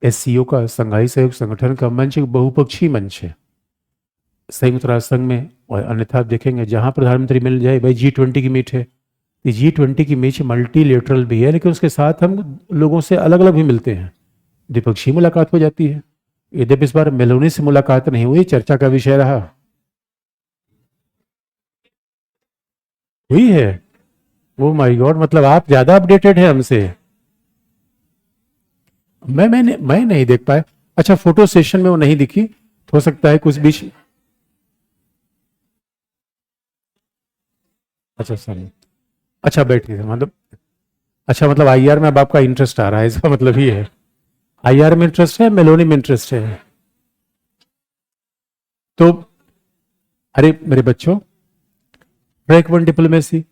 [SPEAKER 1] एससीओ का, संघाई सहयोग संगठन का मंच एक बहुपक्षीय मंच है संयुक्त राष्ट्र संघ में। और अन्यथा आप देखेंगे जहां प्रधानमंत्री मिल जाए, भाई G20 की मीट है, G20 की मीट मल्टीलेटरल भी है, लेकिन उसके साथ हम लोगों से अलग अलग भी मिलते हैं, द्विपक्षीय मुलाकात हो जाती है। यद्यपि इस बार मेलोनी से मुलाकात नहीं हुई, चर्चा का विषय रहा। हुई है? ओ माय गॉड, मतलब आप ज्यादा अपडेटेड हैं हमसे। मैं नहीं देख पाया। अच्छा, फोटो सेशन में वो नहीं दिखी, हो सकता है कुछ बीच। अच्छा सर, अच्छा बैठिए, मतलब अच्छा, मतलब आईआर में अब आपका इंटरेस्ट आ रहा है, इसका मतलब ये है। आईआर में इंटरेस्ट है, मेलोनी में इंटरेस्ट है। तो अरे मेरे बच्चों, ट्रैक वन डिप्लोमेसी,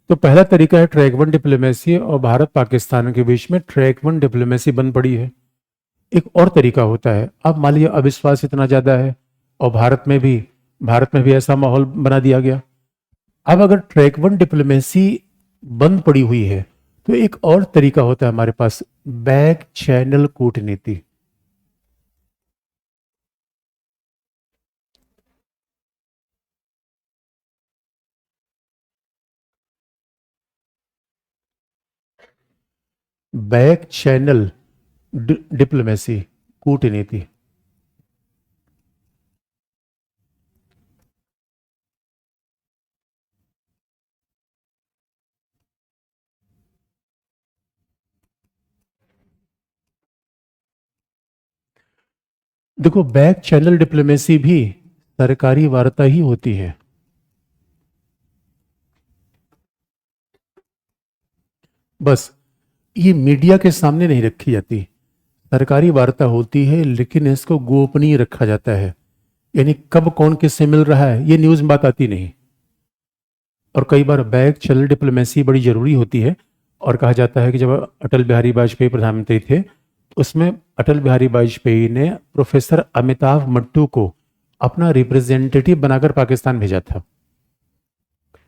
[SPEAKER 1] तो पहला तरीका है ट्रैक वन डिप्लोमेसी, और भारत पाकिस्तान के बीच में ट्रैक वन डिप्लोमेसी बन पड़ी है। एक और तरीका होता है, अब मान लीजिए अविश्वास इतना ज्यादा है और भारत में भी ऐसा माहौल बना दिया गया। अब अगर ट्रैक वन डिप्लोमेसी बंद पड़ी हुई है, तो एक और तरीका होता है हमारे पास, बैक चैनल कूटनीति। बैक चैनल डिप्लोमेसी, कूटनीति। देखो, बैक चैनल डिप्लोमेसी भी सरकारी वार्ता ही होती है। बस ये मीडिया के सामने नहीं रखी जाती। सरकारी वार्ता होती है, लेकिन इसको गोपनीय रखा जाता है। यानी कब कौन किससे मिल रहा है, ये न्यूज में बात आती नहीं। और कई बार बैक चैनल डिप्लोमेसी बड़ी जरूरी होती है। और कहा जाता है कि जब अटल बिहारी वाजपेयी प्रधानमंत्री थे, उसमें अटल बिहारी वाजपेयी ने प्रोफेसर अमिताभ मट्टू को अपना रिप्रेजेंटेटिव बनाकर पाकिस्तान भेजा था,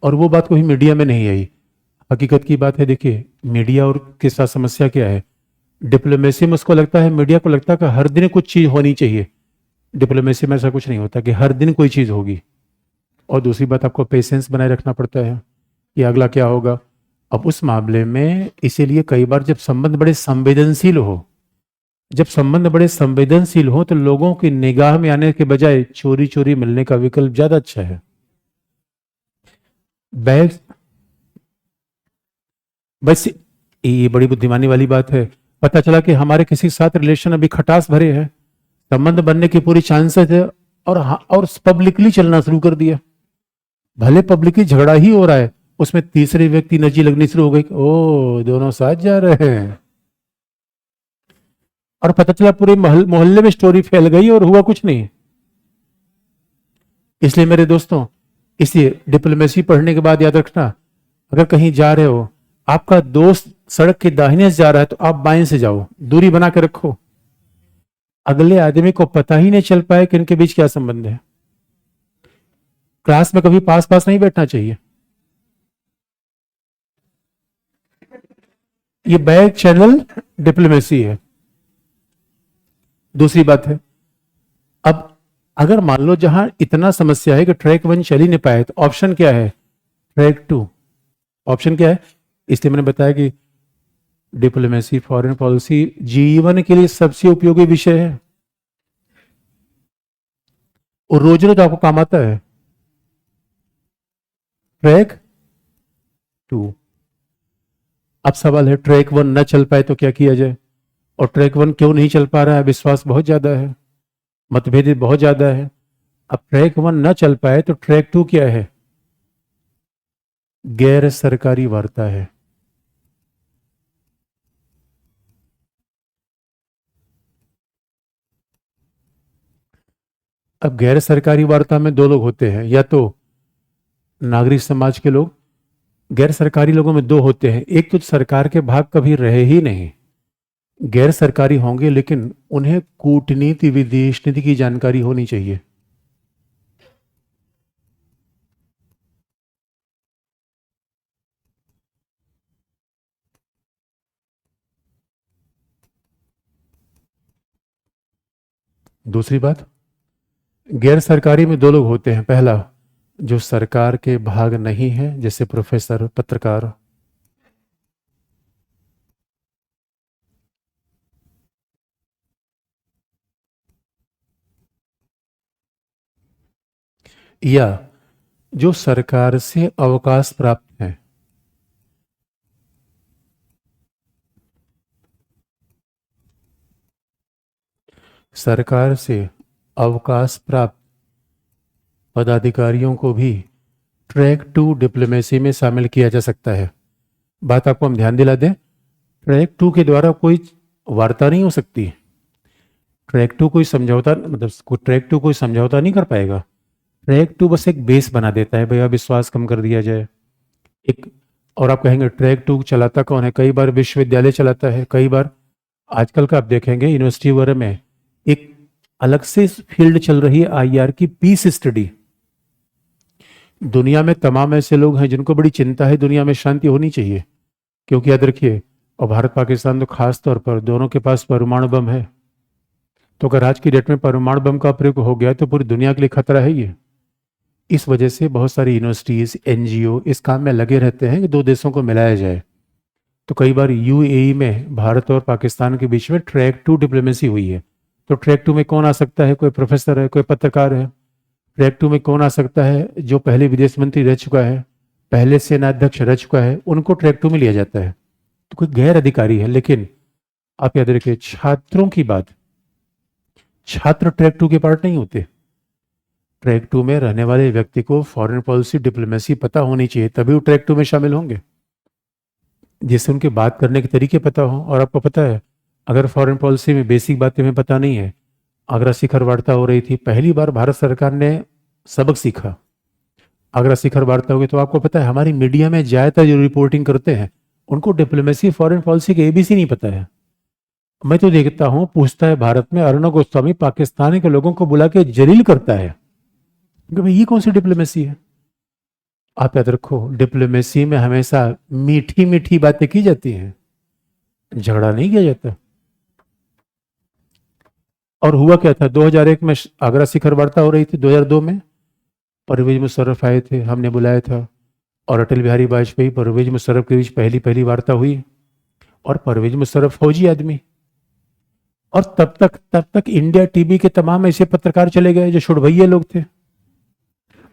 [SPEAKER 1] और वो बात कोई मीडिया में नहीं आई। हकीकत की बात है, देखिए मीडिया और के साथ समस्या क्या है, डिप्लोमेसी में उसको लगता है, मीडिया को लगता है कि हर दिन कुछ चीज होनी चाहिए। डिप्लोमेसी में ऐसा कुछ नहीं होता कि हर दिन कोई चीज होगी। और दूसरी बात, आपको पेशेंस बनाए रखना पड़ता है कि अगला क्या होगा। अब उस मामले में इसीलिए कई बार जब संबंध बड़े संवेदनशील हो तो लोगों की निगाह में आने के बजाय चोरी चोरी मिलने का विकल्प ज्यादा अच्छा है। बैग, बस ये बड़ी बुद्धिमानी वाली बात है। पता चला कि हमारे किसी के साथ रिलेशन अभी खटास भरे हैं, संबंध बनने की पूरी चांसेस है, और पब्लिकली चलना शुरू कर दिया। भले पब्लिकली झगड़ा ही हो रहा है, उसमें तीसरे व्यक्ति नजी लगनी शुरू हो गई, ओ दोनों साथ जा रहे हैं। और पता चला पूरे मोहल्ले में स्टोरी फैल गई और हुआ कुछ नहीं। इसलिए मेरे दोस्तों, इसलिए डिप्लोमेसी पढ़ने के बाद याद रखना, अगर कहीं जा रहे हो, आपका दोस्त सड़क के दाहिने से जा रहा है तो आप बाएं से जाओ, दूरी बना के रखो। अगले आदमी को पता ही नहीं चल पाए कि इनके बीच क्या संबंध है। क्लास में कभी पास पास नहीं बैठना चाहिए। ये बैक चैनल डिप्लोमेसी है। दूसरी बात है, अब अगर मान लो जहां इतना समस्या है कि ट्रैक 1 चल ही नहीं पाए, तो ऑप्शन क्या है? ट्रैक 2। ऑप्शन क्या है? इसलिए मैंने बताया कि डिप्लोमेसी फॉरेन पॉलिसी जीवन के लिए सबसे उपयोगी विषय है और रोज रोज आपको काम आता है। ट्रैक 2। अब सवाल है, ट्रैक 1 न चल पाए तो क्या किया जाए? और ट्रैक 1 क्यों नहीं चल पा रहा है? विश्वास बहुत ज्यादा है, मतभेद बहुत ज्यादा है। अब ट्रैक 1 न चल पाए तो ट्रैक 2 क्या है? गैर सरकारी वार्ता है। अब गैर सरकारी वार्ता में दो लोग होते हैं, या तो नागरिक समाज के लोग। गैर सरकारी लोगों में दो होते हैं, एक तो सरकार के भाग कभी रहे ही नहीं, गैर सरकारी होंगे लेकिन उन्हें कूटनीति विदेश नीति की जानकारी होनी चाहिए। दूसरी बात, गैर सरकारी में दो लोग होते हैं, पहला जो सरकार के भाग नहीं है, जैसे प्रोफेसर, पत्रकार। या जो सरकार से अवकाश प्राप्त है। सरकार से अवकाश प्राप्त पदाधिकारियों को भी ट्रैक 2 डिप्लोमेसी में शामिल किया जा सकता है। बात आपको हम ध्यान दिला दें, ट्रैक 2 के द्वारा कोई वार्ता नहीं हो सकती। ट्रैक 2 कोई समझौता, मतलब ट्रैक 2 कोई समझौता नहीं कर पाएगा। ट्रैक 2 बस एक बेस बना देता है, भैया विश्वास कम कर दिया जाए एक। और आप कहेंगे ट्रैक 2 चलाता कौन है? कई बार विश्वविद्यालय चलाता है, कई बार आजकल का आप देखेंगे यूनिवर्सिटी वगैरह में एक अलग से फील्ड चल रही है, आईआर की पीस स्टडी। दुनिया में तमाम ऐसे लोग हैं जिनको बड़ी चिंता है दुनिया में शांति होनी चाहिए, क्योंकि याद रखिए, और भारत पाकिस्तान तो खास तौर पर दोनों के पास परमाणु बम है। तो अगर आज की डेट में परमाणु बम का प्रयोग हो गया तो पूरी दुनिया के लिए खतरा है ये। इस वजह से बहुत सारी यूनिवर्सिटीज, एनजीओ इस काम में लगे रहते हैं कि दो देशों को मिलाया जाए। तो कई बार यूएई में भारत और पाकिस्तान के बीच में ट्रैक 2 डिप्लोमेसी हुई है। तो ट्रैक 2 में कौन आ सकता है? कोई प्रोफेसर है, कोई पत्रकार है। ट्रैक 2 में कौन आ सकता है? जो पहले विदेश मंत्री रह चुका है, पहले सेनाध्यक्ष रह चुका है, उनको ट्रैक 2 में लिया जाता है। तो कोई गैर अधिकारी है। लेकिन आप याद रखिए, छात्रों की बात, छात्र ट्रैक 2 के पार्ट नहीं होते। ट्रैक 2 में रहने वाले व्यक्ति को फॉरेन पॉलिसी, डिप्लोमेसी पता होनी चाहिए, तभी वो ट्रैक 2 में शामिल होंगे, जिससे उनके बात करने के तरीके पता हो। और आपको पता है, अगर फॉरेन पॉलिसी में बेसिक बातें हमें पता नहीं है, आगरा शिखर वार्ता हो रही थी, पहली बार भारत सरकार ने सबक सीखा। आगरा शिखर वार्ता होगी तो आपको पता है, हमारी मीडिया में ज्यादातर जो रिपोर्टिंग करते हैं उनको डिप्लोमेसी, फॉरेन पॉलिसी के एबीसी नहीं पता है। मैं तो देखता हूं, पूछता है भारत में अर्णव गोस्वामी पाकिस्तान के लोगों को बुला के जलील करता है कि भाई ये कौन सी डिप्लोमेसी है। आप याद रखो, डिप्लोमेसी में हमेशा मीठी मीठी बातें की जाती हैं, झगड़ा नहीं किया जाता। और हुआ क्या था, 2001 में आगरा शिखर वार्ता हो रही थी, 2002 में परवेज मुशर्रफ आए थे, हमने बुलाया था, और अटल बिहारी वाजपेयी, परवेज मुशर्रफ के बीच पहली पहली वार्ता हुई। और परवेज मुशर्रफ फौजी आदमी, और तब तक इंडिया टीवी के तमाम ऐसे पत्रकार चले गए जो छुड़भैये लोग थे,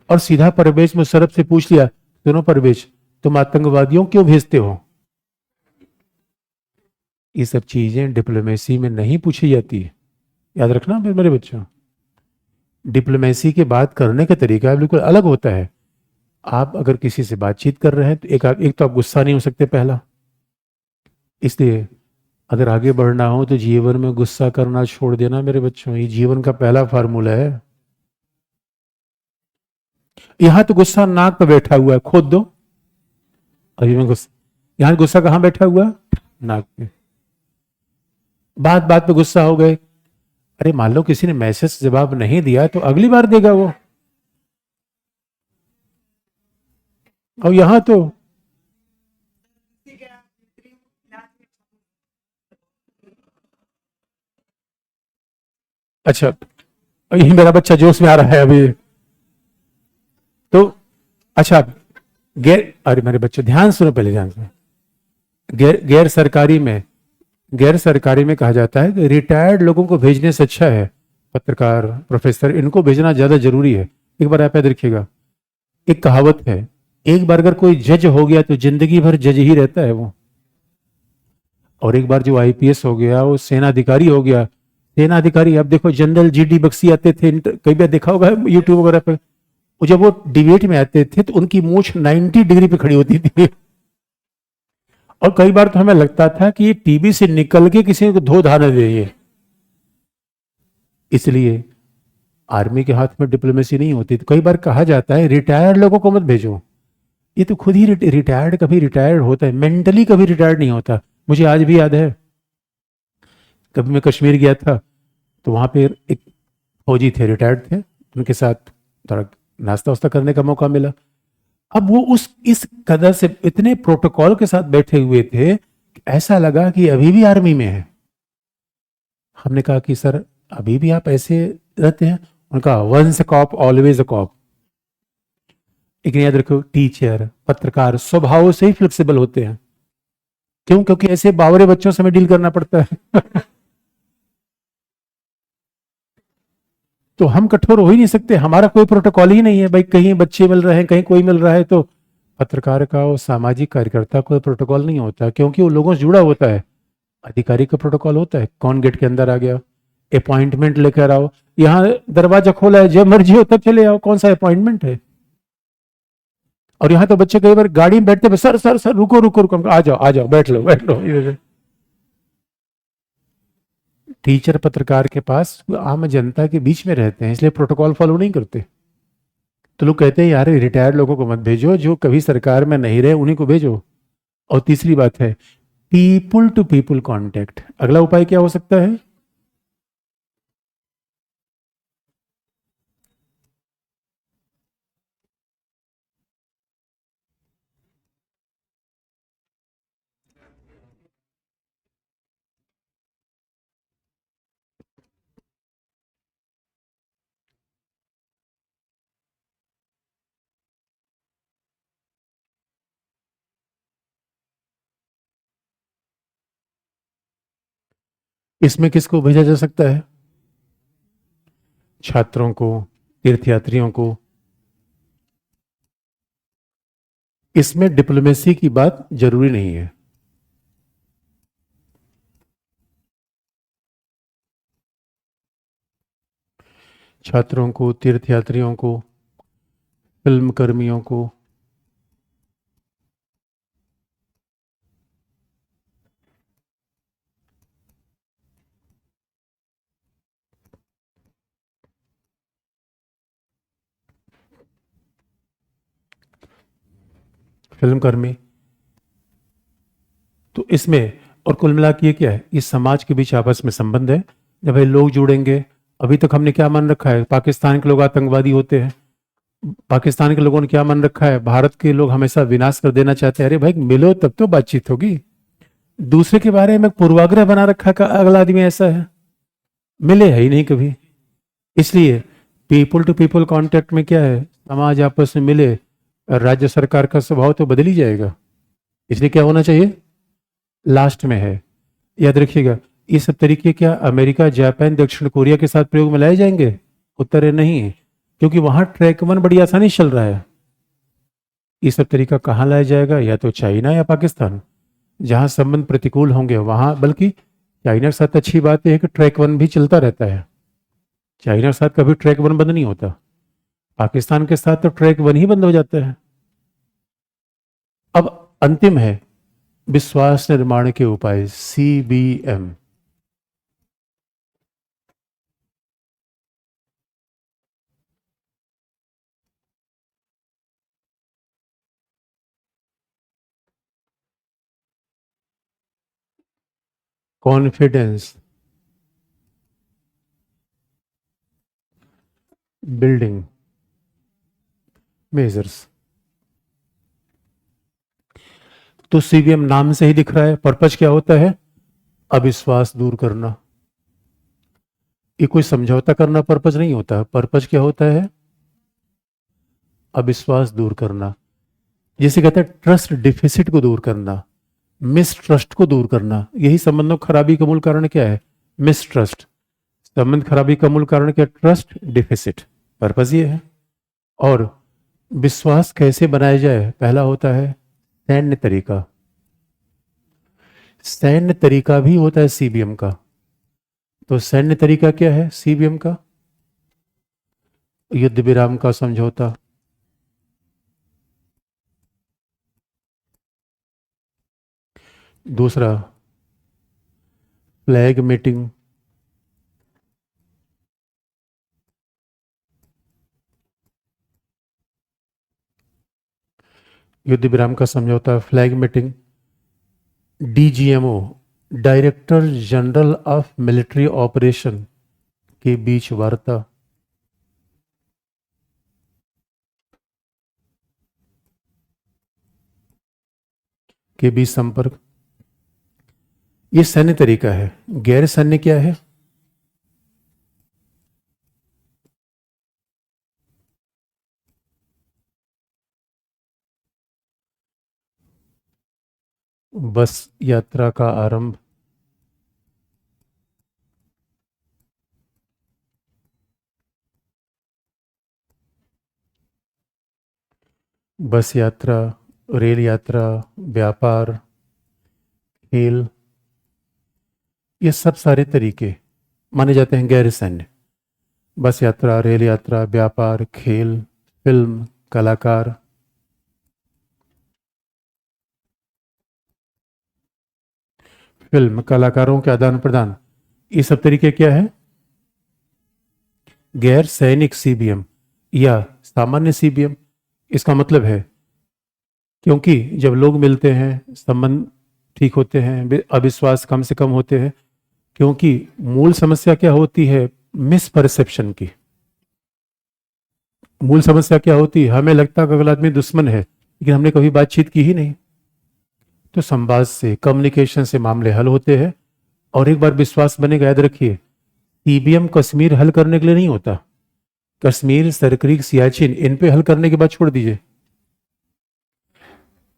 [SPEAKER 1] और सीधा परवेज मुशर्रफ से पूछ लिया, सुनो परवेज, तुम आतंकवादियों क्यों भेजते हो? ये सब चीजें डिप्लोमेसी में नहीं पूछी जाती है, याद रखना मेरे बच्चों। डिप्लोमेसी के बात करने का तरीका बिल्कुल अलग होता है। आप अगर किसी से बातचीत कर रहे हैं तो एक तो आप गुस्सा नहीं हो सकते, पहला। इसलिए अगर आगे बढ़ना हो तो जीवन में गुस्सा करना छोड़ देना मेरे बच्चों, ये जीवन का पहला फार्मूला है। यहां तो गुस्सा नाक पे बैठा हुआ है, खोद दो। अभी मैं गुस्सा, यहां गुस्सा कहां बैठा हुआ है? नाक पे। बात बात पे गुस्सा हो गए। अरे मान लो किसी ने मैसेज जवाब नहीं दिया तो अगली बार देगा वो। और यहां तो अच्छा, ये मेरा बच्चा जोश में आ रहा है अभी। तो अच्छा, अरे मेरे बच्चे ध्यान सुनो, पहले ध्यान सुनो। गैर सरकारी में, गैर सरकारी में कहा जाता है कि रिटायर्ड लोगों को भेजने से अच्छा है पत्रकार, प्रोफेसर, इनको भेजना ज्यादा जरूरी है। एक बार आप याद रखिएगा, एक कहावत है, एक बार अगर कोई जज हो गया तो जिंदगी भर जज ही रहता है वो। और एक बार जो आईपीएस हो गया वो सेना अधिकारी हो गया। सेना अधिकारी, अब देखो जनरल जीडी बख्शी आते थे, कई बार देखा होगा यूट्यूब वगैरह पे, जब वो डिबेट में आते थे तो उनकी मूछ 90 डिग्री पे खड़ी होती थी। और कई बार तो हमें लगता था कि ये टीवी से निकल के किसी को धो धा न दे ये। इसलिए आर्मी के हाथ में डिप्लोमेसी नहीं होती। तो कई बार कहा जाता है रिटायर्ड लोगों को मत भेजो। ये तो खुद ही रिटायर्ड, कभी रिटायर्ड होता है, मेंटली कभी रिटायर्ड नहीं होता। मुझे आज भी याद है, कभी मैं कश्मीर गया था तो वहां पे एक फौजी थे, रिटायर्ड थे, उनके साथ थोड़ा नाश्ता वास्ता करने का मौका मिला। अब वो उस इस कदर से इतने प्रोटोकॉल के साथ बैठे हुए थे कि ऐसा लगा कि अभी भी आर्मी में है। हमने कहा कि सर अभी भी आप ऐसे रहते हैं? उनका once a cop always a cop. लेकिन याद रखो, टीचर, पत्रकार स्वभाव से ही फ्लेक्सिबल होते हैं। क्यों? क्योंकि ऐसे बावरे बच्चों से हमें डील करना पड़ता है। तो हम कठोर हो ही नहीं सकते, हमारा कोई प्रोटोकॉल ही नहीं है भाई। कहीं बच्चे मिल रहे हैं, कहीं कोई मिल रहा है, तो पत्रकार का और सामाजिक कार्यकर्ता कोई प्रोटोकॉल नहीं होता, क्योंकि वो लोगों से जुड़ा होता है। अधिकारी का प्रोटोकॉल होता है, कौन गेट के अंदर आ गया, अपॉइंटमेंट लेकर आओ, यहाँ दरवाजा खोला है, जब मर्जी हो तब चले आओ, कौन सा अपॉइंटमेंट है। और यहाँ तो बच्चे कई बार गाड़ी में बैठते, सर सर सर रुको रुको रुको, आ जाओ आ जाओ, बैठ लो बैठ लो। टीचर पत्रकार के पास आम जनता के बीच में रहते हैं, इसलिए प्रोटोकॉल फॉलो नहीं करते। तो लोग कहते हैं यार रिटायर्ड लोगों को मत भेजो, जो कभी सरकार में नहीं रहे उन्हीं को भेजो। और तीसरी बात है पीपुल टू पीपुल कांटेक्ट। अगला उपाय क्या हो सकता है? इसमें किसको भेजा जा सकता है? छात्रों को, तीर्थयात्रियों को। इसमें डिप्लोमेसी की बात जरूरी नहीं है। छात्रों को, तीर्थयात्रियों को, फिल्म कर्मियों को। फिल्म कर्मी, तो इसमें, और कुल मिला के ये क्या है, इस समाज के बीच आपस में संबंध है। जब भाई लोग जुड़ेंगे, अभी तक हमने क्या मान रखा है, पाकिस्तान के लोग आतंकवादी होते हैं। पाकिस्तान के लोगों ने क्या मान रखा है, भारत के लोग हमेशा विनाश कर देना चाहते हैं। अरे भाई मिलो तब तो बातचीत होगी। दूसरे के बारे में पूर्वाग्रह बना रखा का अगला आदमी ऐसा है, मिले है ही नहीं कभी। इसलिए पीपल टू पीपल कांटेक्ट में क्या है, समाज आपस में मिले, राज्य सरकार का स्वभाव तो बदल ही जाएगा। इसलिए क्या होना चाहिए, लास्ट में है, याद रखिएगा। ये सब तरीके क्या अमेरिका, जापान, दक्षिण कोरिया के साथ प्रयोग में लाए जाएंगे? उत्तर है नहीं, क्योंकि वहां ट्रैक वन बड़ी आसानी से चल रहा है। ये सब तरीका कहाँ लाया जाएगा, या तो चाइना या पाकिस्तान, जहां संबंध प्रतिकूल होंगे वहां। बल्कि चाइना के साथ अच्छी बात यह है कि ट्रैक वन भी चलता रहता है, चाइना के साथ कभी ट्रैक वन बंद नहीं होता। पाकिस्तान के साथ तो ट्रैक वन ही बंद हो जाता है। अब अंतिम है, विश्वास निर्माण के उपाय, CBM। Confidence building measures. तो CBM नाम से ही दिख रहा है, पर्पज क्या होता है? अविश्वास दूर करना। ये कोई समझौता करना पर्पज नहीं होता। पर्पज क्या होता है? अविश्वास दूर करना। जिसे कहते हैं ट्रस्ट डिफिसिट को दूर करना, मिसट्रस्ट को दूर करना। यही संबंधों की खराबी का मूल कारण क्या है? मिसट्रस्ट। संबंध खराबी का मूल कारण क्या? Trust deficit. पर्पज ये है। और विश्वास कैसे बनाया जाए? पहला होता है सैन्य तरीका। सैन्य तरीका भी होता है CBM का। तो सैन्य तरीका क्या है CBM का? युद्ध विराम का समझौता, दूसरा फ्लैग मीटिंग, युद्ध विराम का समझौता, flag meeting, DGMO, director general of military operation के बीच वार्ता, के बीच संपर्क। ये सैन्य तरीका है। गैर सैन्य क्या है? बस यात्रा का आरंभ, बस यात्रा, रेल यात्रा, व्यापार, खेल, ये सब सारे तरीके माने जाते हैं गैर सैन्य। बस यात्रा, रेल यात्रा, व्यापार, खेल, फिल्म, कलाकार। फिल्म, कलाकारों के आदान प्रदान, ये सब तरीके क्या है? गैर सैनिक CBM या सामान्य CBM। इसका मतलब है क्योंकि जब लोग मिलते हैं संबंध ठीक होते हैं, अविश्वास कम से कम होते हैं। क्योंकि मूल समस्या क्या होती है? मिसपरसेप्शन की। मूल समस्या क्या होती है? हमें लगता है कि अगला आदमी दुश्मन है, लेकिन हमने कभी बातचीत की ही नहीं। तो संवाद से, कम्युनिकेशन से मामले हल होते हैं। और एक बार विश्वास बनेगा, याद रखिए, CBM कश्मीर हल करने के लिए नहीं होता। कश्मीर, सरक्रीक, सियाचिन, इन पे हल करने के बाद छोड़ दीजिए।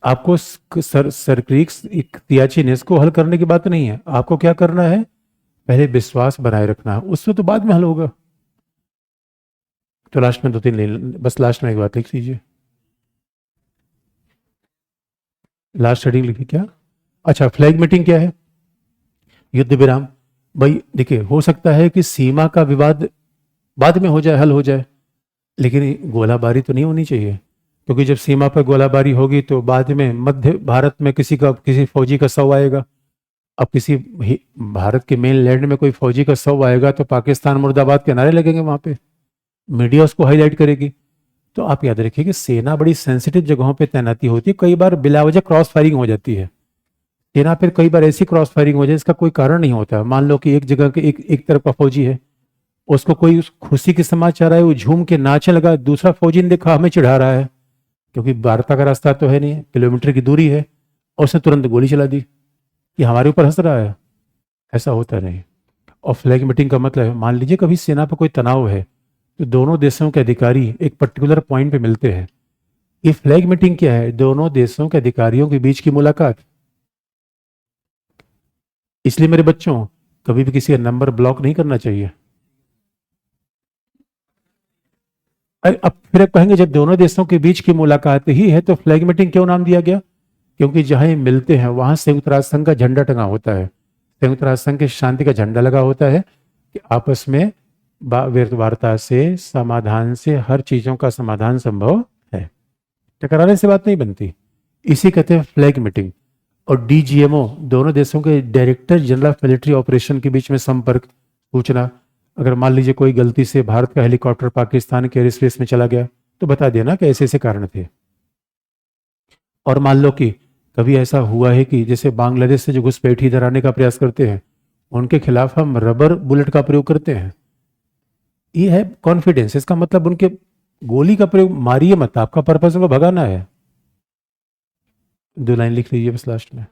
[SPEAKER 1] आपको सरक्रीक, सियाचिन, इसको हल करने की बात नहीं है। आपको क्या करना है? पहले विश्वास बनाए रखना है, उससे तो बाद में हल होगा। तो लास्ट में 2-3 ले, बस लास्ट में एक बात लिख लीजिए। लास्ट हेडिंग लिखिए क्या? अच्छा, फ्लैग मीटिंग क्या है? युद्ध विराम। भाई देखिए, हो सकता है कि सीमा का विवाद बाद में हो जाए, हल हो जाए, लेकिन गोलाबारी तो नहीं होनी चाहिए। क्योंकि जब सीमा पर गोलाबारी होगी तो बाद में मध्य भारत में किसी फौजी का शव आएगा। अब किसी भारत के मेन लैंड में कोई फौजी का शव आएगा तो पाकिस्तान मुर्दाबाद के नारे लगेंगे वहां पे, मीडिया उसको हाईलाइट करेगी। तो आप याद रखिए कि सेना बड़ी सेंसिटिव जगहों पे तैनाती होती है। कई बार बिलावजह क्रॉस फायरिंग हो जाती है। सेना फिर कई बार ऐसी क्रॉस फायरिंग हो जाए इसका कोई कारण नहीं होता। मान लो कि एक जगह के एक तरफ का फौजी है, उसको कोई खुशी के समाचार आए, वो झूम के नाचने लगा, दूसरा फौजी ने देखा हमें चिढ़ा रहा है, क्योंकि वार्ता का रास्ता तो है नहीं, किलोमीटर की दूरी है, और उसने तुरंत गोली चला दी कि हमारे ऊपर हंस रहा है। ऐसा होता नहीं। और फ्लैग मीटिंग का मतलब है, मान लीजिए कभी सेना पर कोई तनाव है तो दोनों देशों के अधिकारी एक पर्टिकुलर पॉइंट पे मिलते हैं। ये फ्लैग मीटिंग क्या है? दोनों देशों के अधिकारियों के बीच की मुलाकात। इसलिए मेरे बच्चों, कभी भी किसी का नंबर ब्लॉक नहीं करना चाहिए। अरे अब फिर आप कहेंगे जब दोनों देशों के बीच की मुलाकात ही है तो फ्लैग मीटिंग क्यों नाम दिया गया? क्योंकि जहां ये मिलते हैं वहां संयुक्त राष्ट्र संघ का झंडा टंगा होता है। संयुक्त राष्ट्र संघ के शांति का झंडा लगा होता है कि आपस में वार्ता से, समाधान से हर चीजों का समाधान संभव है। टकराने से बात नहीं बनती। इसी कहते हैं फ्लैग मीटिंग। और डीजीएमओ दोनों देशों के director general of military operation के बीच में संपर्क सूचना। अगर मान लीजिए कोई गलती से भारत का हेलीकॉप्टर पाकिस्तान के एयर स्पेस में चला गया तो बता दिया ना कि ऐसे ऐसे कारण थे। और मान लो कि कभी ऐसा हुआ है कि जैसे बांग्लादेश से जो घुसपैठी इधर आने का प्रयास करते हैं उनके खिलाफ हम रबर बुलेट का प्रयोग करते हैं, ये है कॉन्फिडेंस। इसका मतलब उनके गोली का प्रयोग मारिए मत, आपका पर्पस उनको भगाना है। 2 लाइन लिख लीजिए बस लास्ट में।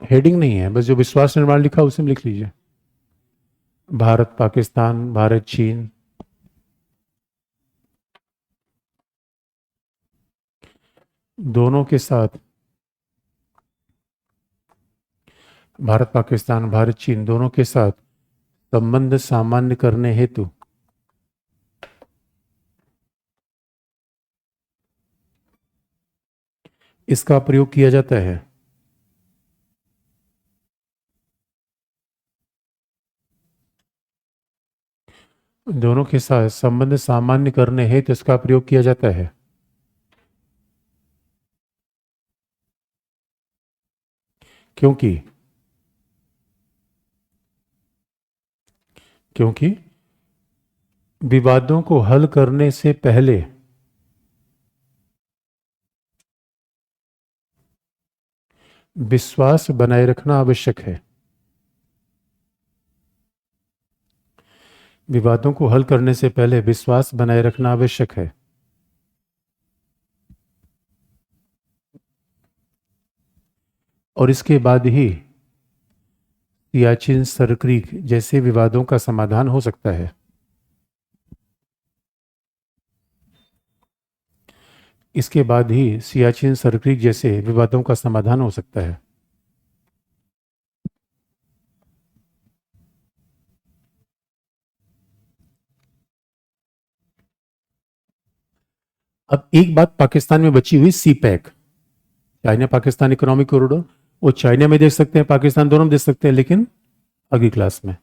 [SPEAKER 1] हेडिंग नहीं है, बस जो विश्वास निर्माण लिखा उसे में लिख लीजिए। भारत पाकिस्तान, भारत चीन दोनों के साथ, भारत पाकिस्तान भारत चीन दोनों के साथ संबंध सामान्य करने हेतु इसका प्रयोग किया जाता है। दोनों के साथ संबंध सामान्य करने हेतु इसका प्रयोग किया जाता है। क्योंकि विवादों को हल करने से पहले विश्वास बनाए रखना आवश्यक है। विवादों को हल करने से पहले विश्वास बनाए रखना आवश्यक है। और इसके बाद ही सियाचिन सरक्रीक जैसे विवादों का समाधान हो सकता है। इसके बाद ही सियाचिन सरक्रीक जैसे विवादों का समाधान हो सकता है। अब एक बात पाकिस्तान में बची हुई, CPEC, China Pakistan economic corridor, वो चाइना में देख सकते हैं, पाकिस्तान दोनों में देख सकते हैं, लेकिन अगली क्लास में।